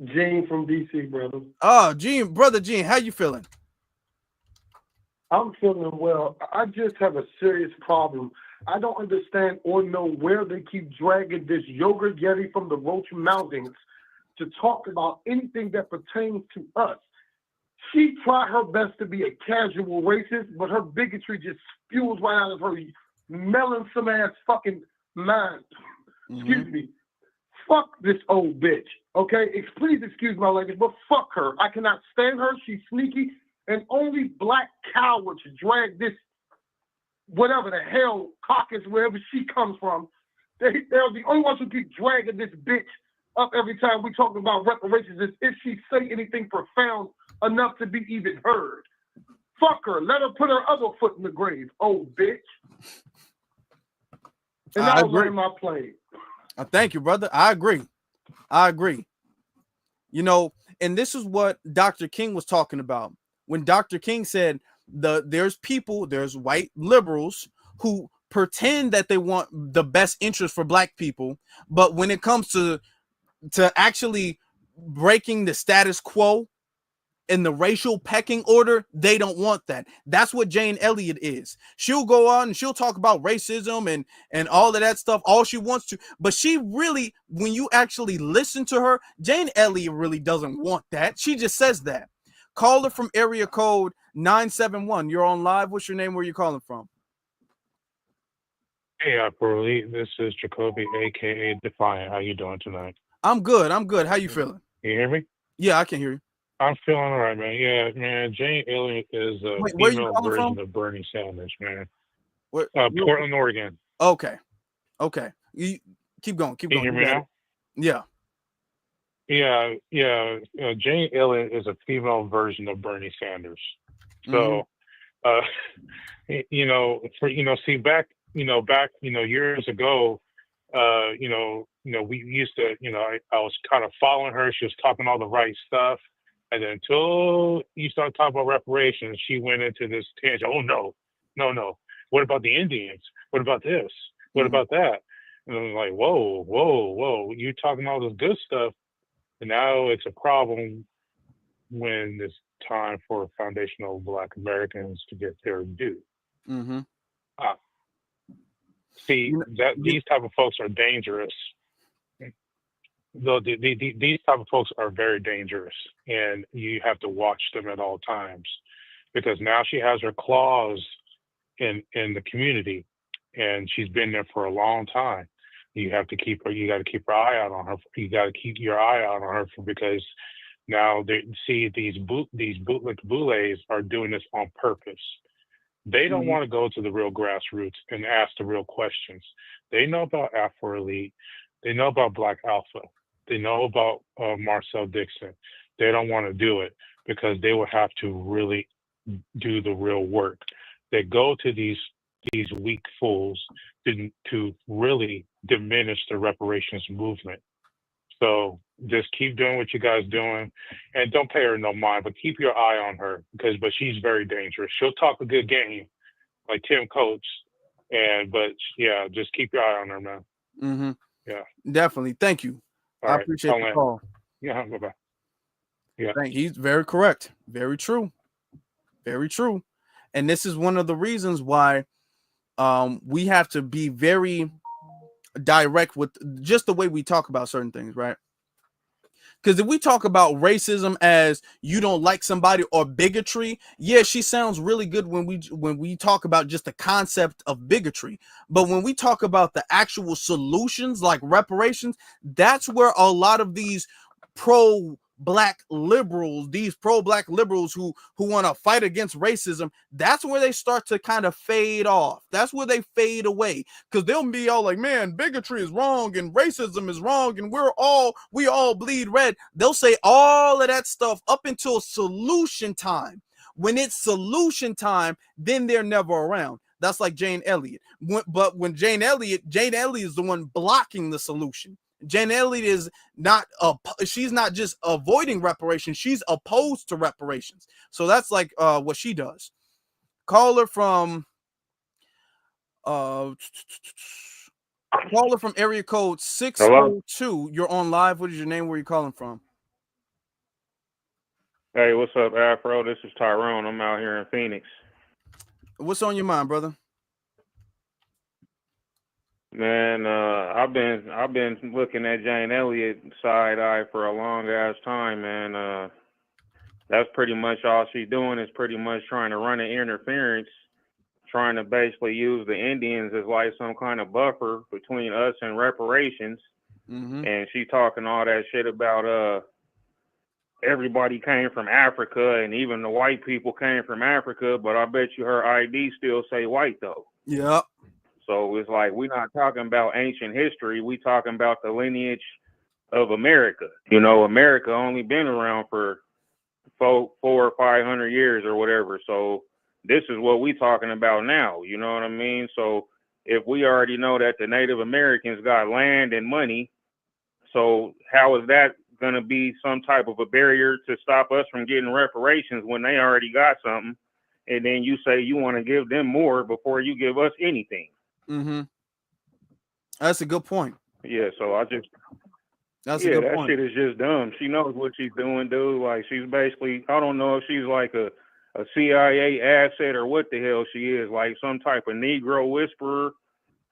Gene from DC, brother. Oh, Gene, brother Gene, how you feeling? I'm feeling well. I just have a serious problem. I don't understand or know where they keep dragging this yoga yeti from the Roach Mountains to talk about anything that pertains to us. She tried her best to be a casual racist, but her bigotry just spews right out of her melon some ass fucking mind. Excuse me. Fuck this old bitch. Okay? Please excuse my language, but fuck her. I cannot stand her. She's sneaky. And only black cowards drag this, whatever the hell, caucus, wherever she comes from. They're the only ones who keep dragging this bitch up every time we talk about reparations is if she say anything profound enough to be even heard. Fuck her. Let her put her other foot in the grave, old bitch. And I I'll agree. learn my plane. Thank you, brother. I agree. You know, and this is what Dr. King was talking about. When Dr. King said there's white liberals who pretend that they want the best interest for black people, but when it comes to actually breaking the status quo in the racial pecking order, they don't want that. That's what Jane Elliott is. She'll go on and she'll talk about racism and all of that stuff all she wants to, but she really, when you actually listen to her, Jane Elliott really doesn't want that. She just says that. Caller from area code 971. You're on live. What's your name? Where are you calling from? Hey, Afro, this is Jacoby, aka Defiant. How you doing tonight? I'm good. How you feeling? You hear me? Yeah, I can hear you. I'm feeling all right, man. Yeah, man. Jane Elliott is a female version of Bernie Sanders, man. Portland, Oregon. Okay. You keep going. Can you hear me now? Yeah. Yeah. Jane Elliott is a female version of Bernie Sanders. So, back, years ago, we used to, I was kind of following her. She was talking all the right stuff. And then until you started talking about reparations, she went into this tangent. Oh, no. What about the Indians? What about this? What about that? And I'm like, whoa. You're talking all this good stuff. And now it's a problem when it's time for foundational Black Americans to get their due. These type of folks are dangerous. These type of folks are very dangerous, and you have to watch them at all times, because now she has her claws in the community, and she's been there for a long time. You have to keep her. You got to keep your eye out on her. You got to keep your eye out on her because now they see these bootlick boulets are doing this on purpose. They don't want to go to the real grassroots and ask the real questions. They know about Afro Elite. They know about Black Alpha. They know about Marcel Dixon. They don't want to do it because they will have to really do the real work. They go to these weak fools to really diminish the reparations movement. So just keep doing what you guys doing, and don't pay her no mind, but keep your eye on her but she's very dangerous. She'll talk a good game, like Tim Coates, but just keep your eye on her, man. Yeah, definitely. Thank you. All I right. appreciate the call. Yeah, bye-bye. Yeah, he's very correct. Very true. And this is one of the reasons why we have to be very direct with just the way we talk about certain things, right? Because if we talk about racism as you don't like somebody or bigotry, yeah, she sounds really good when we talk about just the concept of bigotry. But when we talk about the actual solutions like reparations, that's where a lot of these pro-black liberals who want to fight against racism, that's where they start to kind of fade off. That's where they fade away, because they'll be all like, man, bigotry is wrong and racism is wrong and we all bleed red. They'll say all of that stuff up until solution time. When it's solution time, then they're never around. That's like Jane Elliott. But when Jane Elliott is the one blocking the solution. Jane Elliott is she's not just avoiding reparations, she's opposed to reparations. So that's like what she does. Caller from area code 602. You're on live. What is your name? Where are you calling from? Hey, what's up, Afro? This is Tyrone. I'm out here in Phoenix. What's on your mind, brother? Man, I've been looking at Jane Elliott side eye for a long ass time, man. That's pretty much all she's doing is pretty much trying to run an interference, trying to basically use the Indians as like some kind of buffer between us and reparations. And she talking all that shit about everybody came from Africa and even the white people came from Africa, but I bet you her ID still say white though. Yep. So it's like we're not talking about ancient history. We talking about the lineage of America. You know, America only been around for 400 or 500 years or whatever. So this is what we talking about now. You know what I mean? So if we already know that the Native Americans got land and money, so how is that going to be some type of a barrier to stop us from getting reparations when they already got something? And then you say you want to give them more before you give us anything. That's a good point. Yeah, so That's a good that point. shit is just dumb. She knows what she's doing, dude. Like she's basically, I don't know if she's like a CIA asset or what the hell she is, like some type of Negro whisperer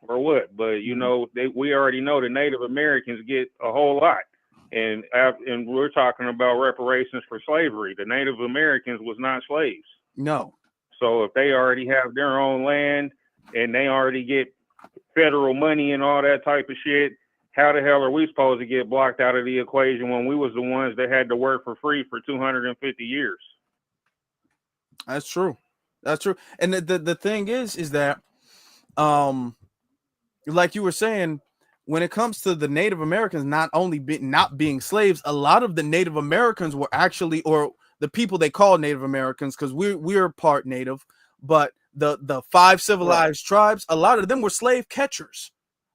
or what. But you know, we already know the Native Americans get a whole lot, and we're talking about reparations for slavery. The Native Americans was not slaves. No. So if they already have their own land and they already get federal money and all that type of shit, how the hell are we supposed to get blocked out of the equation when we was the ones that had to work for free for 250 years? That's true. That's true. And the thing is that, like you were saying, when it comes to the Native Americans not being slaves, a lot of the Native Americans were actually, or the people they call Native Americans, because we're part Native, but the 5 civilized tribes, a lot of them were slave catchers.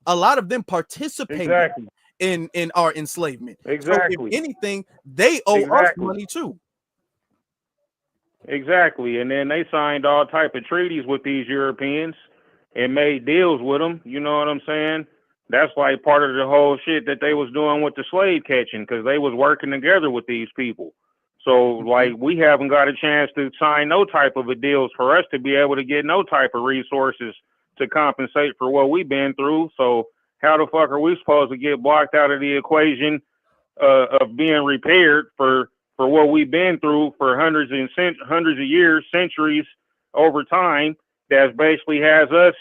A lot of them participated in our enslavement. Exactly. So if anything, they owe us money too. Exactly. And then they signed all type of treaties with these Europeans and made deals with them. You know what I'm saying? That's like part of the whole shit that they was doing with the slave catching, because they was working together with these people. So like we haven't got a chance to sign no type of a deals for us to be able to get no type of resources to compensate for what we've been through. So how the fuck are we supposed to get blocked out of the equation of being repaired for what we've been through for hundreds of years, centuries over time? That basically has us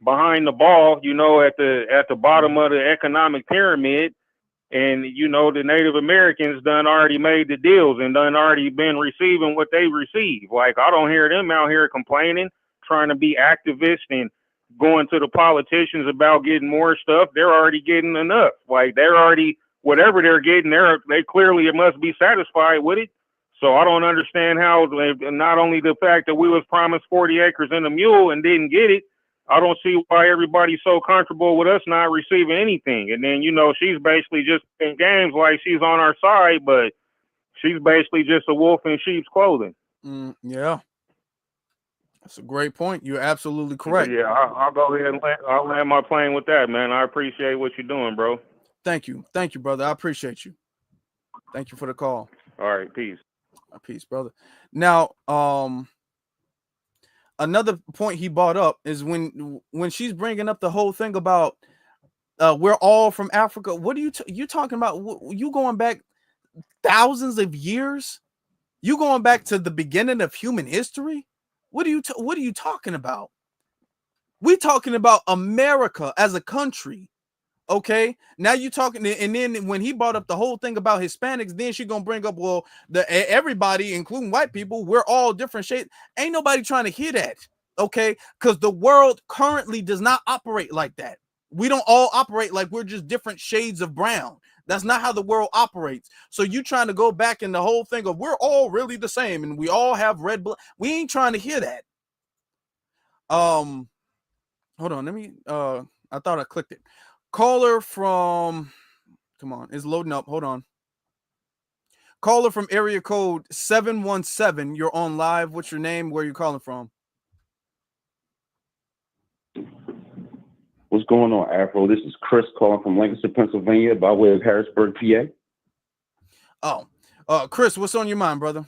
behind the ball, you know, at the bottom of the economic pyramid. And, you know, the Native Americans done already made the deals and done already been receiving what they receive. Like, I don't hear them out here complaining, trying to be activists and going to the politicians about getting more stuff. They're already getting enough. Like, they're already, whatever they're getting, they clearly must be satisfied with it. So I don't understand how, not only the fact that we was promised 40 acres and a mule and didn't get it, I don't see why everybody's so comfortable with us not receiving anything. And then, you know, she's basically just in games like she's on our side, but she's basically just a wolf in sheep's clothing. Yeah. That's a great point. You're absolutely correct. Yeah, I'll go ahead and I'll land my plane with that, man. I appreciate what you're doing, bro. Thank you. Thank you, brother. I appreciate you. Thank you for the call. All right, peace. Peace, brother. Now, another point he brought up is when she's bringing up the whole thing about we're all from Africa. What are you talking about? You going back thousands of years? You going back to the beginning of human history? What are you talking about? We're talking about America as a country. Okay, now you talking, and then when he brought up the whole thing about Hispanics, then she gonna bring up, well, everybody, including white people, we're all different shades. Ain't nobody trying to hear that, okay? Because the world currently does not operate like that. We don't all operate like we're just different shades of brown. That's not how the world operates. So you trying to go back in the whole thing of we're all really the same and we all have red blood. We ain't trying to hear that. Hold on, let me. I thought I clicked it. Caller from, come on, it's loading up. Hold on. Caller from area code 717. You're on live. What's your name? Where are you calling from? What's going on, Afro? This is Chris calling from Lancaster, Pennsylvania, by way of Harrisburg, PA. Oh, Chris, what's on your mind, brother?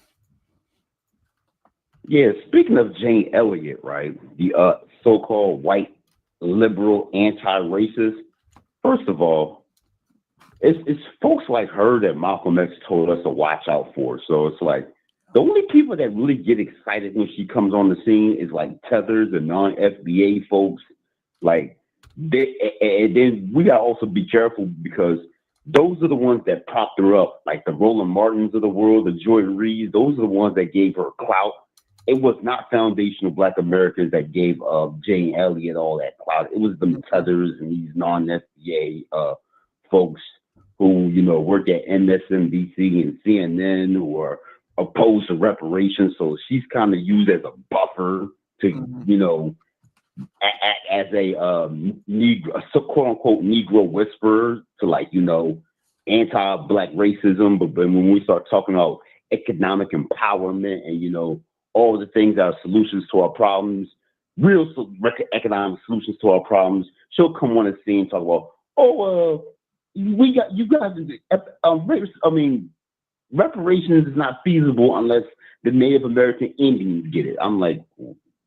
Yeah, speaking of Jane Elliott, right? The so-called white liberal anti-racist. First of all, it's folks like her that Malcolm X told us to watch out for. So it's like the only people that really get excited when she comes on the scene is like tethers and non-FBA folks. Like, and then we gotta also be careful because those are the ones that propped her up, like the Roland Martins of the world, the Joy Reids. Those are the ones that gave her clout. It was not foundational Black Americans that gave Jane Elliott all that clout. It was the tethers and these non-FBA folks who, you know, work at MSNBC and CNN who are opposed to reparations. So she's kind of used as a buffer to, you know, as a Negro, quote unquote Negro whisperer to, like, you know, anti-Black racism. But when we start talking about economic empowerment and, you know, all the things that are solutions to our problems, real economic solutions to our problems, she'll come on the scene and talk about, you guys, reparations is not feasible unless the Native American Indians get it. I'm like,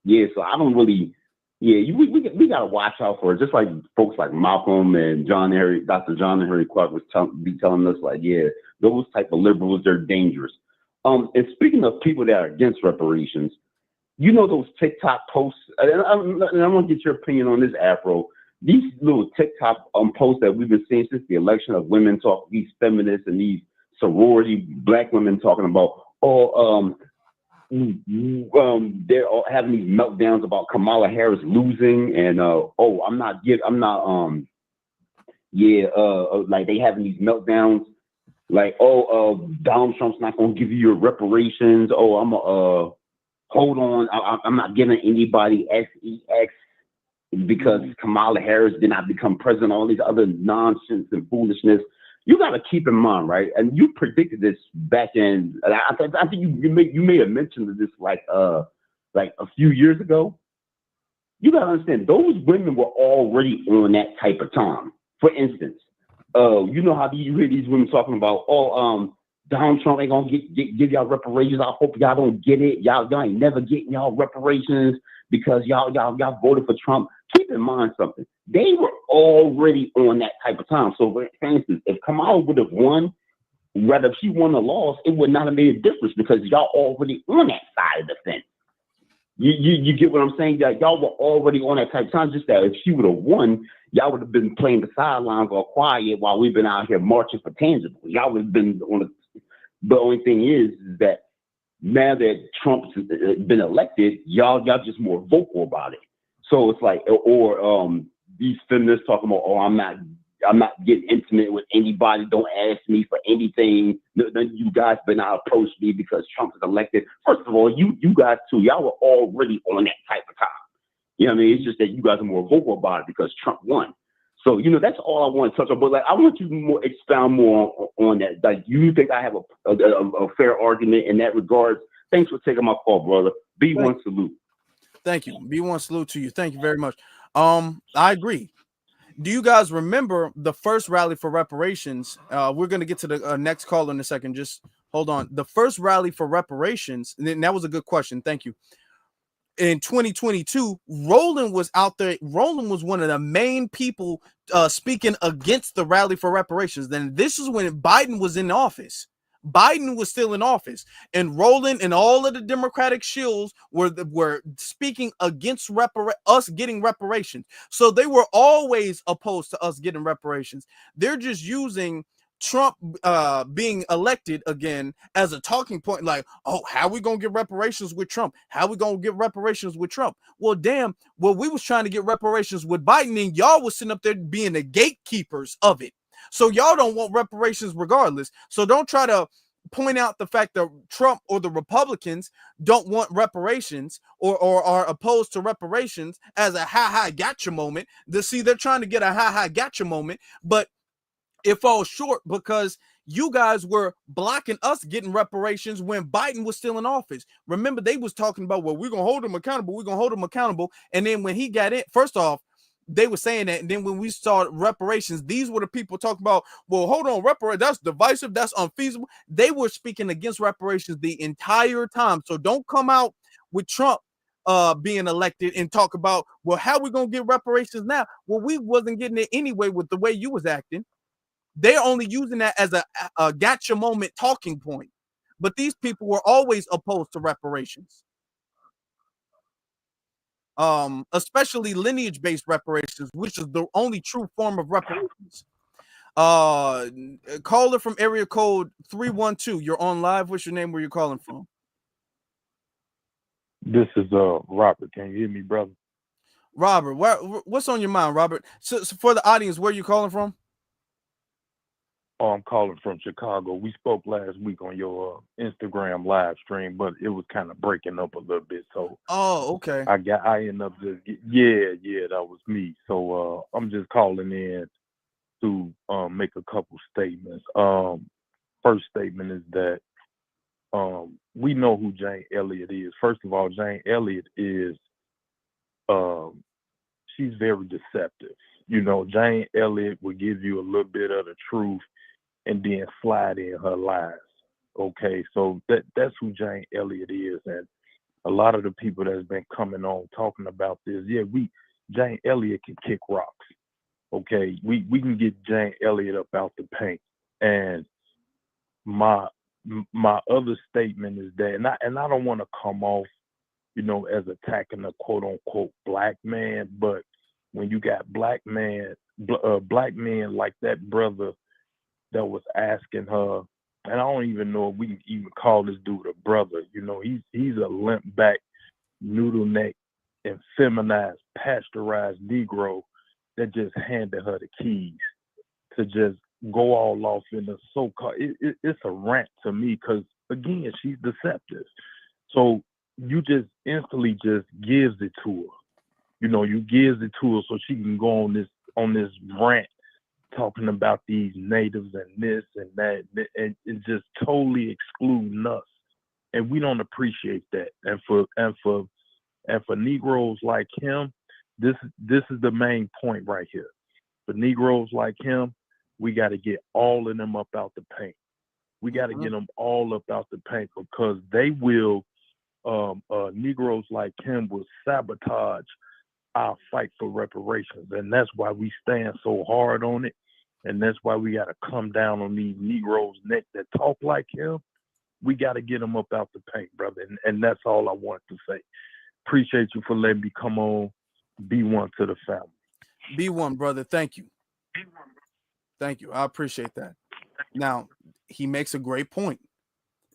yeah, so I don't really, we got to watch out for it. Just like folks like Malcolm and Dr. John and Henry Clark was telling us, like, yeah, those type of liberals, they're dangerous. And speaking of people that are against reparations, you know those TikTok posts, and I want to get your opinion on this, Afro. These little TikTok posts that we've been seeing since the election of women talk, these feminists and these sorority Black women talking about, they're all having these meltdowns about Kamala Harris losing, and like they having these meltdowns. Like, Donald Trump's not going to give you your reparations. Hold on. I'm not giving anybody SEX because Kamala Harris did not become president. All these other nonsense and foolishness. You got to keep in mind, right? And you predicted this back in. I think you may have mentioned this like a few years ago. You got to understand, those women were already on that type of time. For instance. You know how you hear these women talking about, Donald Trump ain't gonna give y'all reparations. I hope y'all don't get it. Y'all ain't never getting y'all reparations because y'all voted for Trump. Keep in mind something. They were already on that type of time. So, for instance, if Kamala would have won, whether she won or lost, it would not have made a difference because y'all already on that side of the fence. You get what I'm saying? Y'all were already on that type of time. Just that if she would have won, y'all would have been playing the sidelines or quiet while we've been out here marching for tangible. Y'all would have been on the only thing is that now that Trump's been elected, y'all just more vocal about it. So it's like, these feminists talking about, I'm not getting intimate with anybody. Don't ask me for anything. None of you guys better not approach me because Trump is elected. First of all, you guys too, y'all were already on that type of time. You know what I mean? It's just that you guys are more vocal about it because Trump won. So, you know, that's all I want to touch on. But, like, I want you to expound more on that. Like, you think I have a fair argument in that regard? Thanks for taking my call, brother. B1 salute. Thank you. B1 salute to you. Thank you very much. I agree. Do you guys remember the first rally for reparations? We're going to get to the next call in a second. Just hold on. The first rally for reparations, and that was a good question. Thank you. In 2022, Roland was out there. Roland was one of the main people speaking against the rally for reparations. Then this is when Biden was in office. Biden was still in office, and Roland and all of the Democratic shills were speaking against us getting reparations. So they were always opposed to us getting reparations. They're just using Trump being elected again as a talking point, like, oh, how we gonna get reparations with Trump? How we gonna get reparations with Trump? Well, damn, we was trying to get reparations with Biden, and y'all was sitting up there being the gatekeepers of it. So y'all don't want reparations regardless. So don't try to point out the fact that Trump or the Republicans don't want reparations or are opposed to reparations as a ha gotcha moment. They're trying to get a ha gotcha moment, but it falls short because you guys were blocking us getting reparations when Biden was still in office. Remember, they was talking about, well, we're going to hold him accountable. We're going to hold him accountable. And then when he got in, first off, they were saying that. And then when we started reparations, these were the people talking about, well, hold on, that's divisive. That's unfeasible. They were speaking against reparations the entire time. So don't come out with Trump being elected and talk about, well, how we gonna get reparations now? Well, we wasn't getting it anyway with the way you was acting. They're only using that as a gotcha moment talking point. But these people were always opposed to reparations. Especially lineage-based reparations, which is the only true form of reparations. Caller from area code 312. You're on live. What's your name? Where you calling from? This is Robert. Can you hear me, brother? Robert, what's on your mind, Robert? So for the audience, where are you calling from? Oh, I'm calling from Chicago. We spoke last week on your Instagram live stream, but it was kind of breaking up a little bit. So okay. I ended up just that was me. So I'm just calling in to make a couple statements. First statement is that we know who Jane Elliott is. First of all, Jane Elliott is she's very deceptive. You know, Jane Elliott will give you a little bit of the truth and then slide in her lies. Okay, so that's who Jane Elliott is, and a lot of the people that's been coming on talking about this, Jane Elliott can kick rocks. Okay, we can get Jane Elliott up out the paint. And my other statement is that, and I don't want to come off, you know, as attacking a quote unquote black man, but when you got black men like that brother that was asking her, and I don't even know if we can even call this dude a brother. You know, he's a limp back, noodle neck, and feminized, pasteurized Negro that just handed her the keys to just go all off in the so-called. It's a rant to me because again, she's deceptive. So you just instantly just gives it to her. You know, you gives it to her so she can go on this rant talking about these natives and this and that, and just totally excluding us, and we don't appreciate that. And for Negroes like him, this is the main point right here. For Negroes like him, we got to get all of them up out the paint. We got to get them all up out the paint because they will. Negroes like him will sabotage our fight for reparations, and that's why we stand so hard on it, and that's why we got to come down on these Negroes' neck that talk like him. We got to get them up out the paint, brother, and that's all I want to say. Appreciate you for letting me come on. Be one to the family. Be one, brother. Thank you. Thank you. I appreciate that. Now, he makes a great point.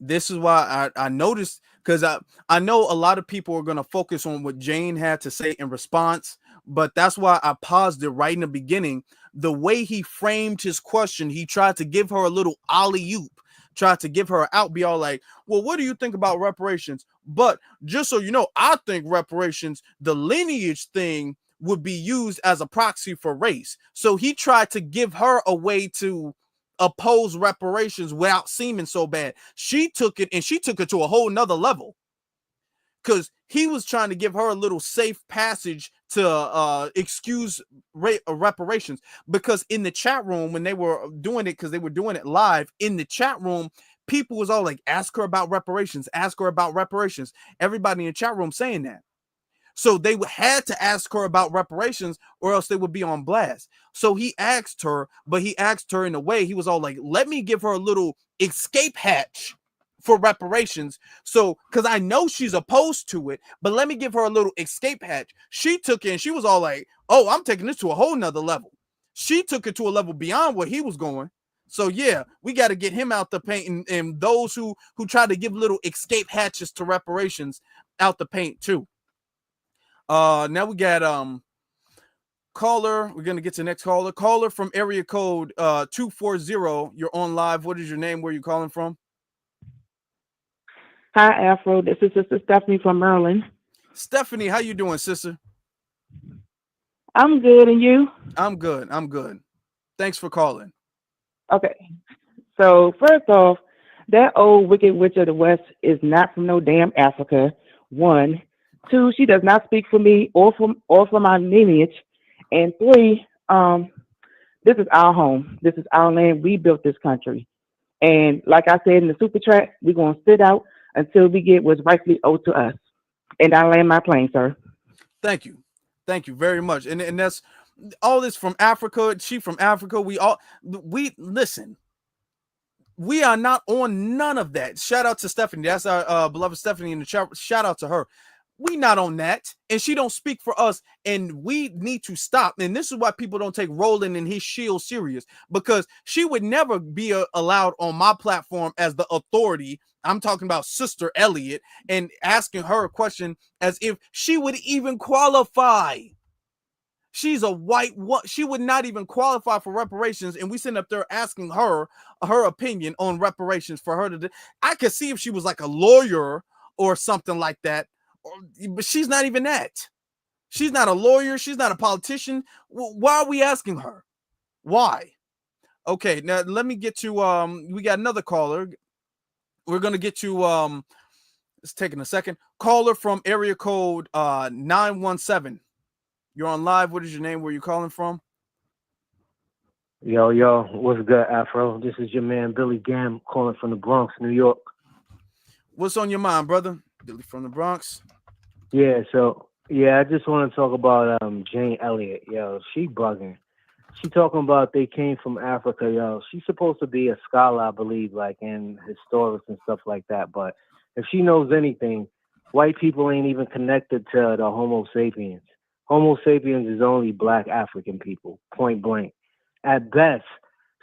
This is why I noticed, because I know a lot of people are going to focus on what Jane had to say in response, but that's why I paused it right in the beginning. The way he framed his question, he tried to give her a little alley-oop, tried to give her out, be all like, well, what do you think about reparations? But just so you know, I think reparations, the lineage thing, would be used as a proxy for race. So he tried to give her a way to oppose reparations without seeming so bad. She took it, and she took it to a whole nother level, because he was trying to give her a little safe passage to excuse reparations. Because in the chat room, when they were doing it, because they were doing it live in the chat room, people was all like, ask her about reparations, ask her about reparations. Everybody in the chat room saying that. So they had to ask her about reparations, or else they would be on blast. So he asked her, but he asked her in a way, he was all like, let me give her a little escape hatch for reparations. So, because I know she's opposed to it, but let me give her a little escape hatch. She took it and she was all like, oh, I'm taking this to a whole nother level. She took it to a level beyond where he was going. So yeah, we got to get him out the paint, and those who try to give little escape hatches to reparations out the paint too. Now we got caller. We're gonna get to the next caller. Caller from area code 240. You're on live. What is your name? Where are you calling from? Hi, Afro. This is Sister Stephanie from Maryland. Stephanie, how you doing, sister? I'm good, and you? I'm good. I'm good. Thanks for calling. Okay. So first off, that old wicked witch of the West is not from no damn Africa. 1. 2, she does not speak for me or for my lineage. And 3, this is our home. This is our land. We built this country. And like I said in the super chat, we're going to sit out until we get what's rightfully owed to us. And I land my plane, sir. Thank you very much. And that's all this from Africa. She from Africa. We listen. We are not on none of that. Shout out to Stephanie. That's our beloved Stephanie in the chat. Shout out to her. We not on that, and she don't speak for us, and we need to stop. And this is why people don't take Roland and his shield serious, because she would never be allowed on my platform as the authority. I'm talking about Sister Elliott, and asking her a question as if she would even qualify. She's a white one. She would not even qualify for reparations, and we sitting up there asking her opinion on reparations for her to do. I could see if she was like a lawyer or something like that, but she's not even that. She's not a lawyer. She's not a politician. Why are we asking her? Why? Okay, now let me get to we got another caller. We're gonna get to it's taking a second. Caller from area code 917. You're on live. What is your name? Where you calling from? Yo, what's good, Afro? This is your man Billy Gam calling from the Bronx, New York. What's on your mind, brother? Billy from the Bronx. Yeah, I just want to talk about Jane Elliott. Yo, she bugging. She talking about they came from Africa. Yo, she's supposed to be a scholar, I believe, like in historians and stuff like that. But if she knows anything, white people ain't even connected to the Homo sapiens. Homo sapiens is only black African people, point blank. At best,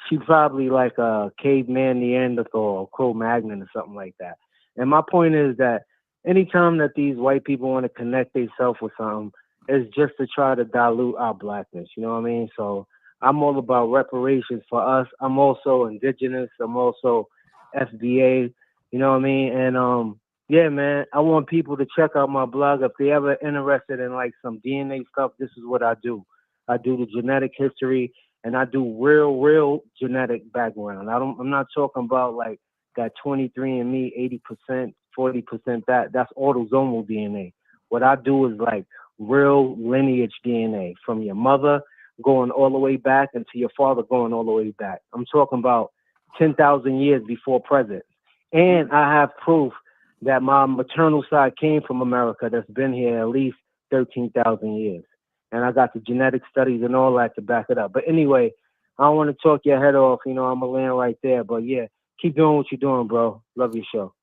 she probably like a caveman Neanderthal or Cro-Magnon or something like that. And my point is that anytime that these white people want to connect themselves with something, it's just to try to dilute our blackness. You know what I mean? So I'm all about reparations for us. I'm also indigenous. I'm also FBA. You know what I mean? And yeah, man, I want people to check out my blog. If they ever interested in like some DNA stuff, this is what I do. I do the genetic history, and I do real genetic background. I'm not talking about like that 23andMe, 80%, 40% that's autosomal DNA. What I do is like real lineage DNA from your mother going all the way back and to your father going all the way back. I'm talking about 10,000 years before present. And I have proof that my maternal side came from America that's been here at least 13,000 years. And I got the genetic studies and all that to back it up. But anyway, I don't want to talk your head off. You know, I'm going to land right there. But yeah, keep doing what you're doing, bro. Love your show.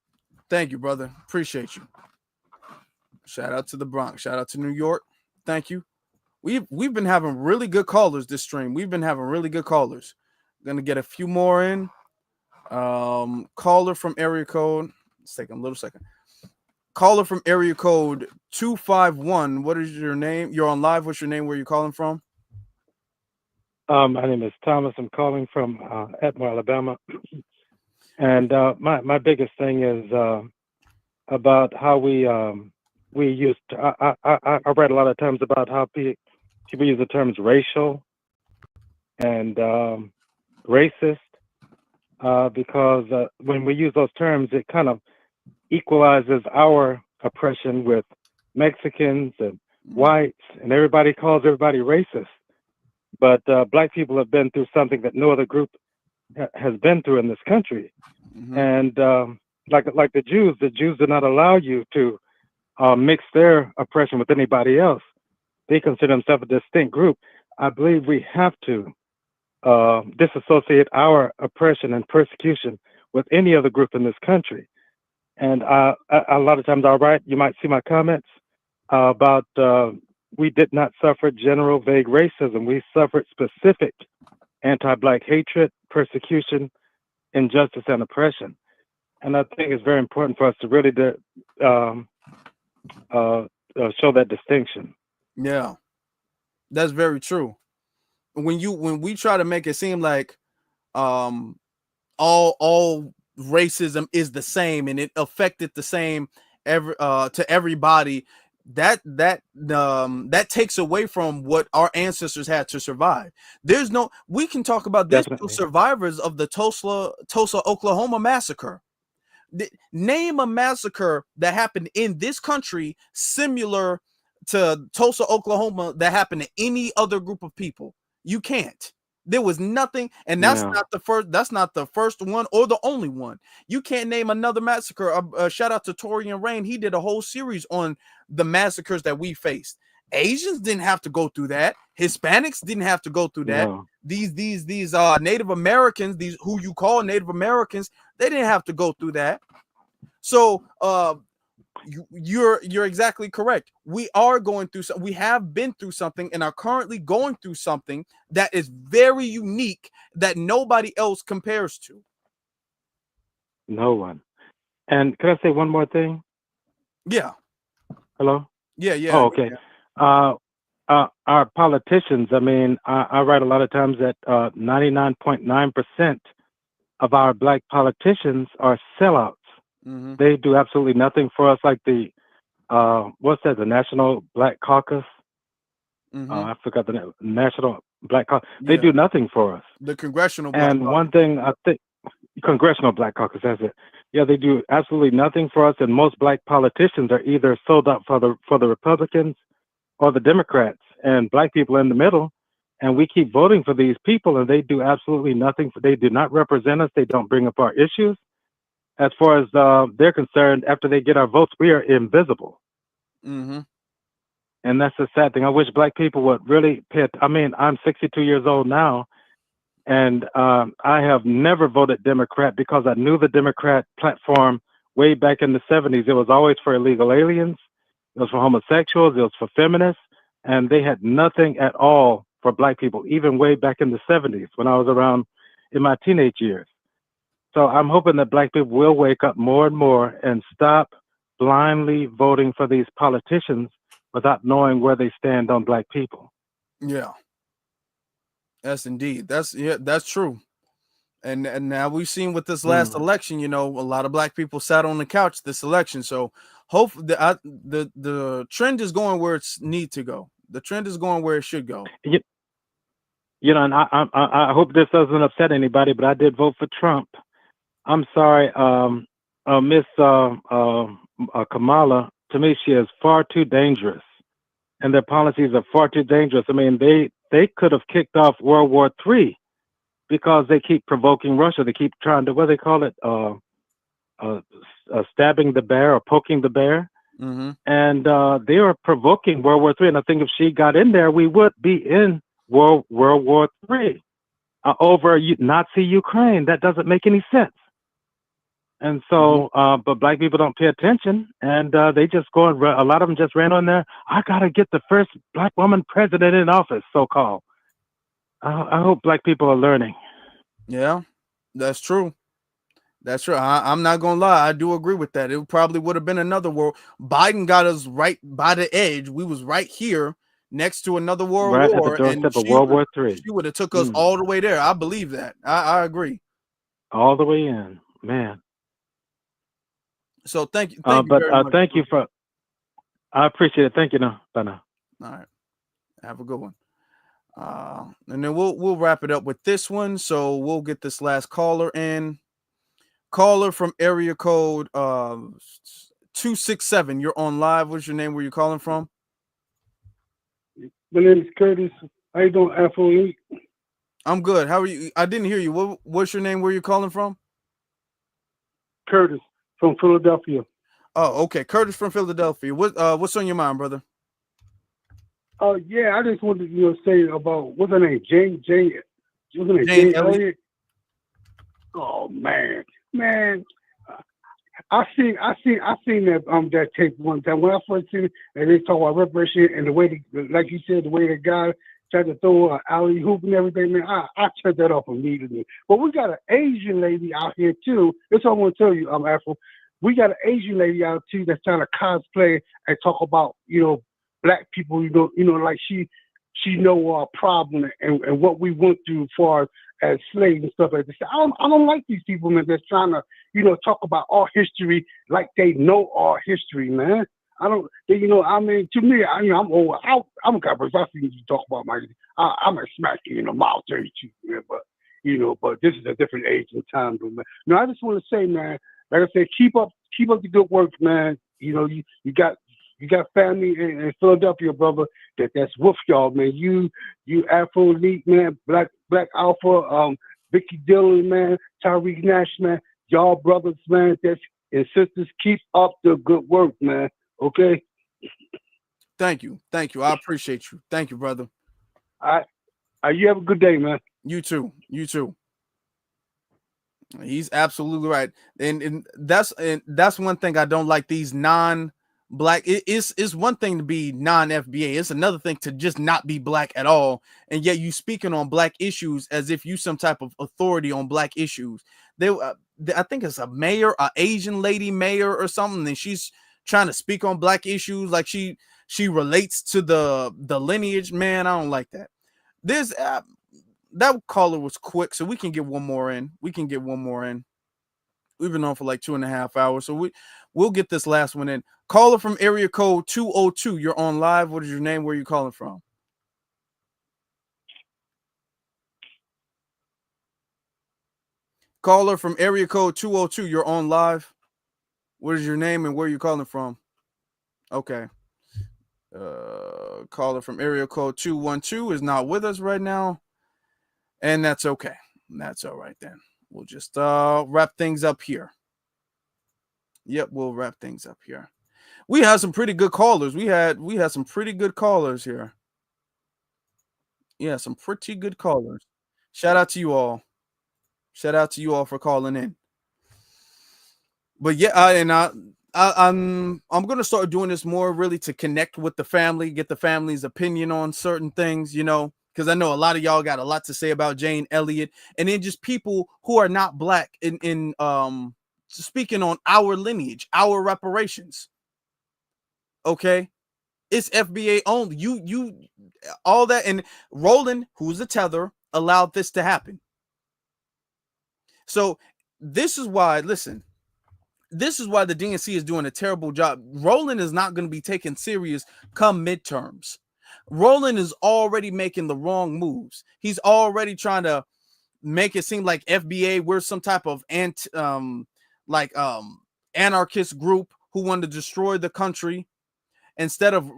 Thank you, brother. Appreciate you. Shout out to the Bronx. Shout out to New York. Thank you. We've been having really good callers this stream. We've been having really good callers. Gonna get a few more in. Caller from area code. It's taking a little second. Caller from area code 251. What is your name? You're on live. What's your name? Where are you calling from? My name is Thomas. I'm calling from Atmore, Alabama. And my biggest thing is about how we used to, I read a lot of times about how people use the terms racial and racist because when we use those terms, it kind of equalizes our oppression with Mexicans and whites, and everybody calls everybody racist. But black people have been through something that no other group has been through in this country. Mm-hmm. And like the Jews did not allow you to mix their oppression with anybody else. They consider themselves a distinct group. I believe we have to disassociate our oppression and persecution with any other group in this country. And a lot of times I'll write, you might see my comments about we did not suffer general vague racism. We suffered specific anti-black hatred, persecution, injustice, and oppression. And I think it's very important for us to really show that distinction. Yeah, that's very true. When we try to make it seem like all racism is the same and it affected the same to everybody, that takes away from what our ancestors had to survive. We can talk about this survivors of the Tulsa, Oklahoma massacre. Name a massacre that happened in this country similar to Tulsa, Oklahoma, that happened to any other group of people. You can't. There was nothing, and that's Yeah. not the first. That's not the first one or the only one. You can't name another massacre. Shout out to Torian Rain. He did a whole series on the massacres that we faced. Asians didn't have to go through that. Hispanics didn't have to go through that. No. These Native Americans, these who you call Native Americans, they didn't have to go through that. So you're exactly correct. We are going through we have been through something and are currently going through something that is very unique that nobody else compares to. No one. And can I say one more thing? Yeah. Hello? Yeah. Oh, okay. Our politicians, I mean, I write a lot of times that 99.9% of our black politicians are sellouts. Mm-hmm. They do absolutely nothing for us, like the what's that? The National Black Caucus. Mm-hmm. I forgot the name. National Black Caucus. They Yeah. do nothing for us. The Congressional Black And Caucus. one thing I think, Congressional Black Caucus, that's it. Yeah, they do absolutely nothing for us, and most black politicians are either sold out for the Republicans or the Democrats, and black people in the middle. And we keep voting for these people, and they do absolutely nothing. They do not represent us. They don't bring up our issues. As far as they're concerned, after they get our votes, we are invisible. Mm-hmm. And that's the sad thing. I wish black people would really pay it. I mean, I'm 62 years old now, and I have never voted Democrat because I knew the Democrat platform way back in the 70s. It was always for illegal aliens. It was for homosexuals. It was for feminists. And they had nothing at all for black people, even way back in the 70s when I was around in my teenage years. So I'm hoping that black people will wake up more and more and stop blindly voting for these politicians without knowing where they stand on black people. Yeah. Yes, indeed. That's true. And now we've seen with this last election, you know, a lot of black people sat on the couch this election. So hopefully the trend is going where it's need to go. The trend is going where it should go. You know, and I hope this doesn't upset anybody, but I did vote for Trump. I'm sorry, Miss Kamala. To me, she is far too dangerous, and their policies are far too dangerous. I mean, they could have kicked off World War III because they keep provoking Russia. They keep trying to, what do they call it, stabbing the bear or poking the bear. Mm-hmm. And they are provoking World War III. And I think if she got in there, we would be in World War III over Nazi Ukraine. That doesn't make any sense. And so, but black people don't pay attention, and they just go and a lot of them just ran on there. I gotta get the first black woman president in office, so-called. I hope black people are learning. Yeah, that's true. That's true. I'm not gonna lie. I do agree with that. It probably would have been another world. Biden got us right by the edge. We was right here next to another world Right war, at the doorstep of World War III. She would have took us all the way there. I believe that. I agree. All the way in, man. So thank you. But very much. thank you for. I appreciate it. Thank you. Now, bye now. All right. Have a good one. And then we'll wrap it up with this one. So we'll get this last caller in. Caller from area code 267. You're on live. What's your name? Where you calling from? My name is Curtis. How you doing, Afro? I'm good. How are you? I didn't hear you. What's your name? Where you calling from? Curtis from Philadelphia. Oh, okay. Curtis from Philadelphia. What's on your mind, brother? Yeah, I just wanted to say about what's her name, Jane. What's her name, Jane Elliott. Oh man. I seen that that tape one time when I first seen it, and they talk about reparation and the way, like you said, the way the guy tried to throw an alley hoop and everything. Man, I turned that off immediately. But we got an Asian lady out here too. That's what I want to tell you, Afro. We got an Asian lady out too that's trying to cosplay and talk about black people. Like she know our problem and what we went through as far as slaves and stuff like this. I don't like these people, man, that's trying to, talk about our history like they know our history, man. I don't, to me, I'm old. I'm a guy, but if I see you talk about I'm gonna smack you in the mouth, 32, man. But this is a different age and time, man. No, I just want to say, man, like I said, keep up the good work, man. You got family in Philadelphia, brother. That's with y'all, man. You Afro elite, man. Black Black Alpha, Vicky Dillon, man, Tyreek Nash, man, y'all brothers, man, and sisters, keep up the good work, man. Okay. Thank you. I appreciate you. Thank you, brother. All right. You have a good day, man. You too. He's absolutely right, and that's one thing I don't like. These non-black, it's one thing to be non-FBA. It's another thing to just not be black at all, and yet you speaking on black issues as if you some type of authority on black issues. I think it's a mayor, an Asian lady mayor or something, and she's trying to speak on black issues like she relates to the lineage. Man, I don't like that. There's that caller was quick, so we can get one more in. We've been on for like 2.5 hours, so we'll get this last one in. Caller from area code 202. You're on live. What is your name? Where are you calling from? Caller from area code 202. You're on live. What is your name and where are you calling from? Okay. Caller from area code 212 is not with us right now. And that's okay. That's all right then. We'll just wrap things up here. Yep, we'll wrap things up here. We had some pretty good callers. We had some pretty good callers here. Yeah, some pretty good callers. Shout out to you all. Shout out to you all for calling in. But yeah, I'm gonna start doing this more really to connect with the family, get the family's opinion on certain things, you know. Because I know a lot of y'all got a lot to say about Jane Elliott, and then just people who are not black in speaking on our lineage, our reparations. Okay, it's FBA only. You all that, and Roland, who's the tether, allowed this to happen. So this is why. Listen, this is why the DNC is doing a terrible job. Roland is not going to be taken serious come midterms. Roland is already making the wrong moves. He's already trying to make it seem like FBA, we're some type of anarchist group who want to destroy the country, instead of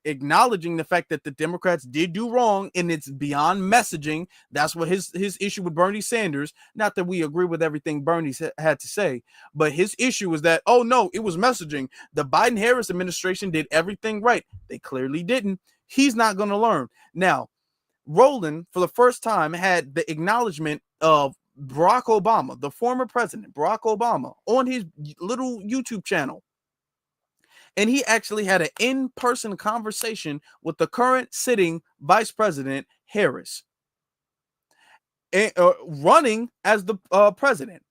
acknowledging the fact that the Democrats did do wrong, and it's beyond messaging. That's what his issue with Bernie Sanders. Not that we agree with everything Bernie had to say, but his issue was that, oh no, it was messaging. The Biden-Harris administration did everything right. They clearly didn't. He's not going to learn. Now, Roland, for the first time, had the acknowledgement of Barack Obama, the former president, Barack Obama, on his little YouTube channel. And he actually had an in-person conversation with the current sitting Vice President Harris, running as the president.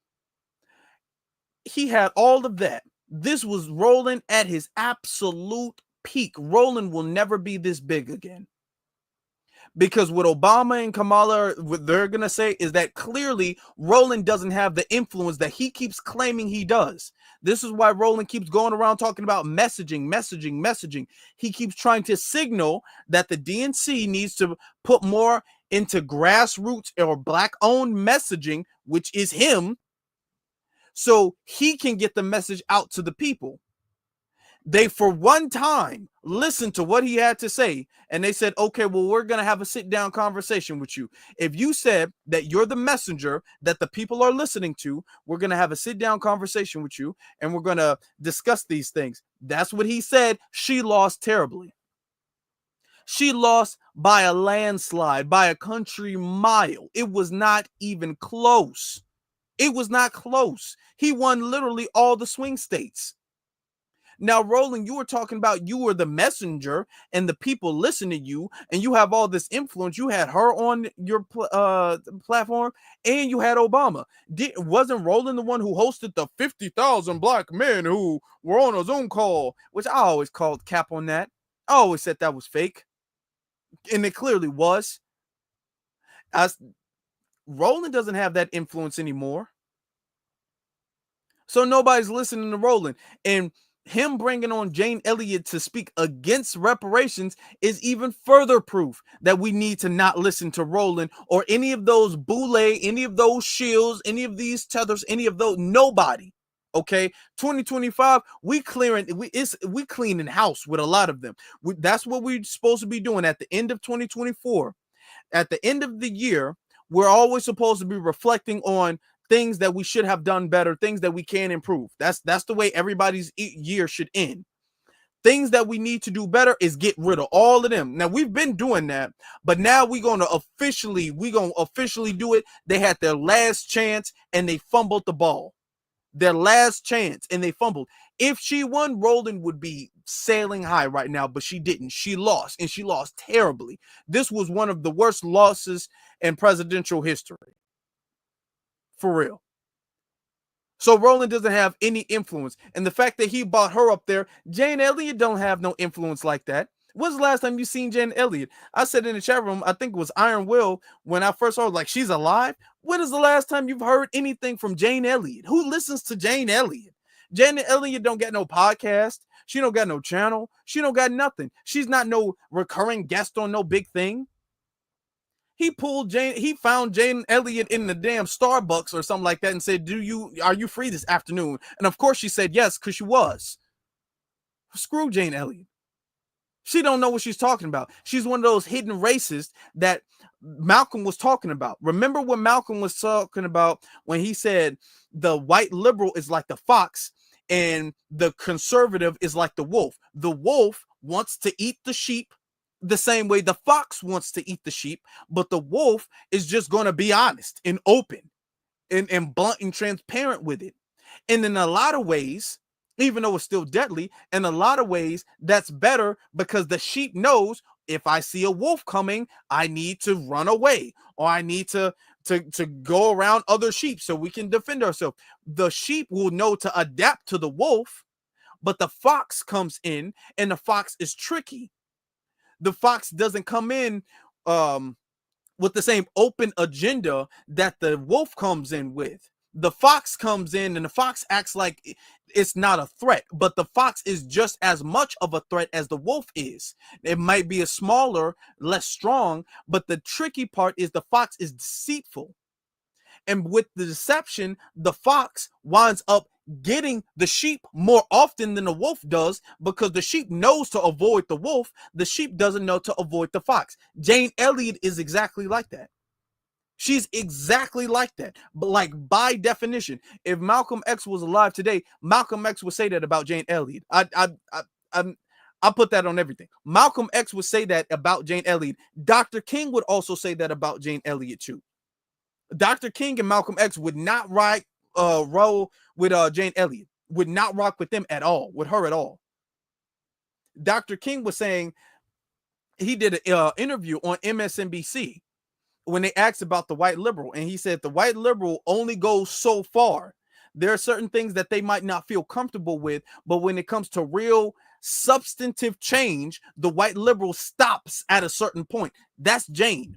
He had all of that. This was Roland at his absolute peak. Roland will never be this big again. Because what Obama and Kamala, what they're going to say is that clearly Roland doesn't have the influence that he keeps claiming he does. This is why Roland keeps going around talking about messaging. He keeps trying to signal that the DNC needs to put more into grassroots or black-owned messaging, which is him, so he can get the message out to the people. They, for one time, listened to what he had to say, and they said, okay, well, we're going to have a sit-down conversation with you. If you said that you're the messenger that the people are listening to, we're going to have a sit-down conversation with you, and we're going to discuss these things. That's what he said. She lost terribly. She lost by a landslide, by a country mile. It was not even close. It was not close. He won literally all the swing states. Now, Roland, you were talking about you were the messenger and the people listen to you, and you have all this influence. You had her on your platform, and you had Obama. Wasn't Roland the one who hosted the 50,000 black men who were on a Zoom call, which I always called cap on that. I always said that was fake, and it clearly was. Roland doesn't have that influence anymore. So nobody's listening to Roland. And him bringing on Jane Elliott to speak against reparations is even further proof that we need to not listen to Roland or any of those Boule, any of those Shields, any of these tethers, any of those, nobody. Okay, 2025, we cleaning house with a lot of them. That's what we're supposed to be doing at the end of 2024. At the end of the year, We're always supposed to be reflecting on things that we should have done better, things that we can improve. That's the way everybody's year should end. Things that we need to do better is get rid of all of them. Now, we've been doing that, but now we're going to officially do it. They had their last chance and they fumbled the ball. Their last chance and they fumbled. If she won, Roland would be sailing high right now, but she didn't. She lost, and she lost terribly. This was one of the worst losses in presidential history. For real. So Roland doesn't have any influence. And the fact that he brought her up there, Jane Elliott don't have no influence like that. When's the last time you seen Jane Elliott? I said in the chat room, I think it was Iron Will, when I first heard, like, she's alive. When is the last time you've heard anything from Jane Elliott? Who listens to Jane Elliott? Jane Elliott don't get no podcast. She don't got no channel. She don't got nothing. She's not no recurring guest on no big thing. He found Jane Elliott in the damn Starbucks or something like that and said, are you free this afternoon? And of course she said yes, because she was. Screw Jane Elliott. She don't know what she's talking about. She's one of those hidden racists that Malcolm was talking about. Remember what Malcolm was talking about when he said the white liberal is like the fox and the conservative is like the wolf. The wolf wants to eat the sheep the same way the fox wants to eat the sheep, but the wolf is just going to be honest and open and blunt and transparent with it. And in a lot of ways, even though it's still deadly, in a lot of ways, that's better because the sheep knows if I see a wolf coming, I need to run away or I need to go around other sheep so we can defend ourselves. The sheep will know to adapt to the wolf, but the fox comes in and the fox is tricky. The fox doesn't come in with the same open agenda that the wolf comes in with. The fox comes in and the fox acts like it's not a threat, but the fox is just as much of a threat as the wolf is. It might be a smaller, less strong, but the tricky part is the fox is deceitful. And with the deception, the fox winds up getting the sheep more often than the wolf does because the sheep knows to avoid the wolf. The sheep doesn't know to avoid the fox. Jane Elliott is exactly like that. She's exactly like that. But like by definition, if Malcolm X was alive today, Malcolm X would say that about Jane Elliott. I put that on everything. Malcolm X would say that about Jane Elliott. Dr. King would also say that about Jane Elliott too. Dr. King and Malcolm X would not roll with Jane Elliott, would not rock with them at all, with her at all. Dr. King was saying, he did an interview on MSNBC when they asked about the white liberal, and he said the white liberal only goes so far. There are certain things that they might not feel comfortable with, but when it comes to real substantive change, the white liberal stops at a certain point. That's Jane.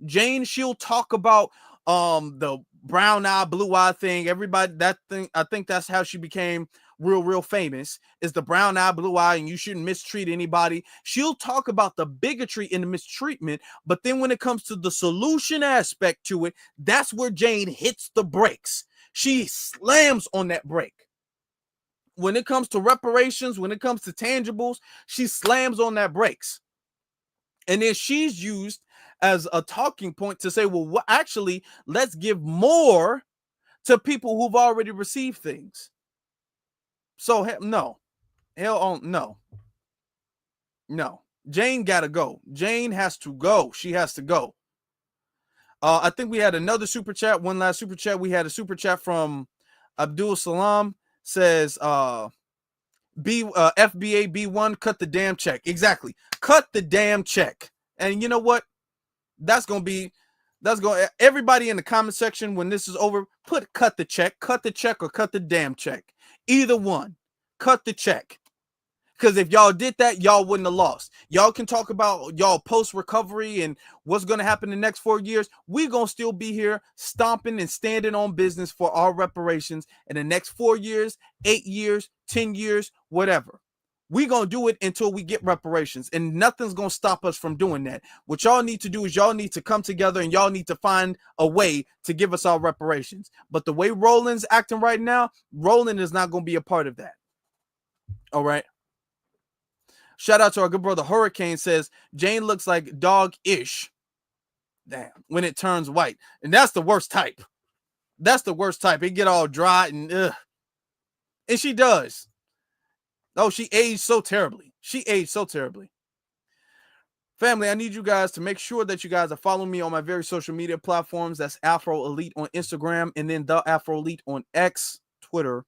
Jane, she'll talk about the brown eye, blue eye thing. Everybody, that thing, I think that's how she became real famous, is the brown eye, blue eye, and you shouldn't mistreat anybody. She'll talk about the bigotry and the mistreatment, but then when it comes to the solution aspect to it, that's where Jane hits the brakes. She slams on that brake. When it comes to reparations, when it comes to tangibles, she slams on that brakes. And then she's used as a talking point to say, well, actually, let's give more to people who've already received things. So no. Jane gotta go. Jane has to go. She has to go. I think we had another super chat. One last super chat. We had a super chat from Abdul Salam. Says FBA B1, cut the damn check. Exactly. Cut the damn check. And you know what? That's going everybody in the comment section when this is over, cut the check or cut the damn check. Either one. Cut the check. Because if y'all did that, y'all wouldn't have lost. Y'all can talk about y'all post-recovery and what's going to happen in the next 4 years. We're going to still be here stomping and standing on business for our reparations in the next 4 years, 8 years, 10 years, whatever. We're going to do it until we get reparations, and nothing's going to stop us from doing that. What y'all need to do is y'all need to come together and y'all need to find a way to give us our reparations. But the way Roland's acting right now, Roland is not going to be a part of that. All right. Shout out to our good brother Hurricane, says Jane looks like dog-ish. Damn, when it turns white. And that's the worst type. That's the worst type. It get all dry and and she does. Oh, she aged so terribly. She aged so terribly. Family, I need you guys to make sure that you guys are following me on my various social media platforms. That's Afro Elite on Instagram and then the Afro Elite on X, Twitter.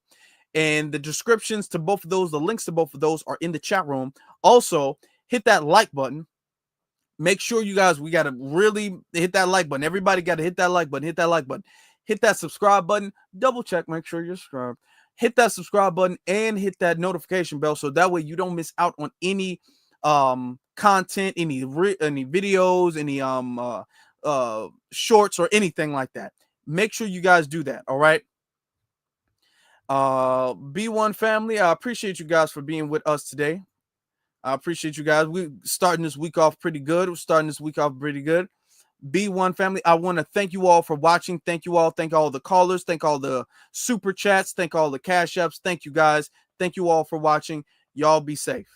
And the descriptions to both of those, the links to both of those are in the chat room. Also, hit that like button. Make sure you guys, we got to really hit that like button. Everybody got to hit that like button. Hit that like button. Hit that subscribe button. Double check. Make sure you're subscribed. Hit that subscribe button and hit that notification bell so that way you don't miss out on any content, any videos, any shorts or anything like that. Make sure you guys do that. All right. B1 family, I appreciate you guys for being with us today. I appreciate you guys. We're starting this week off pretty good. B1 family, I want to thank you all for watching. Thank you all. Thank all the callers. Thank all the super chats. Thank all the cash apps. Thank you guys. Thank you all for watching. Y'all be safe.